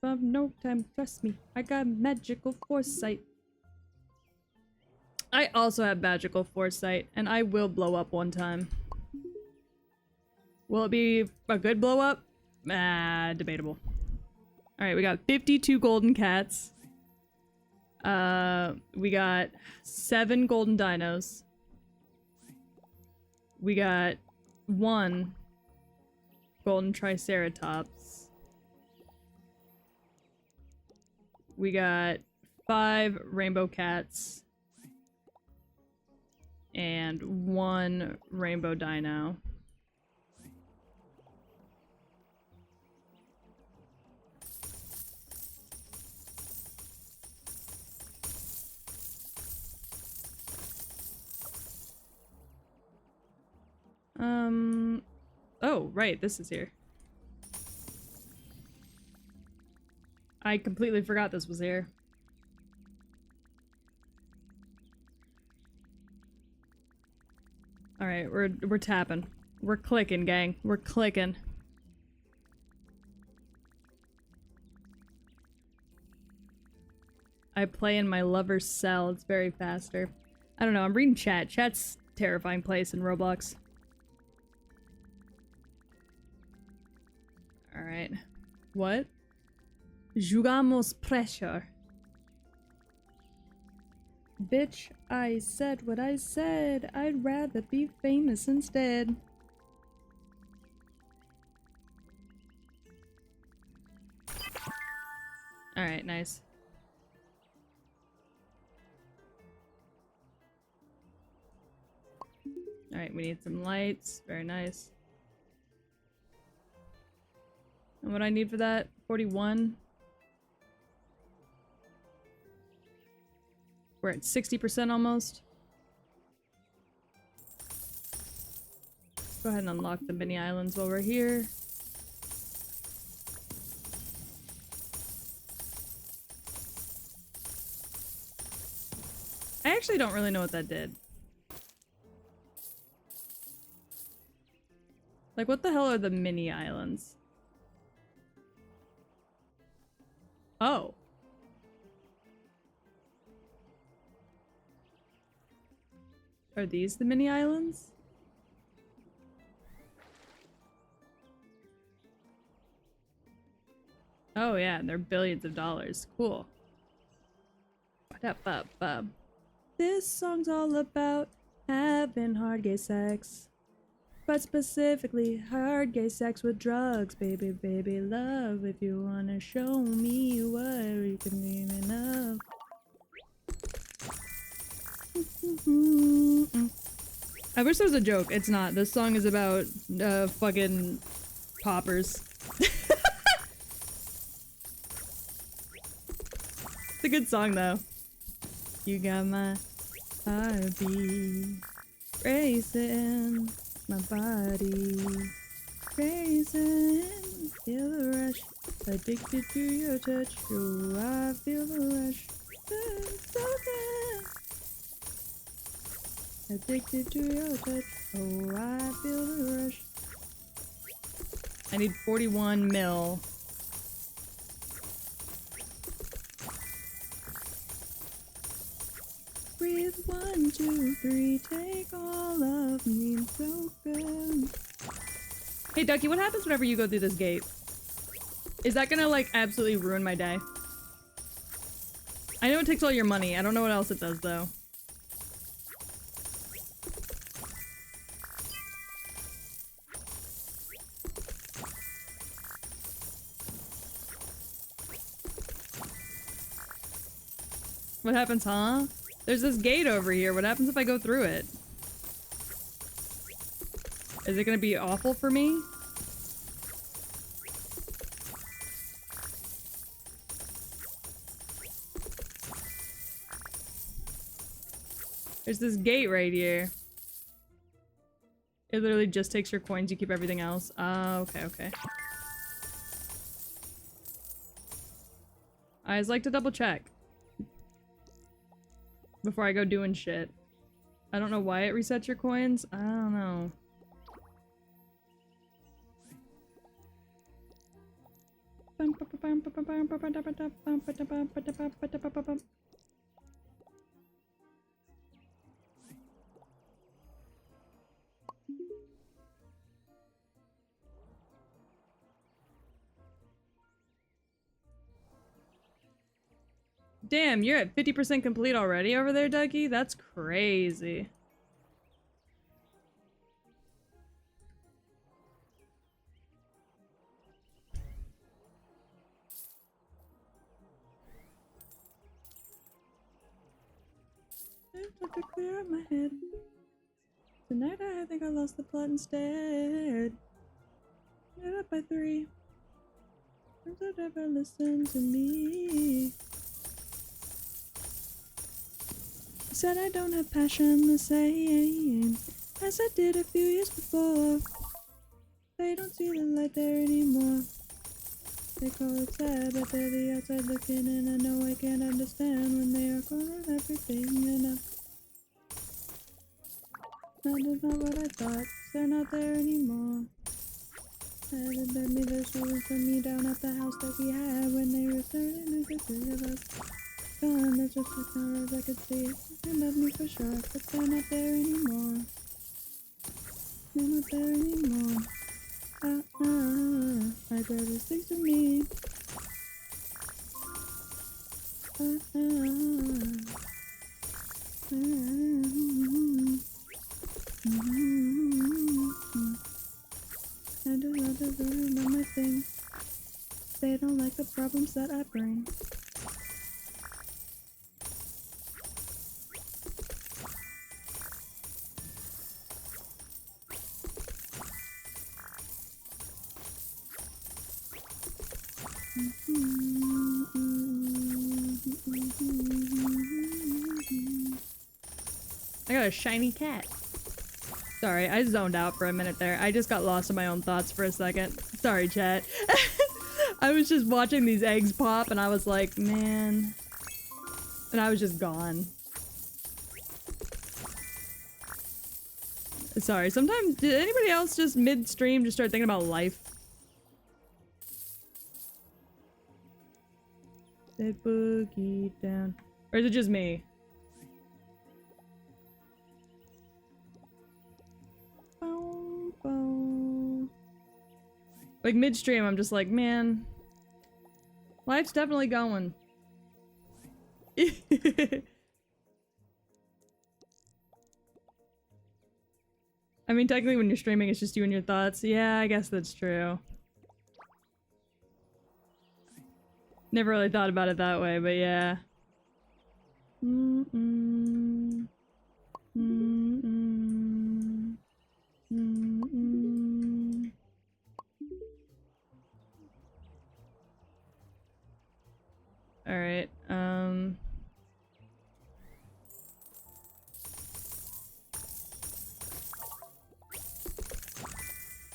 Of no time, trust me. I got magical foresight. I also have magical foresight, and I will blow up one time. Will it be a good blow up? Ah, debatable. Alright, we got 52 golden cats. We got 7 golden dinos. We got 1 golden triceratops. We got 5 rainbow cats. And 1 rainbow dino. Oh, right, this is here. I completely forgot this was here. Alright, we're tapping. We're clicking, gang. We're clicking. I play in my lover's cell. It's very faster. I don't know, I'm reading chat. Chat's a terrifying place in Roblox. Alright. What? Jugamos pressure. Bitch, I said what I said. I'd rather be famous instead. Alright, nice. Alright, we need some lights. Very nice. And what I need for that? 41. We're at 60% almost. Go ahead and unlock the mini islands while we're here. I actually don't really know what that did. Like, what the hell are the mini islands? Oh. Are these the mini islands? Oh yeah, and they're billions of dollars. Cool. This song's all about having hard gay sex. But specifically, hard gay sex with drugs. Baby, baby, love. If you wanna show me what you can dream of. I wish there was a joke. It's not. This song is about fucking poppers. It's a good song though. You got my heartbeat racing, my body racing. Feel the rush, addicted to your touch. Oh, I feel the rush. So good. Addicted to your touch. Oh, I feel the rush. I need 41 mil. Breathe 1, 2, 3, take all of me, so good. Hey Ducky, what happens whenever you go through this gate? Is that gonna like absolutely ruin my day? I know it takes all your money, I don't know what else it does though. What happens, huh? There's this gate over here. What happens if I go through it? Is it gonna be awful for me? There's this gate right here. It literally just takes your coins, you keep everything else. Okay, okay. I always like to double check before I go doing shit. I don't know why it resets your coins. I don't know. Damn, you're at 50% complete already over there, Dougie? That's crazy. I have to clear up my head. Tonight I think I lost the plot instead. Get up by 3. Turns out never listen to me. Said I don't have passion the same as I did a few years before. They don't see the light there anymore. They call it sad, but they're the outside looking in. I know I can't understand when they are calling everything enough. That is not what I thought. They're not there anymore. Haven't been me, they're stolen from me down at the house that we had when they returned and I could see of us. Gone, it's just as far as I could see. They love me for sure, but they're not there anymore. They're not there anymore. My brother sings to me. I do not deserve all my things. They don't like the problems that I bring. I got a shiny cat. Sorry, I zoned out for a minute there. I just got lost in my own thoughts for a second. Sorry, chat. I was just watching these eggs pop and I was like, man. And I was just gone. Sorry, sometimes, did anybody else just mid-stream just start thinking about life? They boogie down. Or is it just me? Bow, bow. Like midstream, I'm just like, man, life's definitely going. I mean, technically when you're streaming, it's just you and your thoughts. Yeah, I guess that's true. Never really thought about it that way, but yeah. Alright,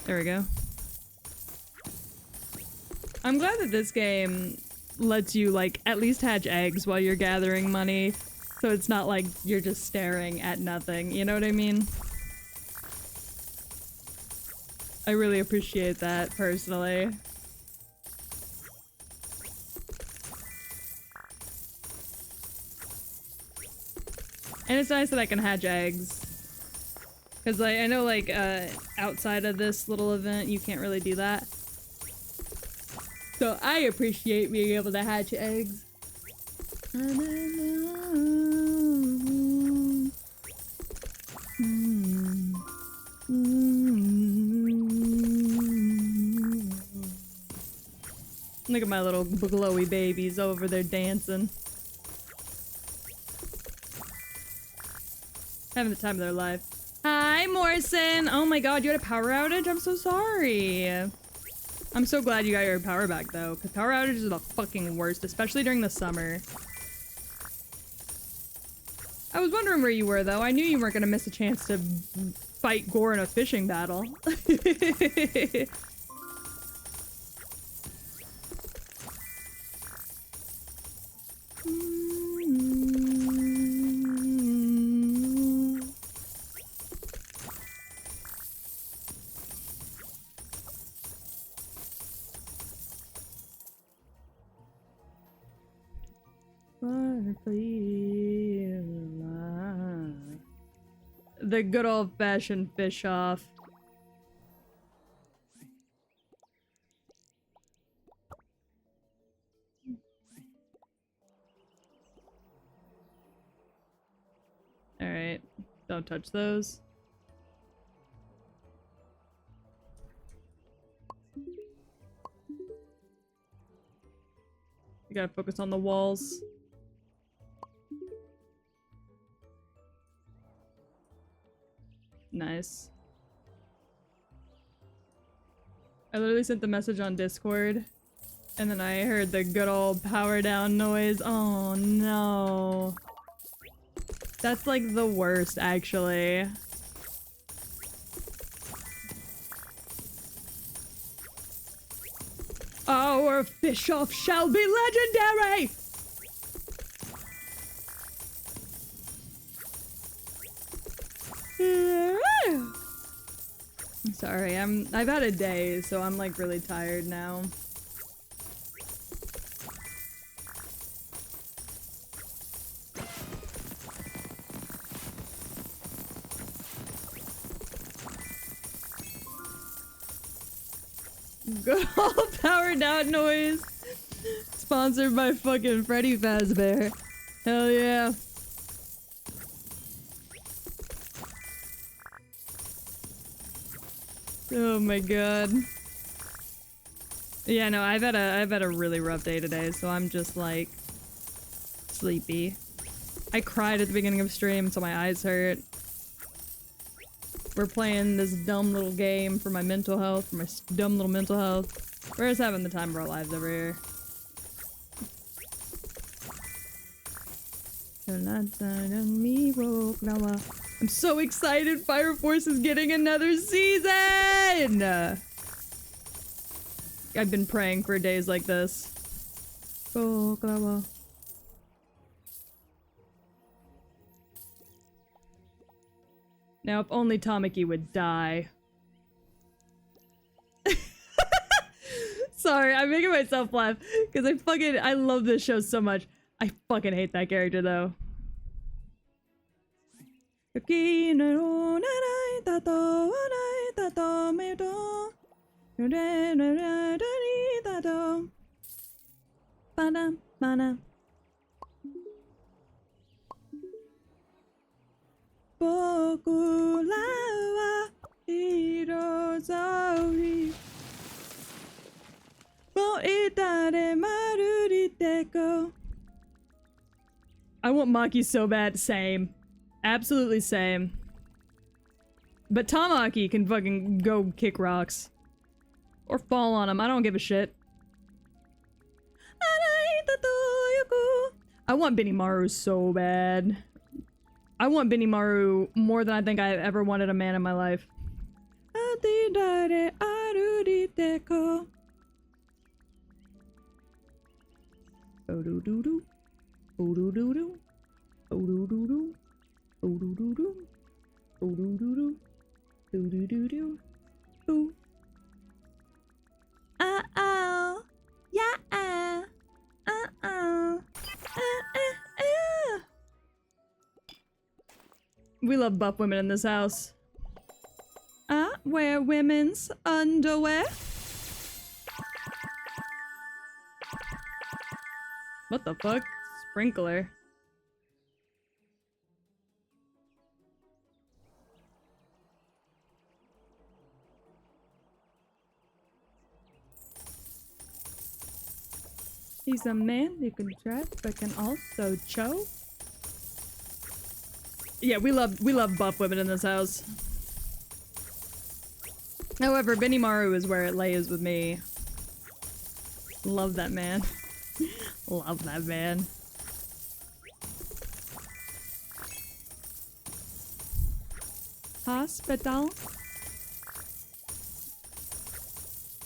there we go. I'm glad that this game lets you, like, at least hatch eggs while you're gathering money. So it's not like you're just staring at nothing, you know what I mean? I really appreciate that, personally. And it's nice that I can hatch eggs. Because I know, like, outside of this little event, you can't really do that. So I appreciate being able to hatch eggs. Look at my little glowy babies over there dancing. Having the time of their life. Hi, Morrison! Oh my god, you had a power outage? I'm so sorry. I'm so glad you got your power back though, because power outages are the fucking worst, especially during the summer. I was wondering where you were though. I knew you weren't gonna miss a chance to fight Gore in a fishing battle. The good old-fashioned fish off. Alright, don't touch those. You gotta focus on the walls. Nice. I literally sent the message on Discord, and then I heard the good old power down noise. Oh no. That's like the worst, actually. Our fish off shall be legendary! Yeah. I'm sorry, I've had a day, so I'm like really tired now. Good old powered out noise. Sponsored by fucking Freddy Fazbear. Hell yeah. Oh my god. Yeah, no, I've had a really rough day today, so I'm just like sleepy. I cried at the beginning of stream, so my eyes hurt. We're playing this dumb little game for my mental health, for my dumb little mental health. We're just having the time of our lives over here. I'm so excited Fire Force is getting another season! I've been praying for days like this. Now, if only Tamaki would die. Sorry, I'm making myself laugh because I love this show so much. I fucking hate that character though. I want Maki so bad. Same. Absolutely same. But Tamaki can fucking go kick rocks. Or fall on him. I don't give a shit. I want Benimaru so bad. I want Benimaru more than I think I've ever wanted a man in my life. We love buff women in this house. Wear women's underwear. What the fuck? Sprinkler. He's a man who can drive but can also choke. Yeah, we love buff women in this house. However, Benimaru is where it lays with me. Love that man. Love that man. Hospital.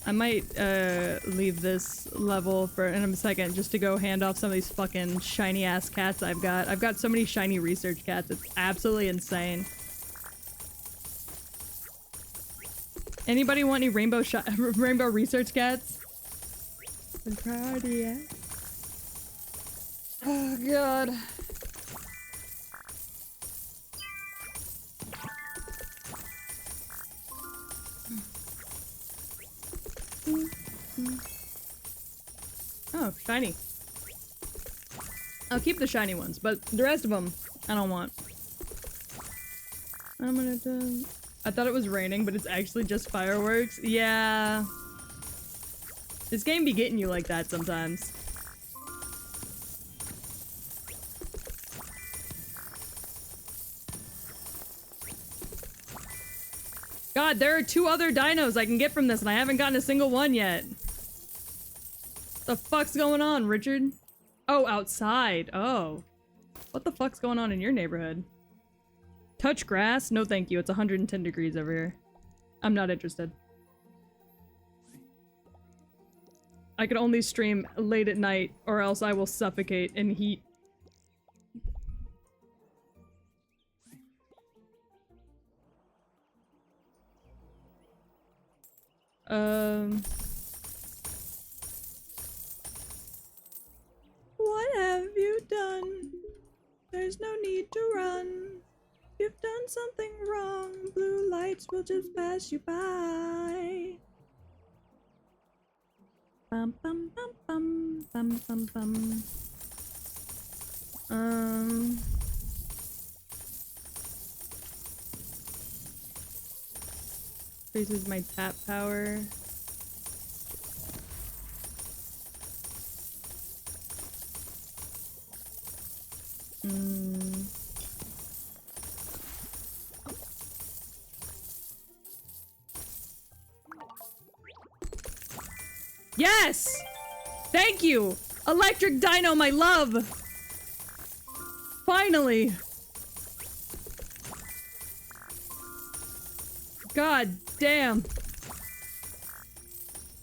I might leave this level for in a second just to go hand off some of these fucking shiny ass cats I've got. I've got so many shiny research cats, it's absolutely insane. Anybody want any rainbow research cats? Oh god. Oh, shiny. I'll keep the shiny ones, but the rest of them, I don't want. I'm gonna do... I thought it was raining, but it's actually just fireworks. Yeah. This game be getting you like that sometimes. God, there are 2 other dinos I can get from this, and I haven't gotten a single one yet. The fuck's going on, Richard? Oh, outside. Oh. What the fuck's going on in your neighborhood? Touch grass? No thank you. It's 110 degrees over here. I'm not interested. I can only stream late at night, or else I will suffocate in heat. What have you done? There's no need to run. You've done something wrong. Blue lights will just pass you by. Bum bum bum bum bum bum bum. Increases my tap power. Yes! Thank you! Electric Dino, my love! Finally! God damn.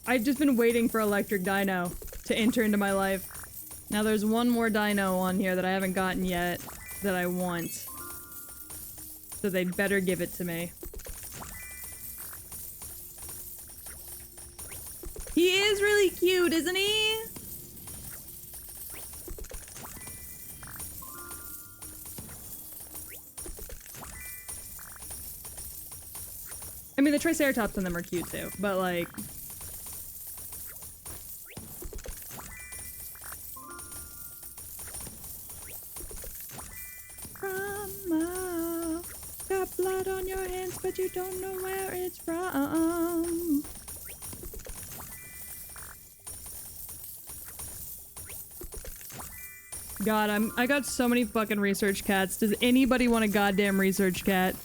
I've just been waiting for Electric Dino to enter into my life. Now there's one more dino on here that I haven't gotten yet that I want. So they better give it to me. He is really cute, isn't he? I mean, the Triceratops in them are cute too, but like... Got blood on your hands, but you don't know where it's from. God, I got so many fucking research cats. Does anybody want a goddamn research cat?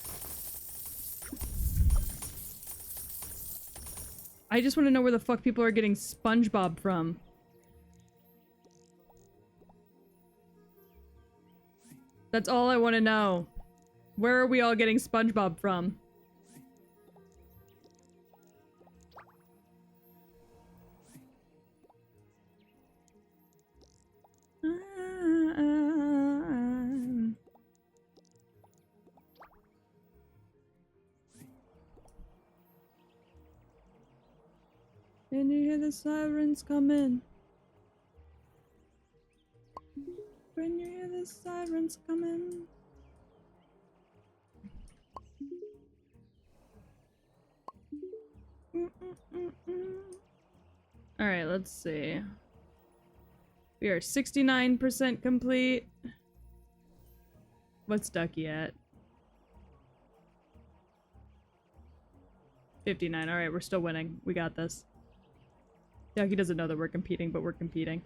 I just want to know where the fuck people are getting SpongeBob from. That's all I want to know. Where are we all getting SpongeBob from? Can you hear the sirens coming? When you hear the sirens coming? Alright, let's see. We are 69% complete. What's Ducky at? 59. Alright, we're still winning. We got this. Ducky doesn't know that we're competing, but we're competing.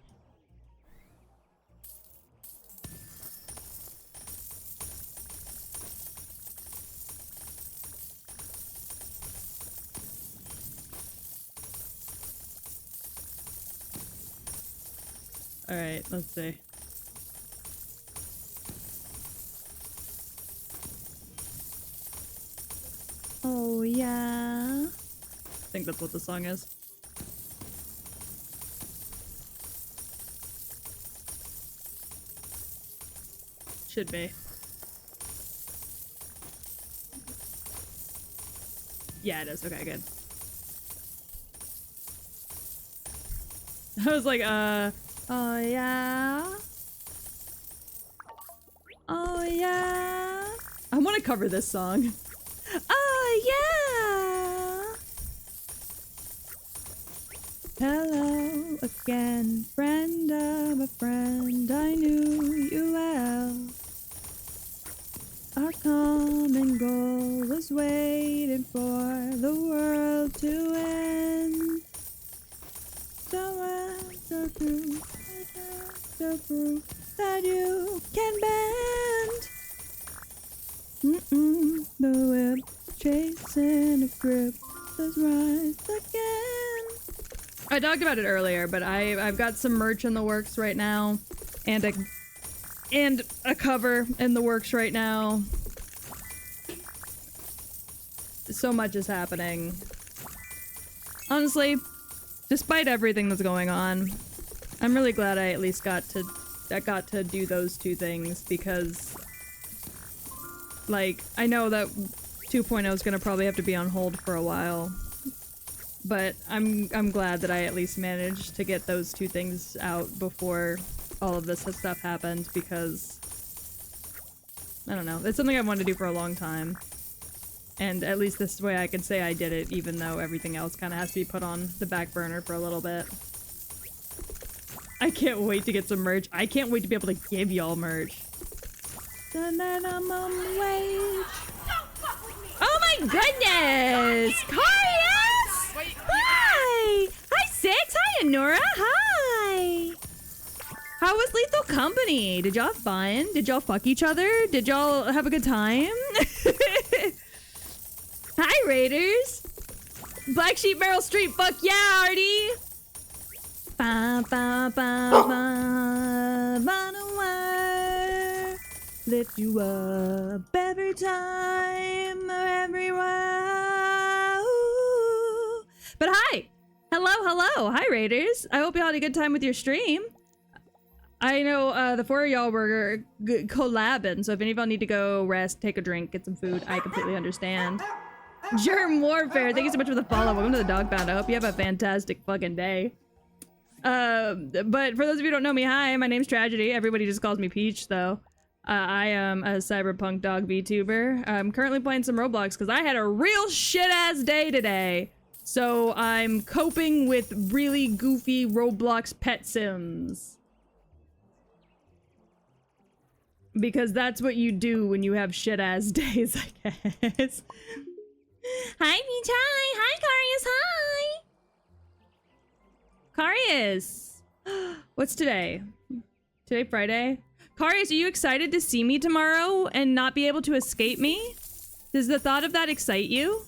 Alright, let's see. Oh yeah. I think that's what the song is. Should be. Yeah, it is. Okay, good. I was like, oh yeah? Oh yeah? I want to cover this song. Oh yeah! Hello again, friend of a friend, I knew you well. Our common goal was waiting for the world to end. So true, so proof that you can bend. The whip chasing a grip that's rise again. I talked about it earlier, but I've got some merch in the works right now, and a cover in the works right now. So much is happening. Honestly, despite everything that's going on, I'm really glad I at least got to do those two things, because like I know that 2.0 is gonna probably have to be on hold for a while. But I'm glad that I at least managed to get those two things out before all of this stuff happened, because I don't know, it's something I've wanted to do for a long time. And at least this way I can say I did it, even though everything else kind of has to be put on the back burner for a little bit. I can't wait to get some merch. I can't wait to be able to give y'all merch. Minimum wage. Oh my goodness! Carius! Hi! Hi, Six! Hi, Anora! Hi! How was Lethal Company? Did y'all have fun? Did y'all fuck each other? Did y'all have a good time? Hi, Raiders! Black Sheep Meryl Streep, fuck yeah, Artie! Ba ba ba ba ba wire. Lift you up every time or everywhere. Ooh. But hi! Hello! Hi, Raiders! I hope y'all had a good time with your stream. I know the four of y'all were collabing, so if any of y'all need to go rest, take a drink, get some food, I completely understand. Germ Warfare, thank you so much for the follow. Welcome to the Dog Pound. I hope you have a fantastic fucking day. But for those of you who don't know me, hi, my name's Tragedy. Everybody just calls me Peach, though. I am a cyberpunk dog VTuber. I'm currently playing some Roblox because I had a real shit-ass day today. So I'm coping with really goofy Roblox pet sims. Because that's what you do when you have shit-ass days, I guess. Hi, Peach, hi! Hi, Carius, hi! Carius! What's today? Today, Friday? Carius, are you excited to see me tomorrow and not be able to escape me? Does the thought of that excite you?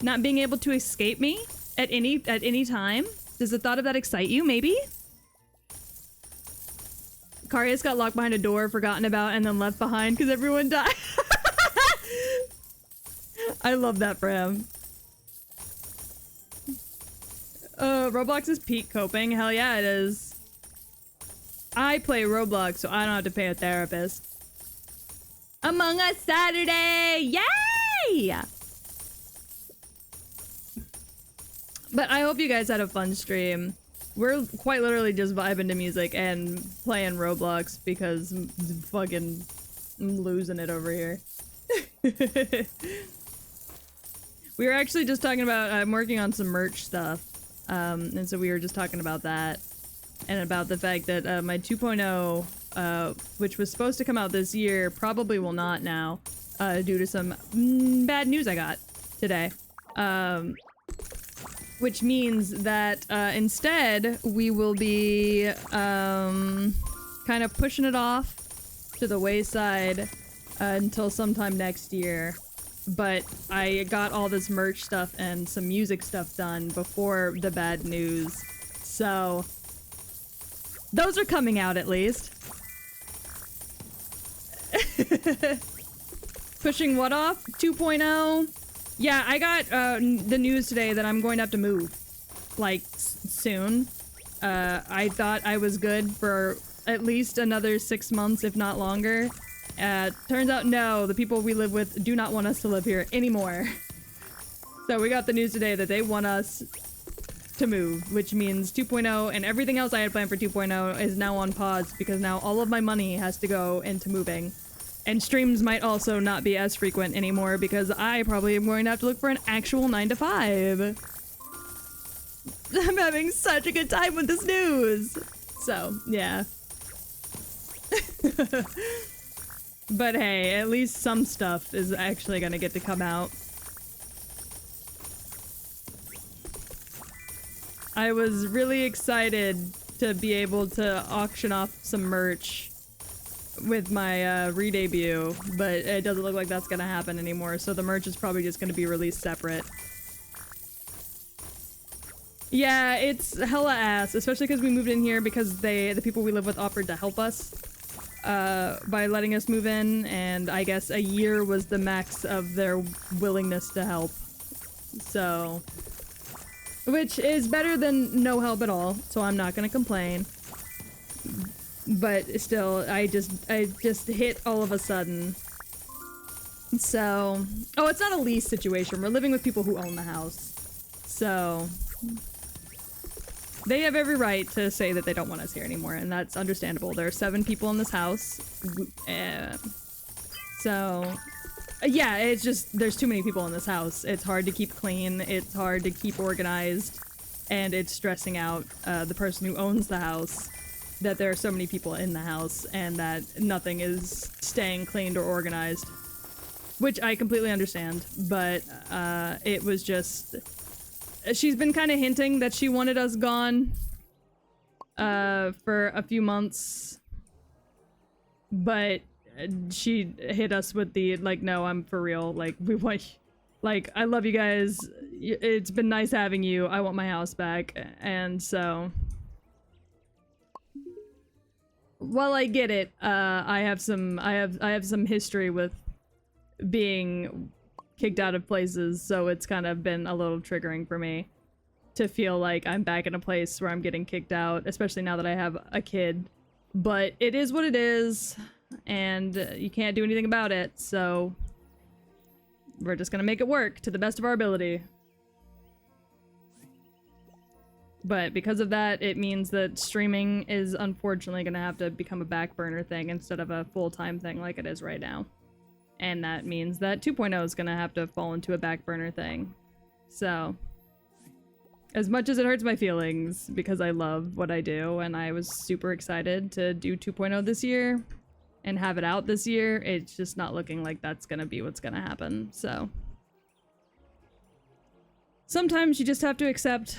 Not being able to escape me at any time? Does the thought of that excite you, maybe? Carius got locked behind a door, forgotten about, and then left behind because everyone died. I love that for him. Roblox is peak coping. Hell yeah, it is. I play Roblox, so I don't have to pay a therapist. Among Us Saturday! Yay! But I hope you guys had a fun stream. We're quite literally just vibing to music and playing Roblox because I'm fucking losing it over here. We were actually just talking about, I'm working on some merch stuff. And so we were just talking about that. And about the fact that my 2.0, which was supposed to come out this year, probably will not now, due to some bad news I got today. Which means that instead we will be kind of pushing it off to the wayside until sometime next year. But I got all this merch stuff and some music stuff done before the bad news. So those are coming out at least. Pushing what off? 2.0? Yeah, I got the news today that I'm going to have to move. Like, soon. I thought I was good for at least another 6 months, if not longer. Turns out no, the people we live with do not want us to live here anymore. So we got the news today that they want us to move, which means 2.0 and everything else I had planned for 2.0 is now on pause because now all of my money has to go into moving. And streams might also not be as frequent anymore because I probably am going to have to look for an actual 9 to 5. I'm having such a good time with this news. So, yeah. But hey, at least some stuff is actually gonna get to come out. I was really excited to be able to auction off some merch with my re-debut, but it doesn't look like that's gonna happen anymore, so the merch is probably just gonna be released separate. Yeah, it's hella ass, especially because we moved in here because the people we live with offered to help us by letting us move in, and I guess a year was the max of their willingness to help. So, which is better than no help at all, so I'm not gonna complain. But still, I just hit all of a sudden. So, oh, it's not a lease situation. We're living with people who own the house. So, They have every right to say that they don't want us here anymore, and that's understandable. There are 7 people in this house. Yeah, it's just, there's too many people in this house. It's hard to keep clean, it's hard to keep organized, and it's stressing out the person who owns the house that there are so many people in the house and that nothing is staying cleaned or organized. Which I completely understand, but it was just... She's been kind of hinting that she wanted us gone for a few months, but she hit us with the, like, no, I'm for real, like, we want, like, I love you guys, it's been nice having you, I want my house back, and so... While I get it, I have some history with being kicked out of places, so it's kind of been a little triggering for me to feel like I'm back in a place where I'm getting kicked out, especially now that I have a kid. But it is what it is, and you can't do anything about it, so we're just gonna make it work to the best of our ability. But because of that, it means that streaming is unfortunately gonna have to become a back burner thing instead of a full-time thing like it is right now. And that means that 2.0 is gonna have to fall into a back burner thing. So, as much as it hurts my feelings, because I love what I do, and I was super excited to do 2.0 this year, and have it out this year, it's just not looking like that's gonna be what's gonna happen, so. Sometimes you just have to accept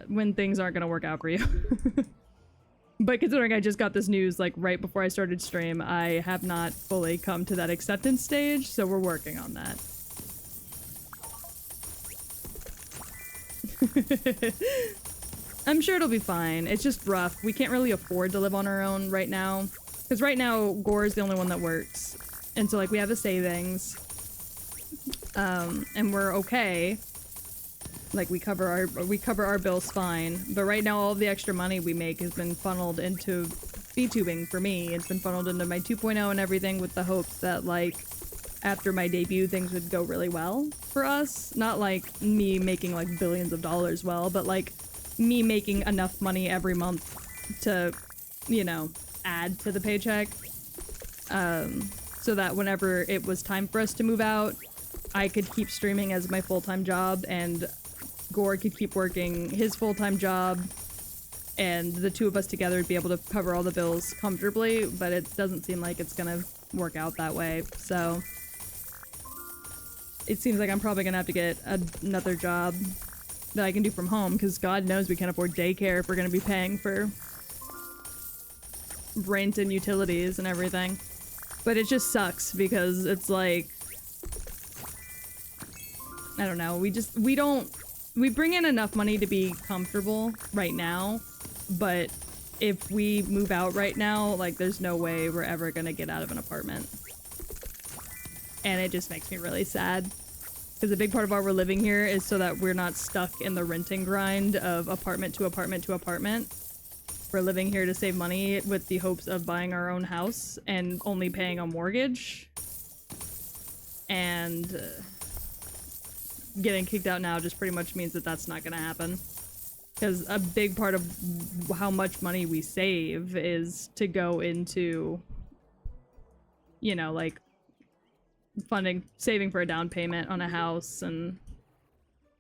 when things aren't gonna work out for you. But considering I just got this news, like, right before I started stream, I have not fully come to that acceptance stage, so we're working on that. I'm sure it'll be fine. It's just rough. We can't really afford to live on our own right now. Because right now, Gore is the only one that works. And so, like, we have a savings. And we're okay. Like, we cover our bills fine, but right now all of the extra money we make has been funneled into VTubing for me. It's been funneled into my 2.0 and everything with the hopes that, like, after my debut things would go really well for us. Not like me making, like, billions of dollars well, but like me making enough money every month to, you know, add to the paycheck. So that whenever it was time for us to move out, I could keep streaming as my full-time job and Gore could keep working his full-time job, and the two of us together would be able to cover all the bills comfortably, but it doesn't seem like it's gonna work out that way, so... It seems like I'm probably gonna have to get another job that I can do from home, because God knows we can't afford daycare if we're gonna be paying for rent and utilities and everything. But it just sucks, because it's like... I don't know, we bring in enough money to be comfortable right now, but if we move out right now, like, there's no way we're ever gonna get out of an apartment. And it just makes me really sad. Because a big part of why we're living here is so that we're not stuck in the renting grind of apartment to apartment to apartment. We're living here to save money with the hopes of buying our own house and only paying a mortgage. And... getting kicked out now just pretty much means that that's not gonna happen. Because a big part of how much money we save is to go into, you know, like, saving for a down payment on a house and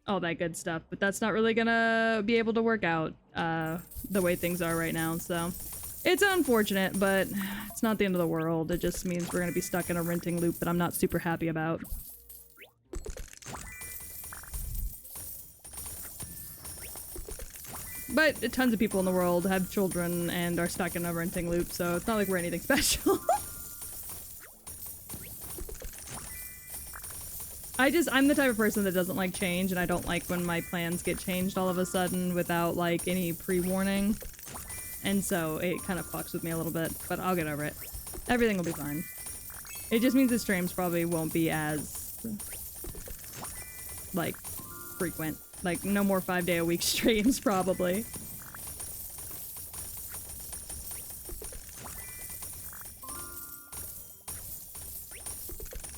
all that good stuff. But that's not really gonna be able to work out the way things are right now, so... It's unfortunate, but it's not the end of the world. It just means we're gonna be stuck in a renting loop that I'm not super happy about. But tons of people in the world have children and are stuck in a renting loop, so it's not like we're anything special. I'm the type of person that doesn't like change, and I don't like when my plans get changed all of a sudden without, like, any pre-warning. And so it kind of fucks with me a little bit, but I'll get over it. Everything will be fine. It just means the streams probably won't be as, like, frequent. Like, no more 5-day-a-week streams, probably.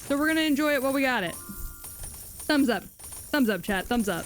So we're gonna enjoy it while we got it. Thumbs up. Thumbs up, chat. Thumbs up.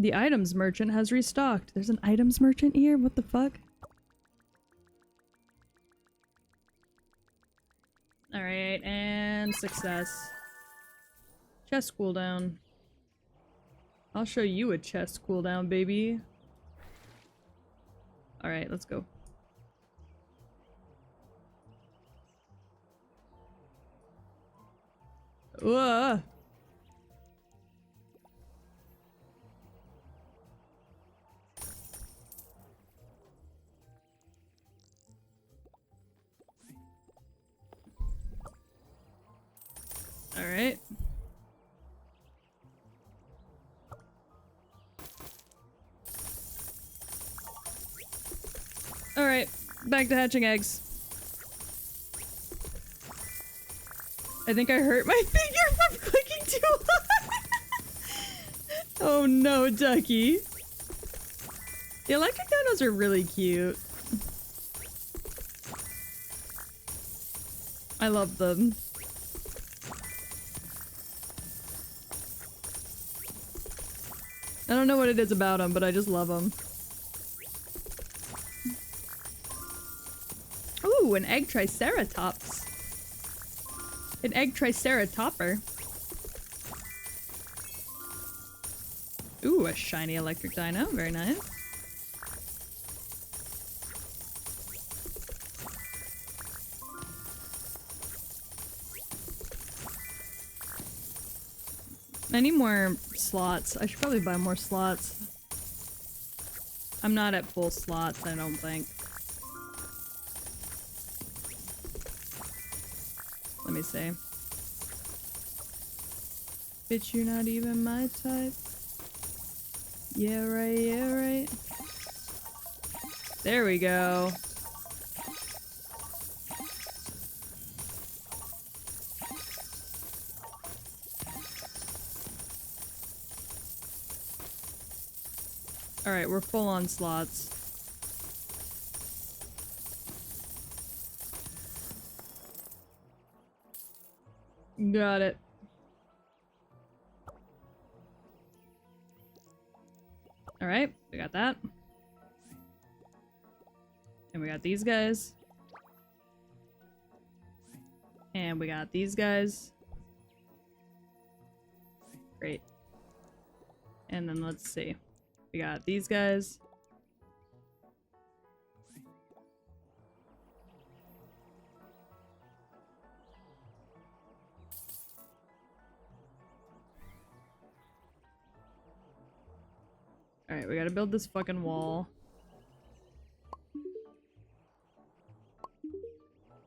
The items merchant has restocked. There's an items merchant here? What the fuck? Alright, and success. Chest cooldown. I'll show you a chest cooldown, baby. Alright, let's go. Whoa! Alright. Alright, back to hatching eggs. I think I hurt my finger from clicking too hard. Oh no, Ducky. The electric dinos are really cute. I love them. I don't know what it is about them, but I just love them. Ooh, an egg triceratops. An egg triceratopper. Ooh, a shiny electric dino. Very nice. I need more slots. I should probably buy more slots. I'm not at full slots, I don't think. Let me see. Bitch, you're not even my type. Yeah, right, yeah, right. There we go. Alright, we're full on slots. Got it. Alright, we got that. And we got these guys. And we got these guys. Great. And then let's see. We got these guys. Alright, we gotta build this fucking wall.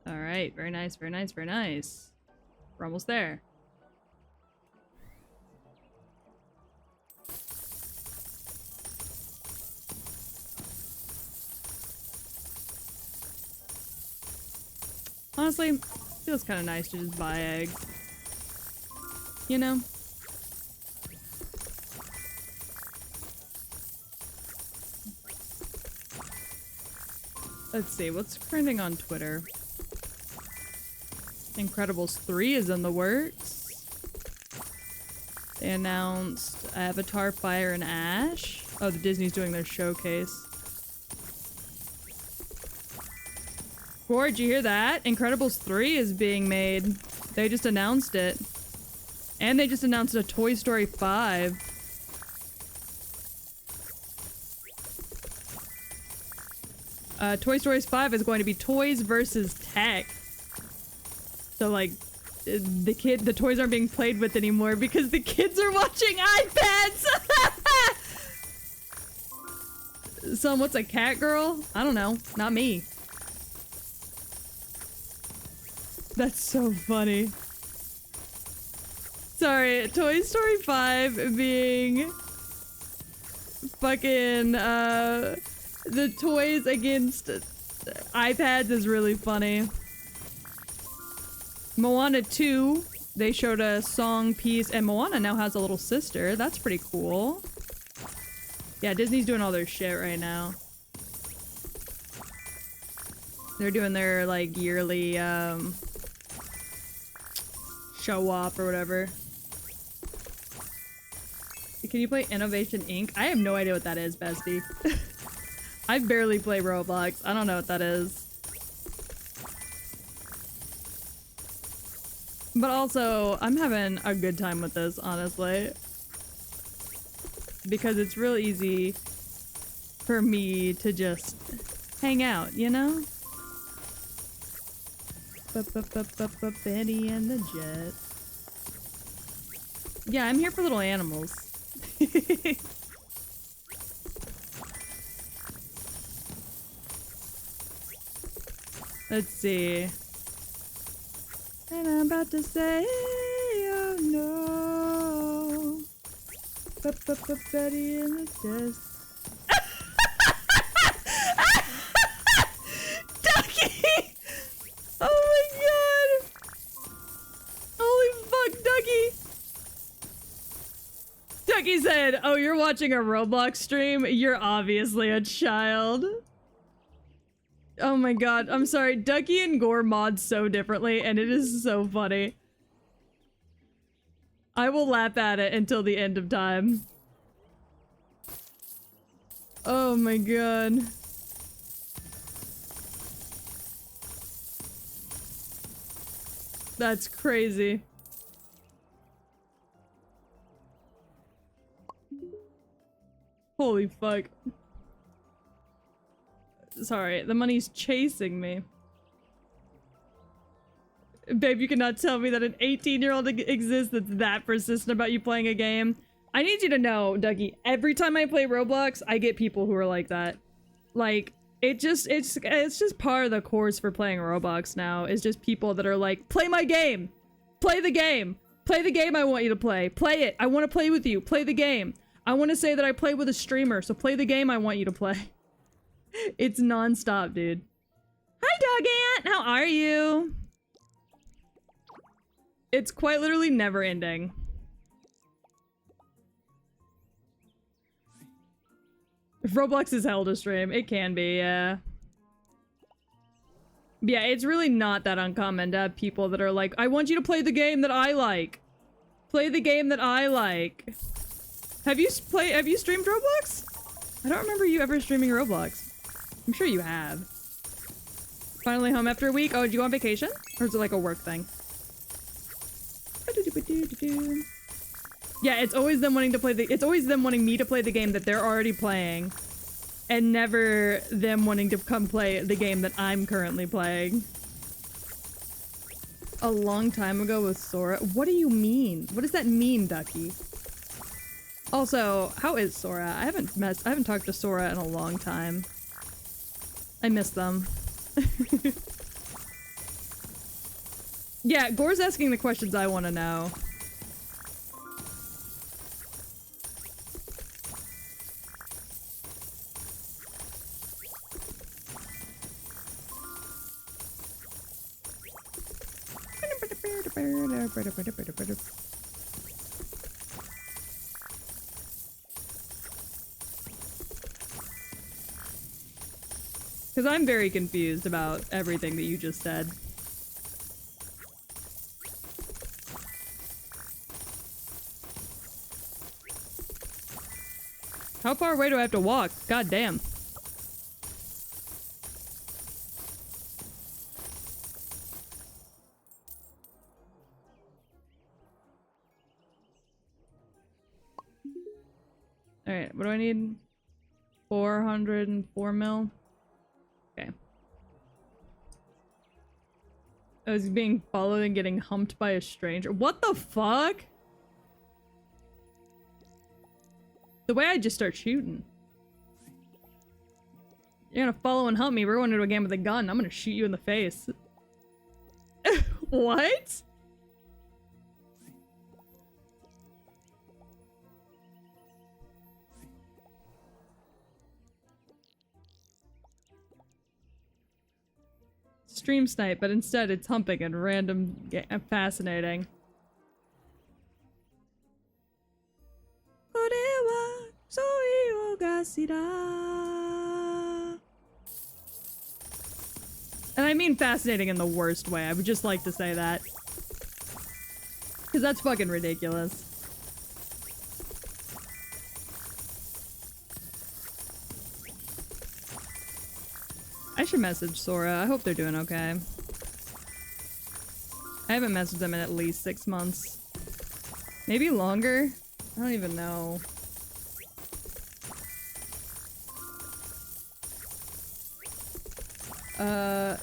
Alright, very nice, very nice, very nice. We're almost there. Honestly, feels kind of nice to just buy eggs. You know? Let's see, what's trending on Twitter? Incredibles 3 is in the works. They announced Avatar, Fire, and Ash. Oh, the Disney's doing their showcase. Did you hear that? Incredibles 3 is being made. They just announced it. And they just announced a Toy Story 5. Toy Story 5 is going to be toys versus tech. So like, the toys aren't being played with anymore because the kids are watching iPads! Son, what's a cat girl? I don't know. Not me. That's so funny. Sorry, Toy Story 5 being fucking, the toys against iPads is really funny. Moana 2, they showed a song piece, and Moana now has a little sister. That's pretty cool. Yeah, Disney's doing all their shit right now. They're doing their, like, yearly, show off or whatever. Can you play Innovation Inc? I have no idea what that is, bestie. I barely play Roblox. I don't know what that is. But also, I'm having a good time with this, honestly. Because it's real easy for me to just hang out, you know? Betty and the Jet. Yeah, I'm here for little animals. Let's see. And I'm about to say, oh no. Betty in the chest. Ducky! Oh my god! Holy fuck, Ducky! Ducky said, oh, you're watching a Roblox stream? You're obviously a child. Oh my god, I'm sorry. Ducky and Gore mod so differently, and it is so funny. I will laugh at it until the end of time. Oh my god. That's crazy. Holy fuck. Sorry, the money's chasing me. Babe, you cannot tell me that an 18-year-old exists that's that persistent about you playing a game. I need you to know, Dougie, every time I play Roblox, I get people who are like that. Like, it's just part of the course for playing Roblox now. It's just people that are like, play my game! Play the game! Play the game I want you to play! Play it! I want to play with you! Play the game! I want to say that I play with a streamer, so play the game I want you to play. It's non-stop, dude. Hi, Dog Ant! How are you? It's quite literally never ending. If Roblox is hell to stream, it can be, yeah. Yeah, it's really not that uncommon to have people that are like, I want you to play the game that I like. Play the game that I like. Have you streamed Roblox? I don't remember you ever streaming Roblox. I'm sure you have. Finally home after a week. Oh, did you go on vacation? Or is it like a work thing? Yeah, it's always them wanting to play it's always them wanting me to play the game that they're already playing. And never them wanting to come play the game that I'm currently playing. A long time ago with Sora? What do you mean? What does that mean, Ducky? Also, how is Sora? I haven't talked to Sora in a long time. I miss them. Yeah, Gore's asking the questions I want to know. Because I'm very confused about everything that you just said. How far away do I have to walk? God damn. Alright, what do I need? 404 mil? Okay. I was being followed and getting humped by a stranger. What the fuck? The way I just start shooting. You're gonna follow and hump me. We're going into a game with a gun. I'm gonna shoot you in the face. What? Stream snipe, but instead it's humping and random fascinating. And I mean fascinating in the worst way. I would just like to say that. Because that's fucking ridiculous. I should message Sora. I hope they're doing okay. I haven't messaged them in at least 6 months. Maybe longer? I don't even know.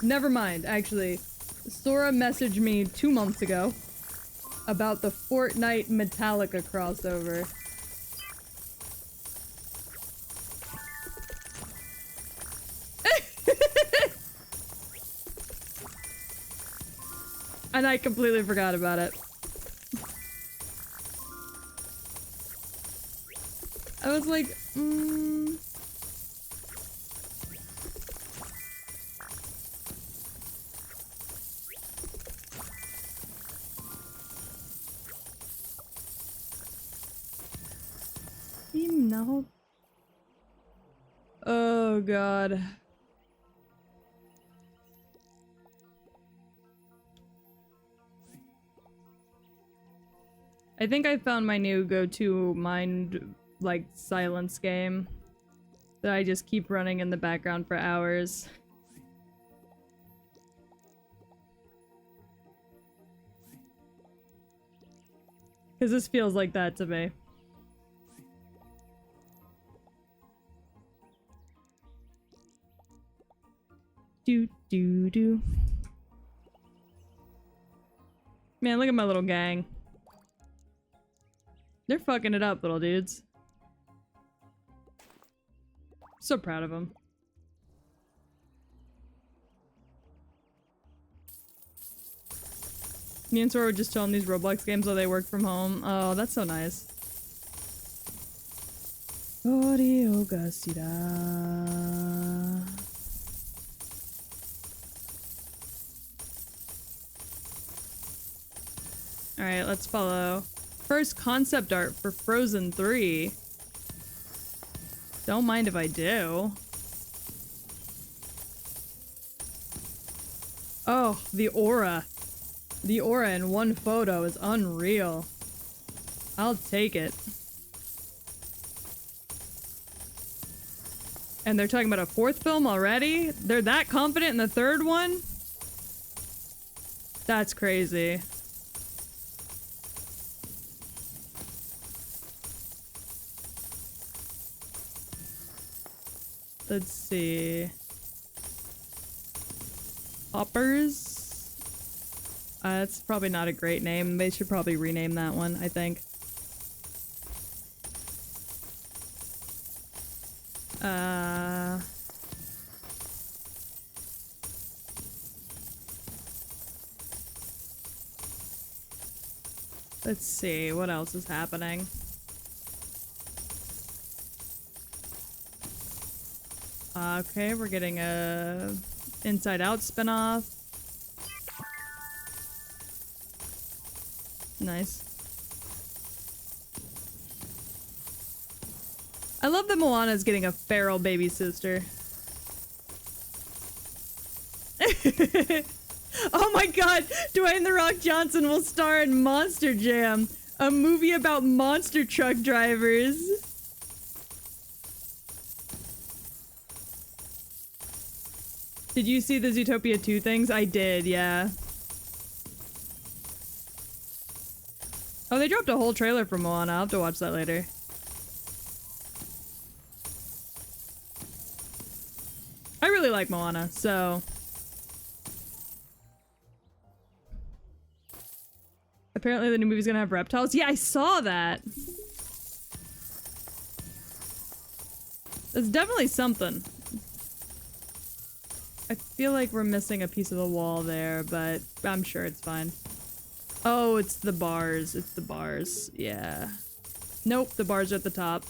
Never mind, actually. Sora messaged me 2 months ago about the Fortnite Metallica crossover. And I completely forgot about it. I was like, no. Oh god. I think I found my new go-to mind, like, silence game that I just keep running in the background for hours. Because this feels like that to me. Do. Man, look at my little gang. They're fucking it up, little dudes. So proud of them. Me and Sora were just chilling these Roblox games while they work from home. Oh, that's so nice. Audio Gasida. Alright, let's follow. First concept art for Frozen 3. Don't mind if I do. Oh, the aura. The aura in one photo is unreal. I'll take it. And they're talking about a 4th film already? They're that confident in the 3rd one? That's crazy. Let's see. Hoppers? That's probably not a great name. They should probably rename that one, I think. Let's see, what else is happening? Okay, we're getting a Inside Out spinoff. Nice. I love that Moana is getting a feral baby sister. Oh my god! Dwayne "The Rock" Johnson will star in Monster Jam, a movie about monster truck drivers. Did you see the Zootopia 2 things? I did, yeah. Oh, they dropped a whole trailer for Moana. I'll have to watch that later. I really like Moana, so... Apparently the new movie's gonna have reptiles. Yeah, I saw that! That's definitely something. I feel like we're missing a piece of the wall there, but I'm sure it's fine. Oh, it's the bars. It's the bars. Yeah. Nope, the bars are at the top.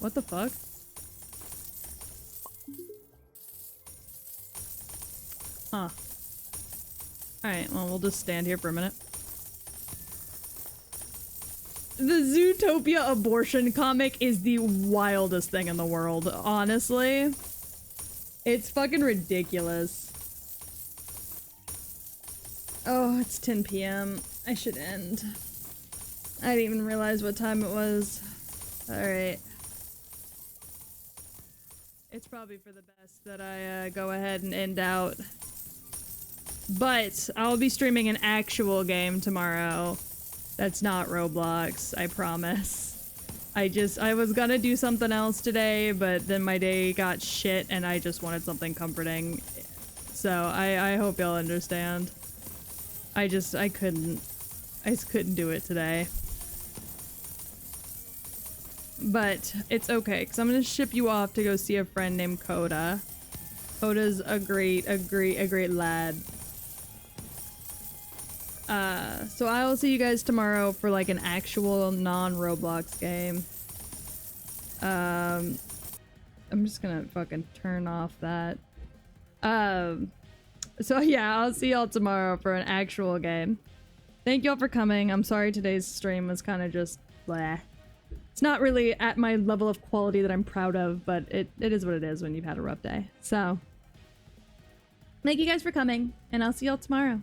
What the fuck? Huh. Alright, well, we'll just stand here for a minute. The Zootopia abortion comic is the wildest thing in the world, honestly. It's fucking ridiculous. Oh, it's 10 p.m. I should end. I didn't even realize what time it was. Alright. It's probably for the best that I go ahead and end out. But I'll be streaming an actual game tomorrow. That's not Roblox, I promise. I was gonna do something else today, but then my day got shit and I just wanted something comforting. So I hope y'all understand. I just couldn't do it today. But it's okay, because I'm gonna ship you off to go see a friend named Coda. Coda's a great lad. So I will see you guys tomorrow for like an actual non-Roblox game. I'm just gonna fucking turn off that. So yeah, I'll see y'all tomorrow for an actual game. Thank y'all for coming. I'm sorry today's stream was kind of just bleh. It's not really at my level of quality that I'm proud of, but it is what it is when you've had a rough day. So, thank you guys for coming, and I'll see y'all tomorrow.